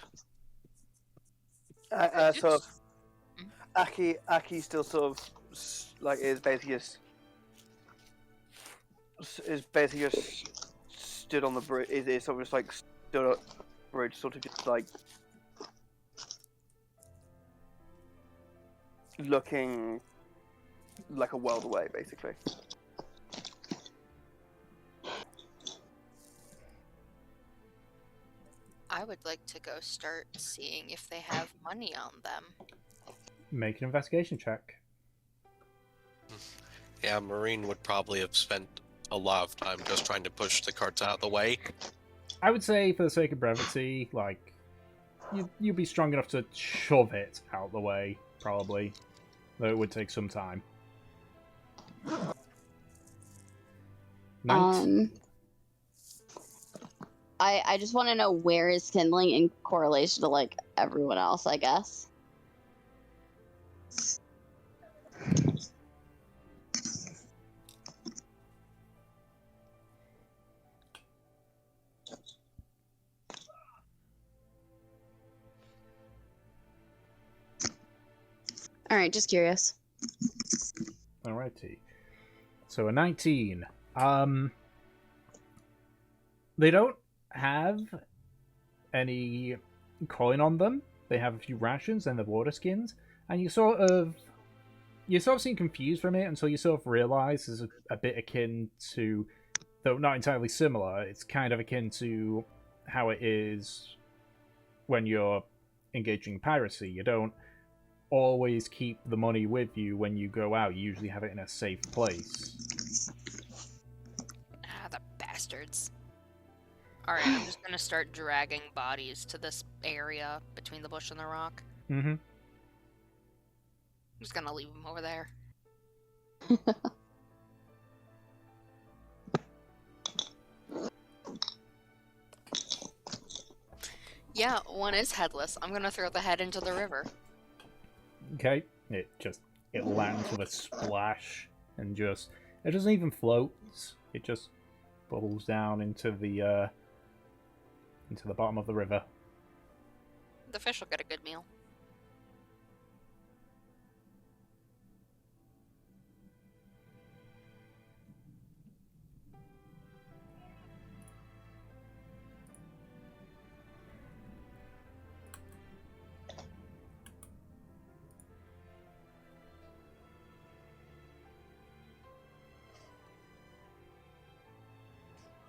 [SPEAKER 3] sort of, Aki still sort of like is basically just stood on the bridge. Is sort of just like stood up bridge, sort of just like looking like a world away, basically.
[SPEAKER 4] I would like to go start seeing if they have money on them.
[SPEAKER 1] Make an investigation check.
[SPEAKER 5] Yeah, Marine would probably have spent a lot of time just trying to push the carts out of the way.
[SPEAKER 1] I would say, for the sake of brevity, like, you'd be strong enough to shove it out the way, probably. Though it would take some time.
[SPEAKER 2] I just want to know where is kindling in correlation to like everyone else, I guess. All right, just curious.
[SPEAKER 1] Alrighty. So a 19. They don't have any coin on them. They have a few rations and the water skins, and you sort of seem confused from it until you sort of realize it's a bit akin to, though not entirely similar, it's kind of akin to how it is when you're engaging in piracy. You don't always keep the money with you when you go out. You usually have it in a safe place.
[SPEAKER 4] Ah, the bastards. Alright, I'm just gonna start dragging bodies to this area between the bush and the rock.
[SPEAKER 1] Mm-hmm.
[SPEAKER 4] I'm just gonna leave them over there. Yeah, one is headless. I'm gonna throw the head into the river.
[SPEAKER 1] Okay. It lands with a splash and it doesn't even float. It just bubbles down into the bottom of the river.
[SPEAKER 4] The fish will get a good meal.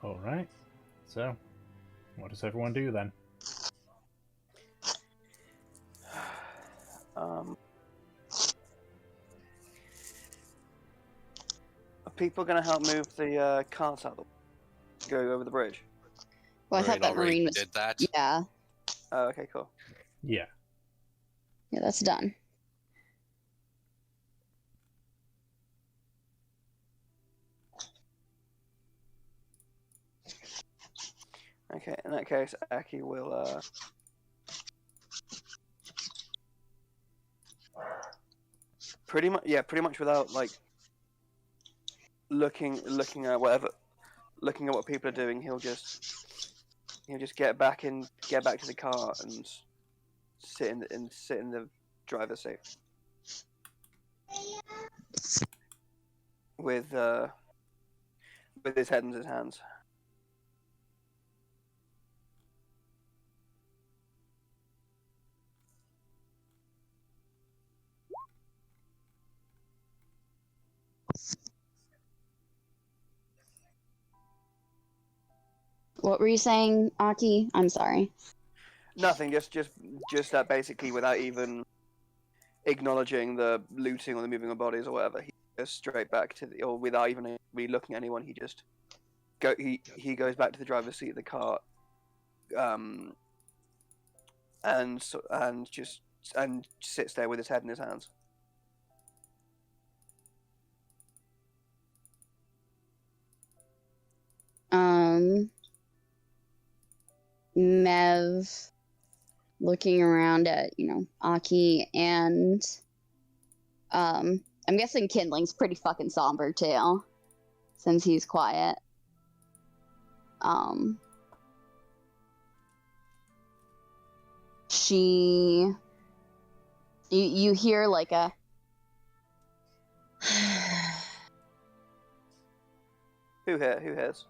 [SPEAKER 1] Alright. So, what does everyone do then?
[SPEAKER 3] Are people going to help move the carts out go over the bridge?
[SPEAKER 2] Well, I thought that
[SPEAKER 5] already
[SPEAKER 2] Marine was.
[SPEAKER 5] did that.
[SPEAKER 2] Yeah.
[SPEAKER 3] Oh, okay, cool.
[SPEAKER 1] Yeah.
[SPEAKER 2] Yeah, that's done.
[SPEAKER 3] Okay, in that case, Aki will pretty much without like looking at what people are doing, he'll just get back to the car and sit in the driver's seat with his head in his hands.
[SPEAKER 2] What were you saying, Aki? I'm sorry.
[SPEAKER 3] Nothing, just that basically without even acknowledging the looting or the moving of bodies or whatever, he goes straight back to or without even really looking at anyone, he goes back to the driver's seat of the car, and sits there with his head in his hands.
[SPEAKER 2] Mev looking around at, Aki and I'm guessing Kindling's pretty fucking somber too, since he's quiet. You hear like a
[SPEAKER 3] Who hears?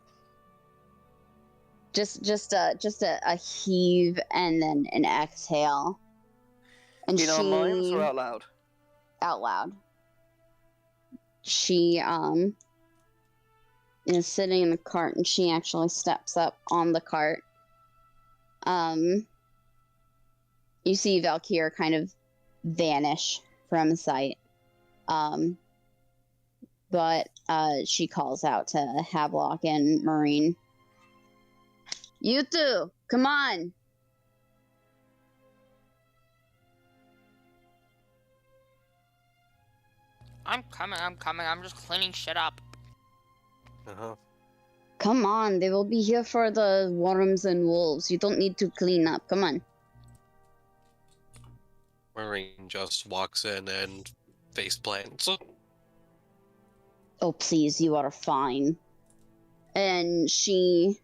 [SPEAKER 2] just a heave and then an exhale. And
[SPEAKER 3] In our minds or out loud?
[SPEAKER 2] Out loud. She is sitting in the cart and she actually steps up on the cart. You see Valkyr kind of vanish from sight. But she calls out to Havelock and Marine. You two, come on.
[SPEAKER 4] I'm coming. I'm just cleaning shit up.
[SPEAKER 5] Uh-huh.
[SPEAKER 2] Come on, they will be here for the worms and wolves. You don't need to clean up. Come on.
[SPEAKER 5] Marine just walks in and face plants.
[SPEAKER 2] Oh, please, you are fine. And she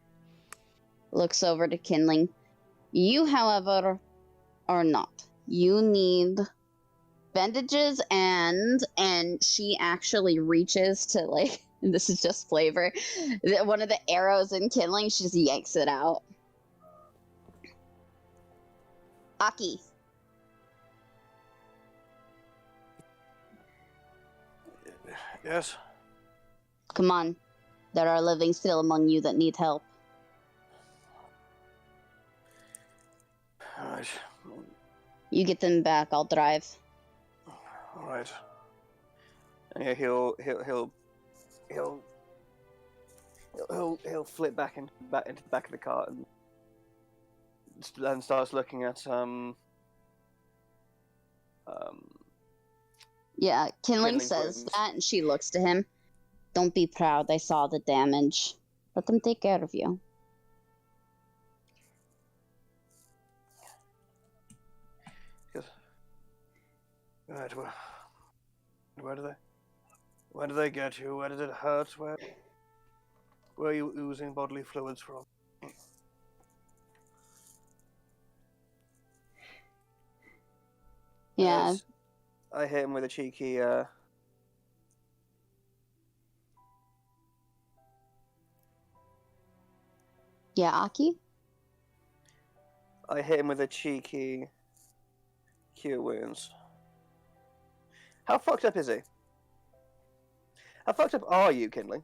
[SPEAKER 2] looks over to Kindling. You, however, are not. You need bandages and she actually reaches to, like, this is just flavor, one of the arrows in Kindling, she just yanks it out. Aki.
[SPEAKER 3] Yes.
[SPEAKER 2] Come on. There are living still among you that need help.
[SPEAKER 3] Alright.
[SPEAKER 2] You get them back, I'll drive.
[SPEAKER 3] Alright. And yeah, he'll he'll flip back into the back of the cart and starts looking at
[SPEAKER 2] Yeah, Kinling
[SPEAKER 3] Kindling
[SPEAKER 2] says
[SPEAKER 3] wounds.
[SPEAKER 2] that, and she looks to him. Don't be proud, they saw the damage. Let them take care of you.
[SPEAKER 3] Right, where do they get you? Where did it hurt? Where are you oozing bodily fluids from?
[SPEAKER 2] Yeah,
[SPEAKER 3] As I hit him with a cheeky
[SPEAKER 2] yeah, Aki?
[SPEAKER 3] I hit him with a cheeky cure wounds. How fucked up is he? How fucked up are you, Kindling?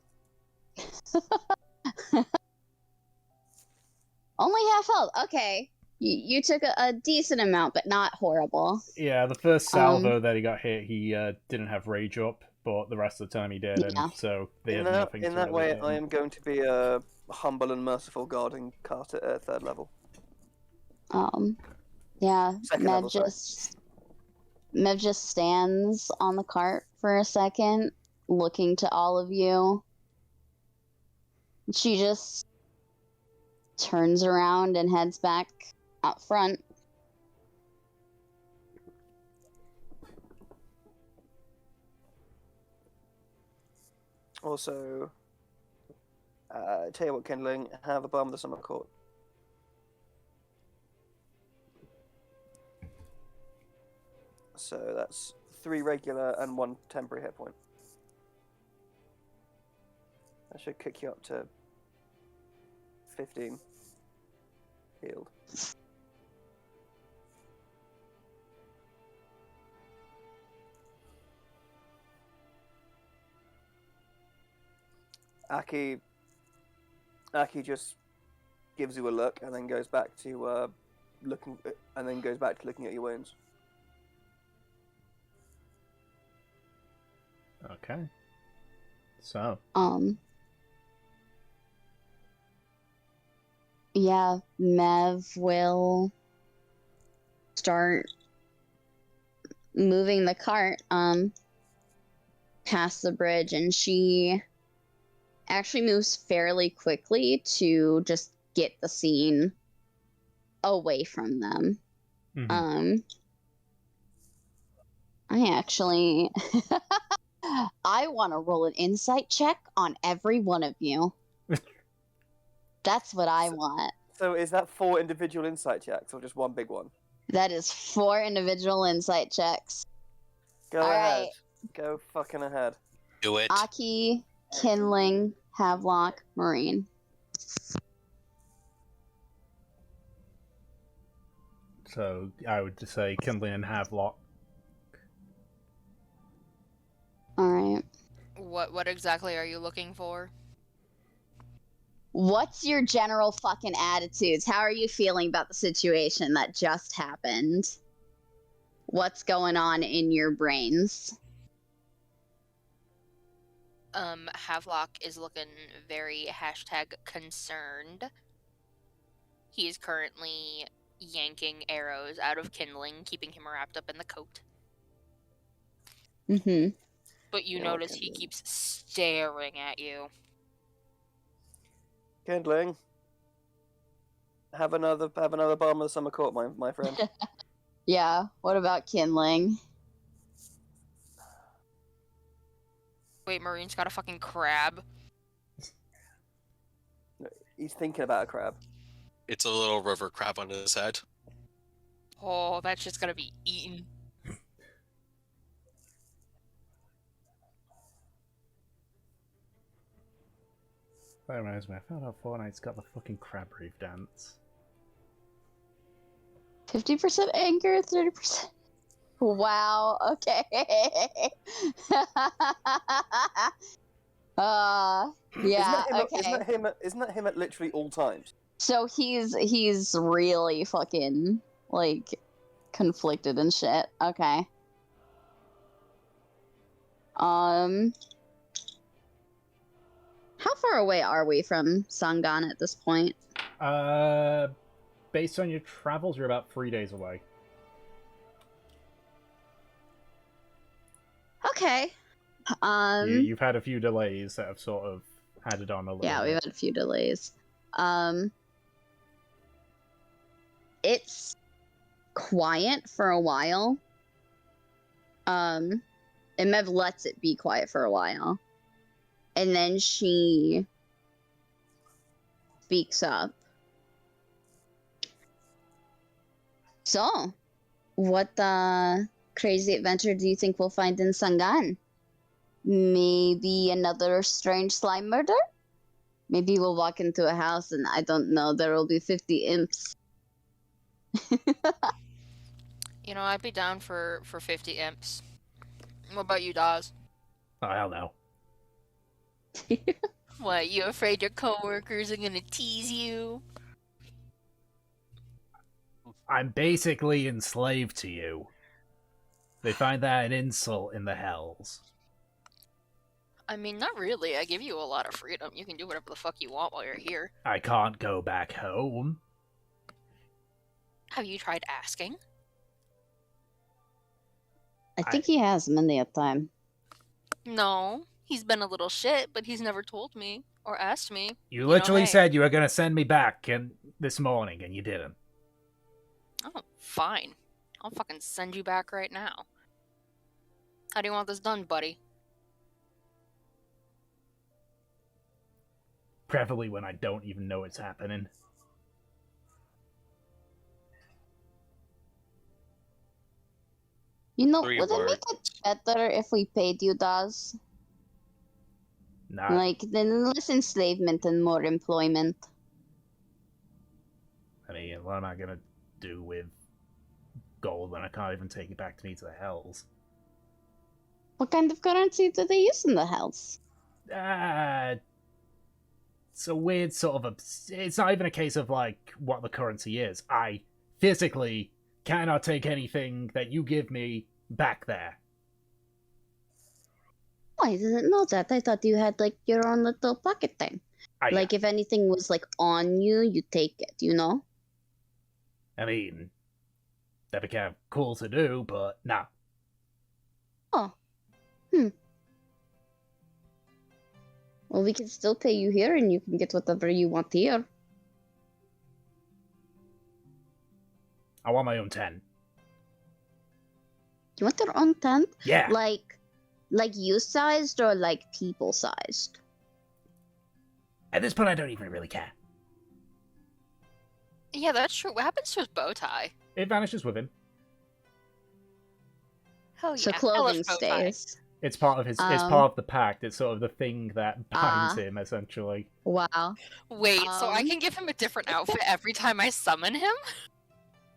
[SPEAKER 2] Only half health. Okay. You took a decent amount, but not horrible.
[SPEAKER 1] Yeah, the first salvo that he got hit, he didn't have rage up, but the rest of the time he did,
[SPEAKER 2] Yeah.
[SPEAKER 1] and so they
[SPEAKER 3] In
[SPEAKER 1] had
[SPEAKER 3] that,
[SPEAKER 1] nothing
[SPEAKER 3] in
[SPEAKER 1] to
[SPEAKER 3] that
[SPEAKER 1] really
[SPEAKER 3] way,
[SPEAKER 1] hit him.
[SPEAKER 3] I am going to be a humble and merciful guarding cart at 3rd level.
[SPEAKER 2] Yeah,
[SPEAKER 3] Second level, sorry.
[SPEAKER 2] Mev just stands on the cart for a second, looking to all of you. She just turns around and heads back out front.
[SPEAKER 3] Also, tell you what, Kindling, have a Balm of the Summer Court. So that's 3 regular and 1 temporary hit point. That should kick you up to 15 healed. Aki just gives you a look and then goes back to looking at your wounds.
[SPEAKER 1] Okay. So.
[SPEAKER 2] Yeah, Mev will start moving the cart past the bridge, and she actually moves fairly quickly to just get the scene away from them. I actually I want to roll an insight check on every one of you. That's what I want.
[SPEAKER 3] So is that 4 individual insight checks or just one big one?
[SPEAKER 2] That is 4 individual insight checks.
[SPEAKER 3] Go
[SPEAKER 2] All
[SPEAKER 3] ahead.
[SPEAKER 2] right.
[SPEAKER 3] Go fucking ahead.
[SPEAKER 5] Do it.
[SPEAKER 2] Aki, Kinling, Havelock, Marine.
[SPEAKER 1] So I would just say Kindling and Havelock.
[SPEAKER 2] Alright.
[SPEAKER 4] What exactly are you looking for?
[SPEAKER 2] What's your general fucking attitudes? How are you feeling about the situation that just happened? What's going on in your brains?
[SPEAKER 4] Havelock is looking very #concerned. He is currently yanking arrows out of Kindling, keeping him wrapped up in the coat.
[SPEAKER 2] Mm-hmm.
[SPEAKER 4] But you notice he keeps staring at you.
[SPEAKER 3] Kindling. Have another Balm of the Summer Court, my friend.
[SPEAKER 2] Yeah, what about Kinling?
[SPEAKER 4] Wait, Marine's got a fucking crab.
[SPEAKER 3] He's thinking about a crab.
[SPEAKER 5] It's a little river crab on his head.
[SPEAKER 4] Oh, that's just gonna be eaten.
[SPEAKER 1] That reminds me, I found out Fortnite's got the fucking crab reef dance.
[SPEAKER 2] 50% anger, 30%. Wow, okay. Yeah, okay.
[SPEAKER 3] Isn't that him at literally all times?
[SPEAKER 2] So he's really fucking like conflicted and shit. Okay. How far away are we from Sangaan at this point?
[SPEAKER 1] Based on your travels, you're about 3 days away.
[SPEAKER 2] Okay.
[SPEAKER 1] You've had a few delays that have sort of added on a little
[SPEAKER 2] Yeah,
[SPEAKER 1] bit.
[SPEAKER 2] we've had a few delays. It's quiet for a while. And Mev lets it be quiet for a while. And then she speaks up. So, what crazy adventure do you think we'll find in Sangaan? Maybe another strange slime murder? Maybe we'll walk into a house and I don't know, there will be 50 imps.
[SPEAKER 4] You know, I'd be down for 50 imps. What about you, Dawes?
[SPEAKER 1] Oh, hell no.
[SPEAKER 4] What, you afraid your coworkers are gonna tease you?
[SPEAKER 1] I'm basically enslaved to you. They find that an insult in the hells.
[SPEAKER 4] I mean, not really. I give you a lot of freedom. You can do whatever the fuck you want while you're here.
[SPEAKER 1] I can't go back home.
[SPEAKER 4] Have you tried asking?
[SPEAKER 2] I think he has many a time.
[SPEAKER 4] No. He's been a little shit, but he's never told me or asked me.
[SPEAKER 1] You literally
[SPEAKER 4] hey.
[SPEAKER 1] said you were going to send me back this morning, and you didn't.
[SPEAKER 4] Oh, fine. I'll fucking send you back right now. How do you want this done, buddy?
[SPEAKER 1] Preferably when I don't even know it's happening.
[SPEAKER 2] You know,
[SPEAKER 5] 3
[SPEAKER 2] would it make
[SPEAKER 5] words.
[SPEAKER 2] it better if we paid you, Daz?
[SPEAKER 1] Nah,
[SPEAKER 2] Like, then less enslavement and more employment.
[SPEAKER 1] I mean, what am I going to do with gold when I can't even take it back to me to the hells?
[SPEAKER 2] What kind of currency do they use in the hells?
[SPEAKER 1] It's a weird sort of... It's not even a case of, like, what the currency is. I physically cannot take anything that you give me back there.
[SPEAKER 2] Oh, I didn't know that. I thought you had, like, your own little pocket thing. Like, if anything was, like, on you, you take it, you know?
[SPEAKER 1] I mean, that'd be kind of cool to do, but nah.
[SPEAKER 2] Oh. Well, we can still pay you here, and you can get whatever you want here.
[SPEAKER 1] I want my own tent.
[SPEAKER 2] You want your own tent?
[SPEAKER 1] Yeah.
[SPEAKER 2] Like you-sized or, like, people-sized?
[SPEAKER 1] At this point, I don't even really care.
[SPEAKER 4] Yeah, that's true. What happens to his bow tie?
[SPEAKER 1] It vanishes with him.
[SPEAKER 4] Hell yeah.
[SPEAKER 2] So
[SPEAKER 4] I love
[SPEAKER 2] clothing
[SPEAKER 4] bow tie.
[SPEAKER 2] stays.
[SPEAKER 1] It's part of his. It's part of the pact. It's sort of the thing that binds him, essentially.
[SPEAKER 2] Wow.
[SPEAKER 4] Wait, so I can give him a different outfit every time I summon him?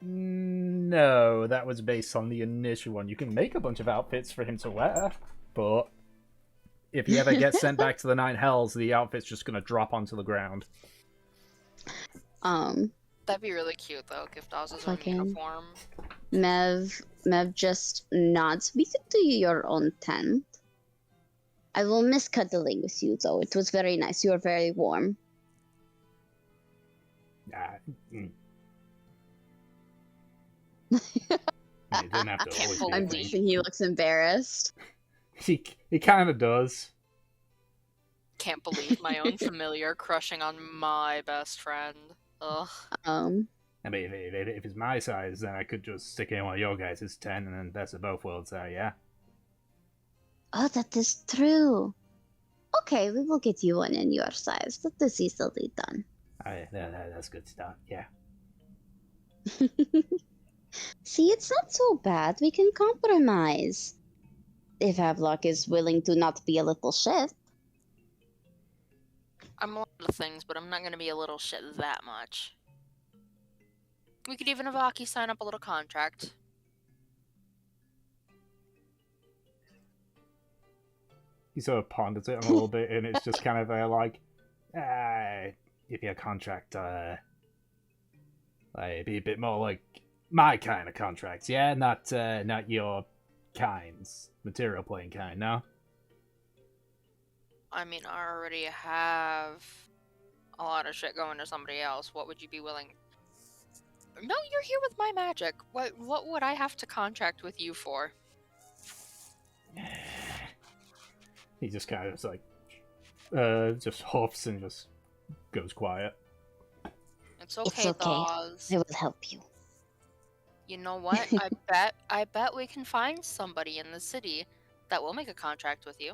[SPEAKER 1] No, that was based on the initial one. You can make a bunch of outfits for him to wear, but if he ever gets sent back to the Nine Hells, the outfit's just gonna drop onto the ground.
[SPEAKER 4] That'd be really cute, though, if Dawes was in
[SPEAKER 2] Fucking-
[SPEAKER 4] uniform.
[SPEAKER 2] Mev just nods. We could do your own tent. I will miss cuddling with you, though. It was very nice. You are very warm.
[SPEAKER 1] You don't have to
[SPEAKER 4] Can't
[SPEAKER 1] always be
[SPEAKER 4] believe
[SPEAKER 1] a
[SPEAKER 2] I'm
[SPEAKER 1] thing.
[SPEAKER 2] guessing he looks embarrassed.
[SPEAKER 1] He kind of does.
[SPEAKER 4] Can't believe my own familiar crushing on my best friend. Ugh.
[SPEAKER 1] I mean, if it's my size, then I could just stick in one of your guys' tent, and then best of both worlds there, yeah?
[SPEAKER 2] Oh, that is true. Okay, we will get you one in your size. That is easily done.
[SPEAKER 1] That's good stuff, yeah.
[SPEAKER 2] See, it's not so bad. We can compromise. If Havelock is willing to not be a little shit.
[SPEAKER 4] I'm a lot of things, but I'm not gonna be a little shit that much. We could even have Aki sign up a little contract.
[SPEAKER 1] He sort of ponders it a little bit, and it's just kind of like, if your contract, like, be a bit more like my kind of contracts, yeah? Not your kind's material plane kind, no?
[SPEAKER 4] I mean, I already have a lot of shit going to somebody else. What would you be willing? No, you're here with my magic. What would I have to contract with you for?
[SPEAKER 1] He just kind of like, just huffs and just goes quiet.
[SPEAKER 4] It's okay,
[SPEAKER 2] It's okay.
[SPEAKER 4] Dawes.
[SPEAKER 2] I will help you.
[SPEAKER 4] You know what? I bet we can find somebody in the city that will make a contract with you.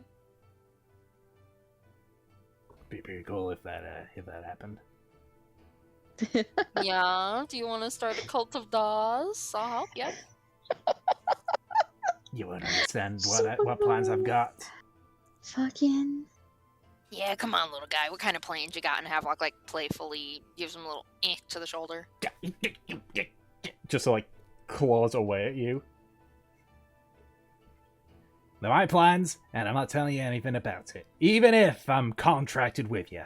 [SPEAKER 1] Be pretty cool if that happened.
[SPEAKER 4] Yeah. Do you want to start a cult of Dawes? I'll help you.
[SPEAKER 1] You won't understand what plans I've got.
[SPEAKER 2] Fucking.
[SPEAKER 4] Yeah, come on, little guy. What kind of plans you got? And Havelock like playfully gives him a little to the shoulder.
[SPEAKER 1] Just like claws away at you. They're my plans, and I'm not telling you anything about it, even if I'm contracted with you.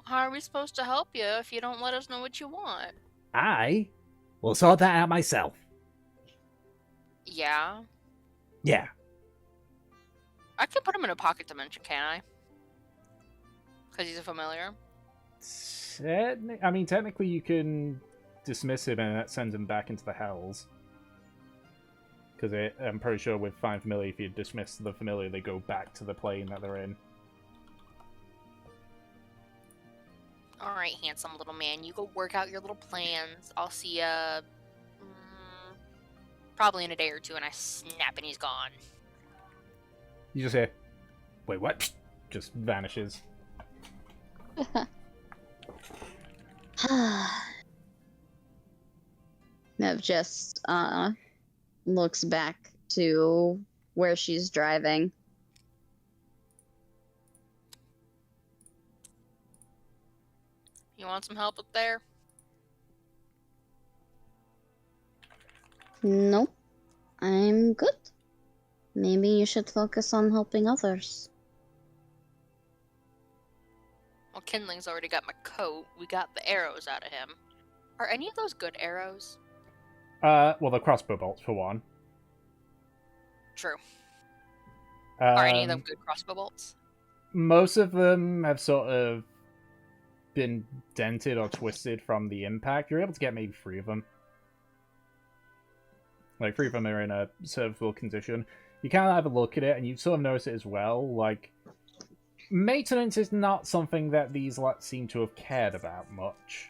[SPEAKER 4] How are we supposed to help you if you don't let us know what you want?
[SPEAKER 1] I will sort that out myself.
[SPEAKER 4] Yeah.
[SPEAKER 1] Yeah.
[SPEAKER 4] I can put him in a pocket dimension, can I? Because he's a familiar.
[SPEAKER 1] Technically you can dismiss him and that sends him back into the hells. Because I'm pretty sure with Find Familiar, if you dismiss the familiar, they go back to the plane that they're in.
[SPEAKER 4] Alright, handsome little man. You go work out your little plans. I'll see ya probably in a day or two, and I snap and he's gone.
[SPEAKER 1] You just hear, wait, what? Just vanishes.
[SPEAKER 2] Nev just looks back to where she's driving.
[SPEAKER 4] You want some help up there?
[SPEAKER 2] Nope. I'm good. Maybe you should focus on helping others.
[SPEAKER 4] Well, Kindling's already got my coat. We got the arrows out of him. Are any of those good arrows?
[SPEAKER 1] Well, the crossbow bolts, for one.
[SPEAKER 4] True. Are any of them
[SPEAKER 1] Um,
[SPEAKER 4] good crossbow bolts?
[SPEAKER 1] Most of them have sort of been dented or twisted from the impact. You're able to get maybe 3 of them. Like, 3 of them are in a serviceable condition. You kind of have a look at it, and you sort of notice it as well. Like, maintenance is not something that these lots seem to have cared about much.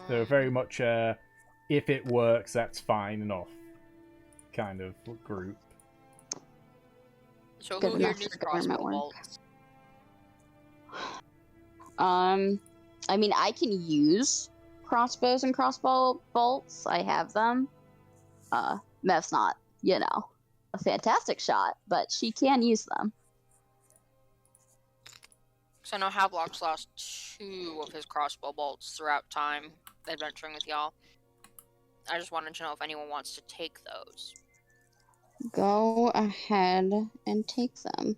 [SPEAKER 1] They're very much if it works, that's fine enough kind of group.
[SPEAKER 4] So
[SPEAKER 2] Good
[SPEAKER 4] who here
[SPEAKER 2] enough
[SPEAKER 4] needs
[SPEAKER 2] for government
[SPEAKER 4] crossbow
[SPEAKER 2] work.
[SPEAKER 4] bolts?
[SPEAKER 2] I mean, I can use crossbows and crossbow bolts. I have them. Mev's not, a fantastic shot, but she can use them.
[SPEAKER 4] So I know Havelock's lost 2 of his crossbow bolts throughout time adventuring with y'all. I just wanted to know if anyone wants to take those.
[SPEAKER 2] Go ahead and take them.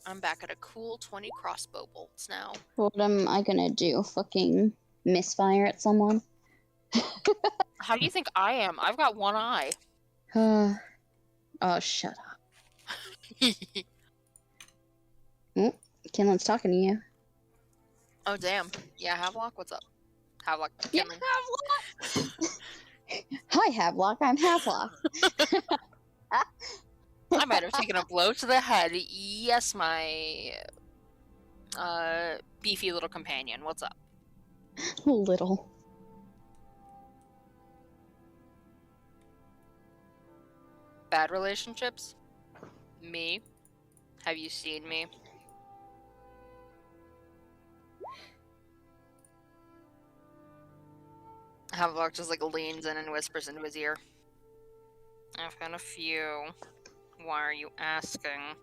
[SPEAKER 4] I'm back at a cool 20 crossbow bolts now.
[SPEAKER 2] What am I gonna do? Fucking misfire at someone?
[SPEAKER 4] How do you think I am? I've got one eye.
[SPEAKER 2] Oh, shut up. Kinlan's talking to you.
[SPEAKER 4] Oh, damn. Yeah, Havelock, what's up? Havelock,
[SPEAKER 2] Yeah,
[SPEAKER 4] Kinlan.
[SPEAKER 2] Havelock! Hi, Havelock. I'm Havelock.
[SPEAKER 4] I might have taken a blow to the head. Yes, my beefy little companion. What's up?
[SPEAKER 2] Little.
[SPEAKER 4] Bad relationships? Me? Have you seen me? Havelock just like leans in and whispers into his ear. I've got a few. Why are you asking?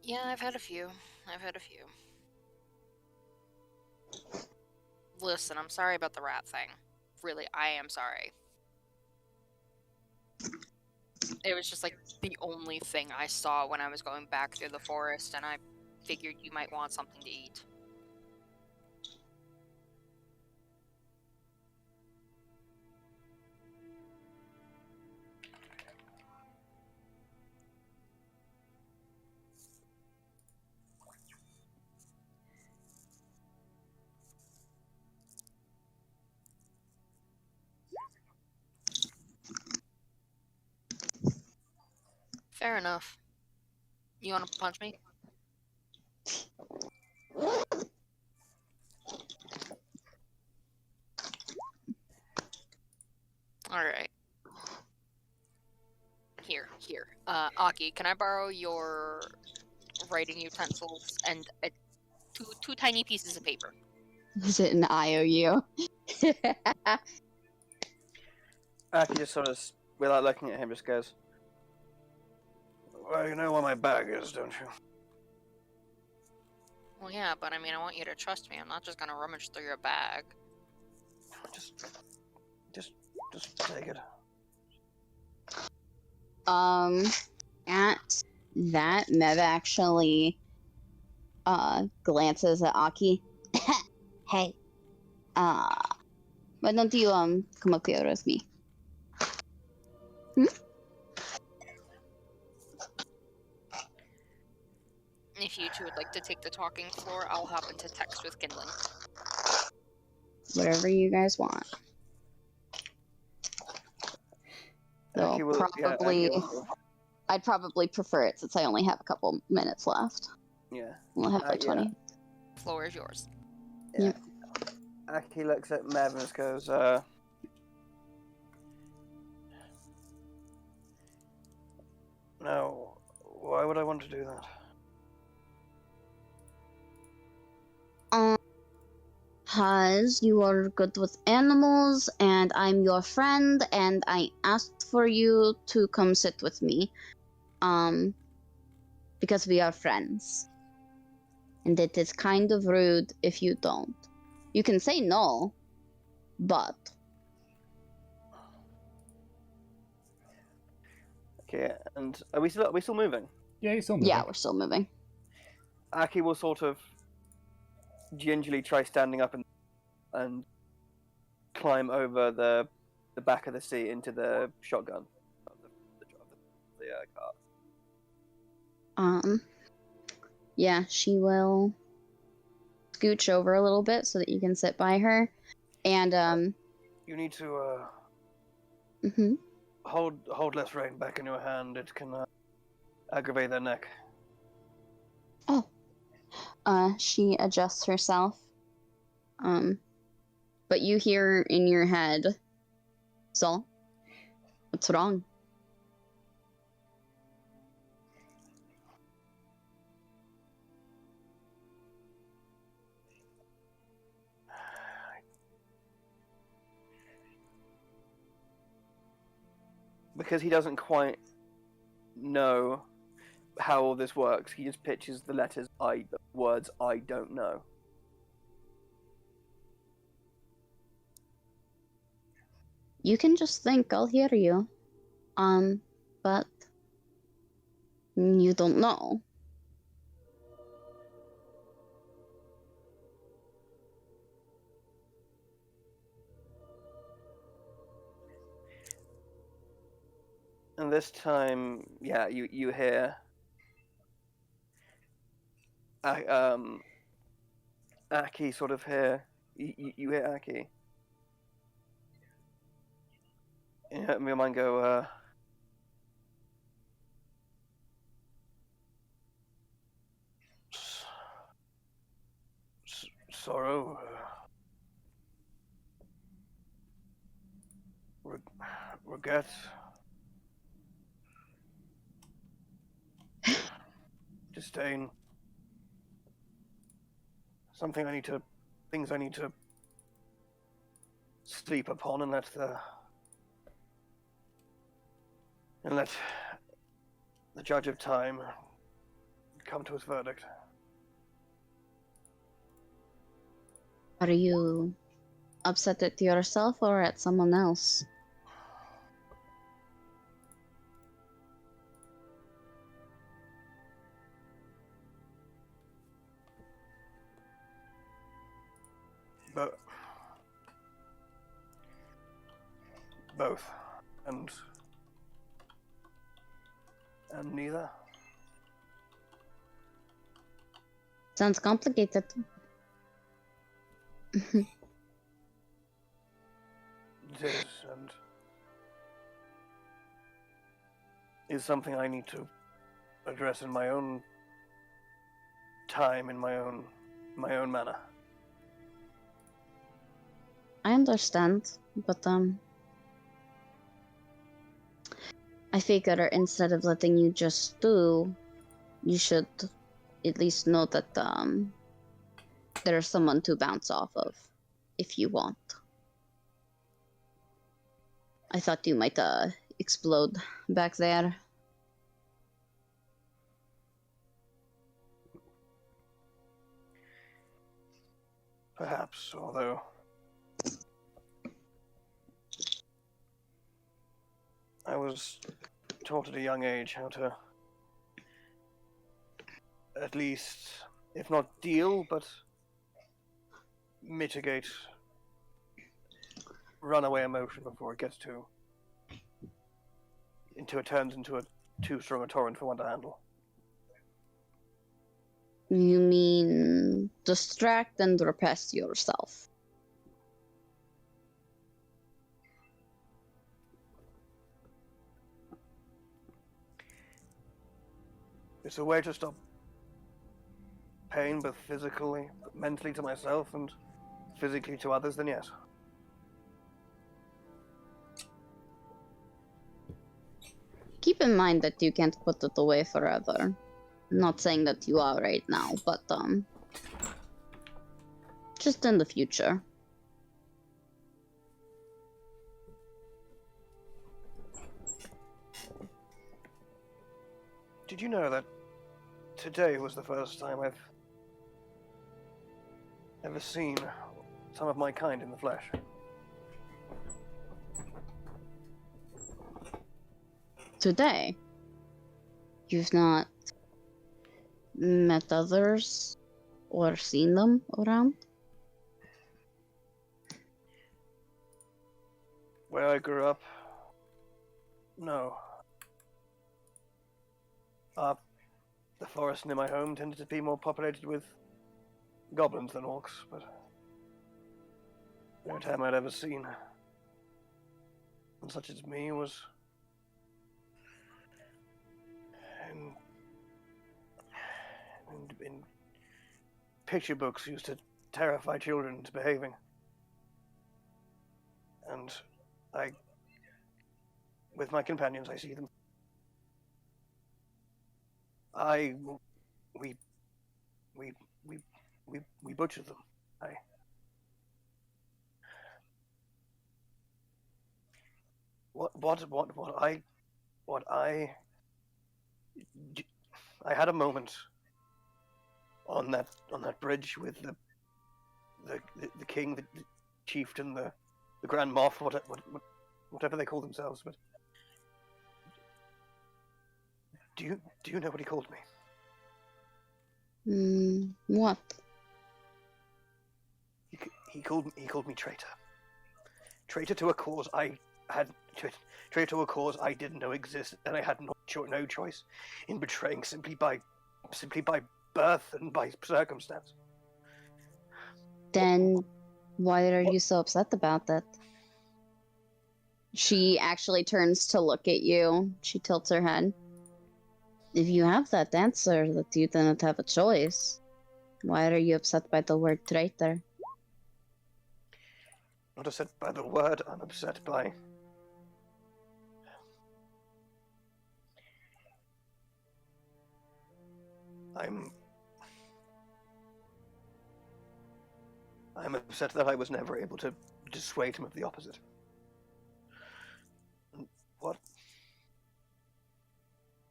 [SPEAKER 4] Yeah, I've had a few. Listen, I'm sorry about the rat thing. Really, I am sorry. It was just like the only thing I saw when I was going back through the forest, and I figured you might want something to eat. Fair enough. You want to punch me? Alright. Here. Aki, can I borrow your writing utensils and two tiny pieces of paper?
[SPEAKER 2] Is it an IOU?
[SPEAKER 3] Aki just sort of, without looking at him, just goes, "Well, you know where my bag is, don't you?"
[SPEAKER 4] Well, yeah, but I mean, I want you to trust me. I'm not just gonna rummage through your bag.
[SPEAKER 3] Just take it.
[SPEAKER 2] At that, Mev actually glances at Aki. Hey, why don't you come up here with me?
[SPEAKER 4] If you two would like to take the talking floor, I'll hop into text with Kindling.
[SPEAKER 2] Whatever you guys want. So
[SPEAKER 3] Aki will,
[SPEAKER 2] probably,
[SPEAKER 3] Aki will,
[SPEAKER 2] I'd probably prefer it since I only have a couple minutes left.
[SPEAKER 3] yeah.
[SPEAKER 2] We'll have like 20.
[SPEAKER 4] Floor is yours.
[SPEAKER 3] Yeah.
[SPEAKER 2] Yep.
[SPEAKER 3] Aki looks at Mev and just goes, "No, why would I want to do that?"
[SPEAKER 2] Because you are good with animals, and I'm your friend, and I asked for you to come sit with me. Because we are friends. And it is kind of rude if you don't. You can say no, but...
[SPEAKER 3] Okay, and are we still moving?
[SPEAKER 1] Yeah, you're still moving.
[SPEAKER 2] Yeah, we're still moving.
[SPEAKER 3] Aki will sort of gingerly try standing up and climb over the back of the seat into the shotgun of the car.
[SPEAKER 2] Yeah, she will scooch over a little bit so that you can sit by her. And,
[SPEAKER 3] You need to
[SPEAKER 2] mhm.
[SPEAKER 3] hold less rein back in your hand. It can aggravate their neck.
[SPEAKER 2] Oh. She adjusts herself. But you hear in your head, "So, what's wrong?"
[SPEAKER 3] Because he doesn't quite know how all this works, he just pitches the words "I don't know."
[SPEAKER 2] You can just think, I'll hear you. But you don't know.
[SPEAKER 3] And this time, yeah, you hear Aki sort of hear you hear Aki. And your mind go, sorrow, regret, disdain. Things I need to sleep upon and let the judge of time come to his verdict.
[SPEAKER 2] Are you upset at yourself or at someone else?
[SPEAKER 3] But both, and neither.
[SPEAKER 2] Sounds complicated.
[SPEAKER 3] It is, and is something I need to address in my own time, in my own manner.
[SPEAKER 2] I understand, but I figure instead of letting you just do, you should at least know that there's someone to bounce off of if you want. I thought you might explode back there.
[SPEAKER 3] Perhaps, although I was taught at a young age how to at least, if not deal, but mitigate runaway emotion before it gets turns into a too strong a torrent for one to handle.
[SPEAKER 2] You mean distract and repress yourself?
[SPEAKER 3] It's a way to stop pain, both physically, mentally to myself, and physically to others, then yes.
[SPEAKER 2] Keep in mind that you can't put it away forever. I'm not saying that you are right now, but just in the future.
[SPEAKER 3] Did you know that today was the first time I've ever seen some of my kind in the flesh?
[SPEAKER 2] Today? You've not met others or seen them around?
[SPEAKER 3] Where I grew up? No. The forest near my home tended to be more populated with goblins than orcs, but no time I'd ever seen one such as me was in picture books used to terrify children into behaving. And with my companions, I see them. We butcher them. I had a moment on that bridge with the king, the chieftain, the grand moff, whatever they call themselves. But do you know what he called me?
[SPEAKER 2] What?
[SPEAKER 3] He called me traitor. Traitor to a cause traitor to a cause I didn't know existed, and I had no choice in betraying simply by birth and by circumstance.
[SPEAKER 2] Then why are you so upset about that? She actually turns to look at you. She tilts her head. If you have that answer that you didn't have a choice, why are you upset by the word traitor?
[SPEAKER 3] Not upset by the word, I'm upset by I'm upset that I was never able to dissuade him of the opposite. What?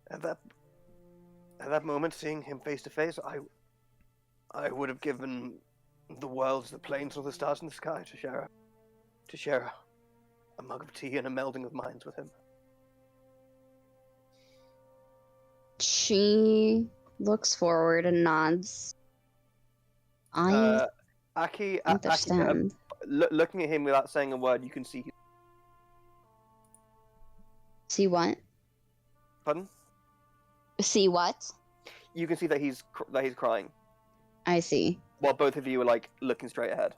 [SPEAKER 3] At that moment, seeing him face to face, I would have given the worlds, the planes, or the stars in the sky to share to share a mug of tea and a melding of minds with him.
[SPEAKER 2] She looks forward and nods. I
[SPEAKER 3] Aki,
[SPEAKER 2] understand.
[SPEAKER 3] looking at him without saying a word, you can see.
[SPEAKER 2] See what?
[SPEAKER 3] Pardon?
[SPEAKER 2] See what?
[SPEAKER 3] You can see that he's crying.
[SPEAKER 2] I see.
[SPEAKER 3] While both of you are like looking straight ahead.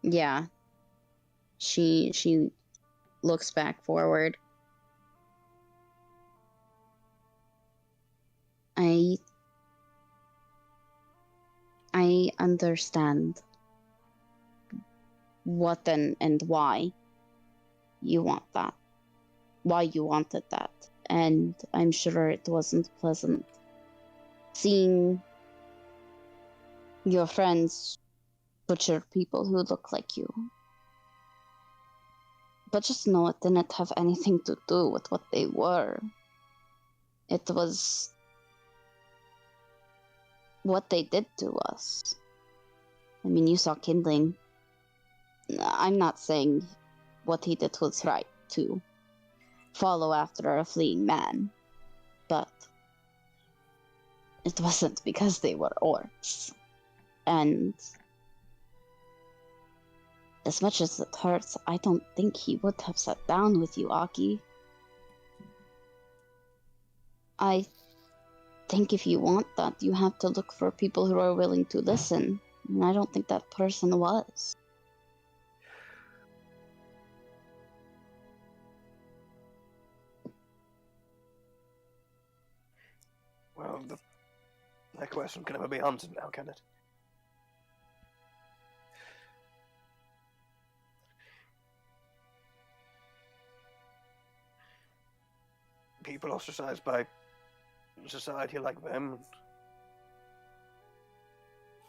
[SPEAKER 2] Yeah. She looks back forward. I understand what and why you want that. Why you wanted that. And I'm sure it wasn't pleasant seeing your friends butcher people who look like you. But just know it didn't have anything to do with what they were. It was what they did to us. I mean, you saw Kindling. I'm not saying what he did was right to follow after a fleeing man, but it wasn't because they were orcs. And as much as it hurts, I don't think he would have sat down with you, Aki. I think if you want that, you have to look for people who are willing to listen. And I don't think that person was.
[SPEAKER 3] Well, that question can never be answered now, can it? People ostracized by society like them,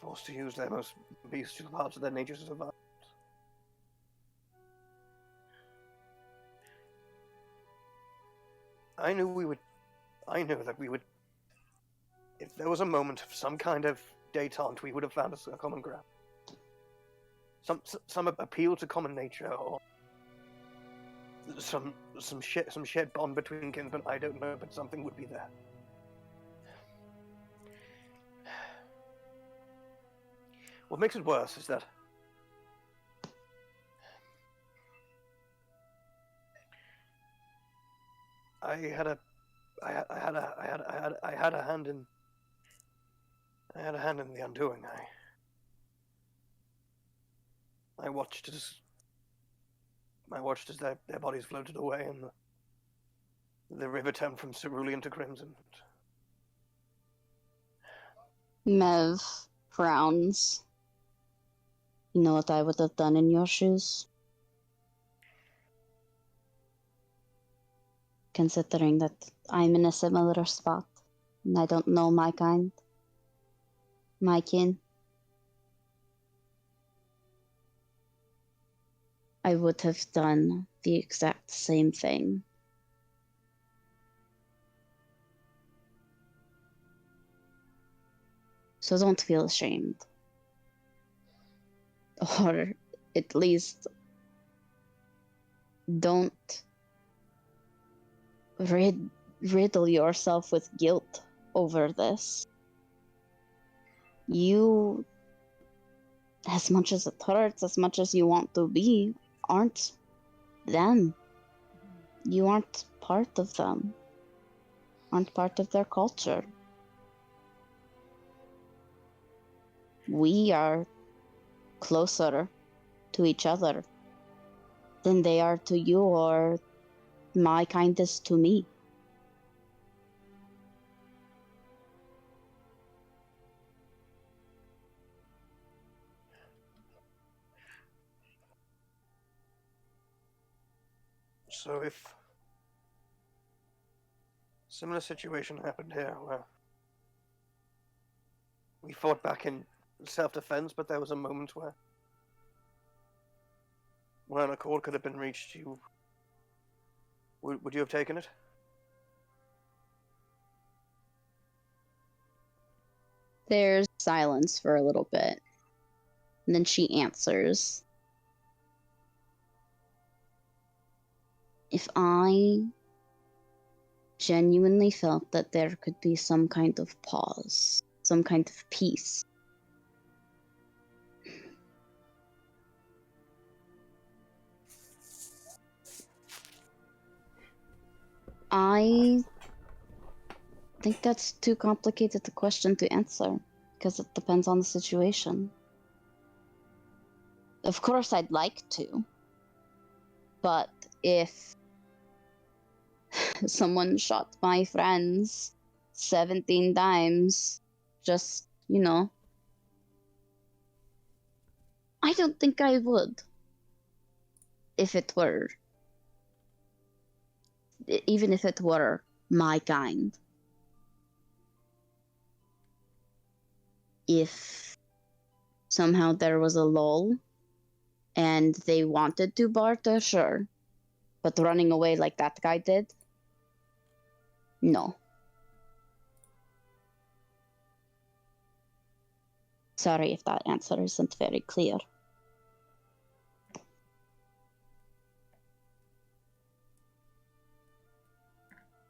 [SPEAKER 3] forced to use their most bestial parts of their nature to survive. I knew that we would. If there was a moment of some kind of détente, we would have found a common ground. Some appeal to common nature, or some shared bond between kinsmen. I don't know, but something would be there. What makes it worse is that I had a hand in the undoing. I watched as their bodies floated away and the river turned from cerulean to crimson.
[SPEAKER 2] Mev frowns. You know what I would have done in your shoes? Considering that I'm in a similar spot and I don't know my kind, my kin. I would have done the exact same thing. So don't feel ashamed. Or at least don't riddle yourself with guilt over this. You, as much as it hurts, as much as you want to be, aren't them. You aren't part of them. Aren't part of their culture. We are closer to each other than they are to you, or my kind is to me.
[SPEAKER 3] So if similar situation happened here, where we fought back in self-defense, but there was a moment where an accord could have been reached, would you have taken it?
[SPEAKER 2] There's silence for a little bit. And then she answers. If I genuinely felt that there could be some kind of pause, some kind of peace, I think that's too complicated a question to answer, because it depends on the situation. Of course, I'd like to, but if someone shot my friends 17 times, just, I don't think I would. If it were, even if it were my kind. If somehow there was a lull and they wanted to barter, sure. But running away like that guy did? No. Sorry if that answer isn't very clear.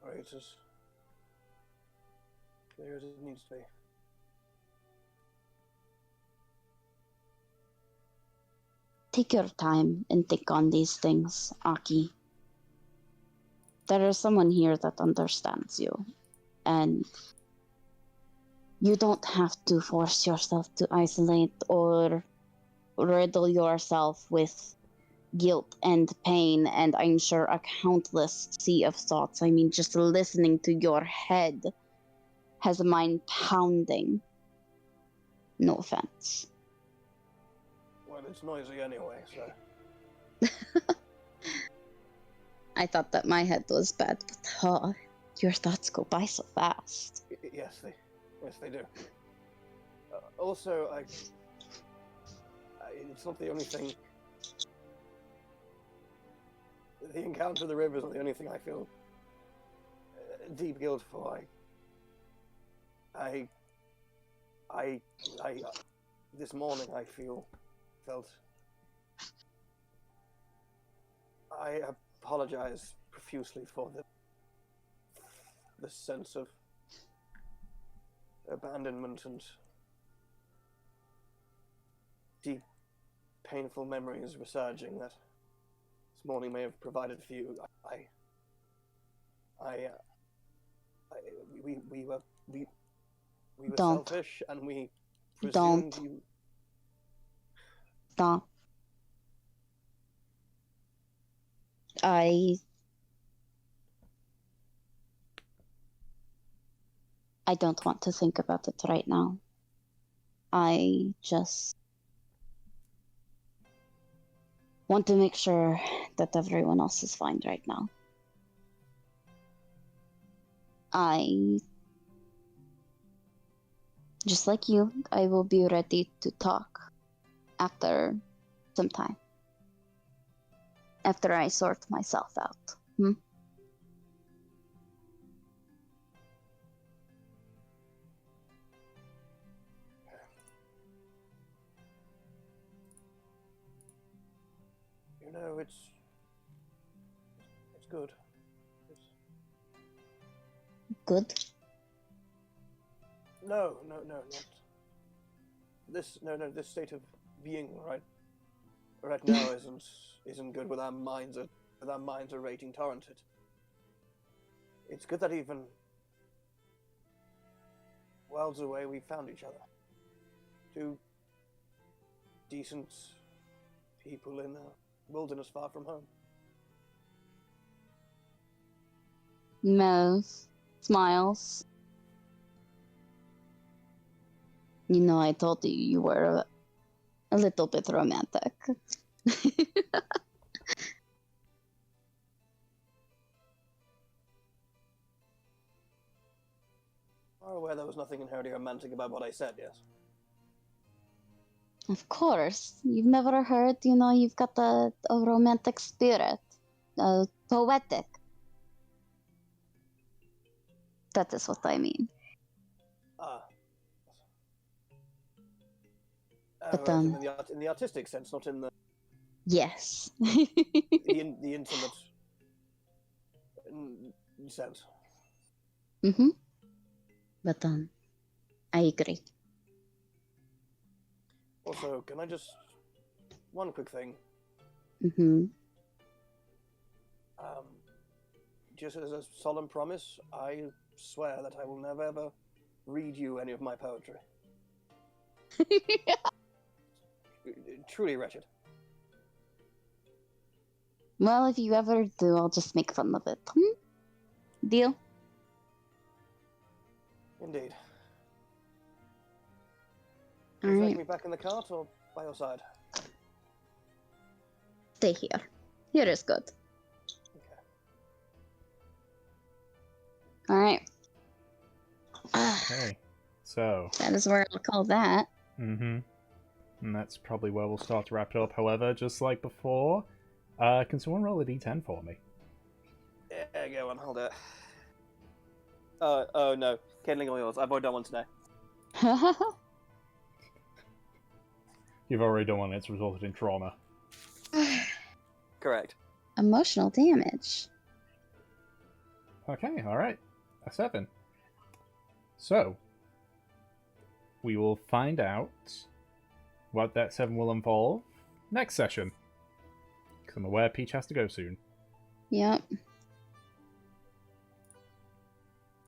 [SPEAKER 3] Alright, it's as clear as it needs to be.
[SPEAKER 2] Take your time and think on these things, Aki. There is someone here that understands you, and you don't have to force yourself to isolate or riddle yourself with guilt and pain, and I'm sure a countless sea of thoughts. I mean, just listening to your head has a mind pounding. No offense.
[SPEAKER 3] Well, it's noisy anyway, so...
[SPEAKER 2] I thought that my head was bad, but your thoughts go by so fast.
[SPEAKER 3] Yes, they do. Also, it's not the only thing. The encounter of the river is not the only thing I feel deep guilt for. This morning I felt. I apologize profusely for the sense of abandonment and deep, painful memories resurging that this morning may have provided for you. We were
[SPEAKER 2] Don't.
[SPEAKER 3] selfish, and we
[SPEAKER 2] Don't.
[SPEAKER 3] presumed you.
[SPEAKER 2] Stop. I don't want to think about it right now. I just want to make sure that everyone else is fine right now. Just like you, I will be ready to talk after some time. After I sort myself out.
[SPEAKER 3] You know, it's good.
[SPEAKER 2] Good?
[SPEAKER 3] No, not this. No, this state of being right now isn't good with our minds are raging torrented. It's good that even worlds away we found each other. Two decent people in a wilderness far from home.
[SPEAKER 2] Mouth smiles. You know, I told you you were a little bit romantic.
[SPEAKER 3] I'm aware there was nothing inherently romantic about what I said, yes?
[SPEAKER 2] Of course. You've never heard, you've got a romantic spirit. Poetic. That is what I mean. But,
[SPEAKER 3] in the artistic sense, not in the
[SPEAKER 2] yes.
[SPEAKER 3] the intimate sense.
[SPEAKER 2] Mm-hmm. But I agree.
[SPEAKER 3] Also, can I just one quick thing?
[SPEAKER 2] Mm-hmm.
[SPEAKER 3] Just as a solemn promise, I swear that I will never ever read you any of my poetry. Truly wretched.
[SPEAKER 2] Well, if you ever do, I'll just make fun of it. Deal?
[SPEAKER 3] Indeed.
[SPEAKER 2] All
[SPEAKER 3] Would you like
[SPEAKER 2] right.
[SPEAKER 3] me back in the cart or by your side?
[SPEAKER 2] Stay here. Here is good.
[SPEAKER 3] Okay.
[SPEAKER 2] All right.
[SPEAKER 1] Okay. So,
[SPEAKER 2] That is where I'll call that.
[SPEAKER 1] and that's probably where we'll start to wrap it up. However, just like before, can someone roll a d10 for me?
[SPEAKER 3] Yeah, go on, hold it. Oh no. Kindling all yours. I've already done one today.
[SPEAKER 1] You've already done one, it's resulted in trauma.
[SPEAKER 3] Correct.
[SPEAKER 2] Emotional damage.
[SPEAKER 1] Okay, alright. A 7. So, we will find out what that 7 will involve next session. Because I'm aware Peach has to go soon.
[SPEAKER 2] Yep.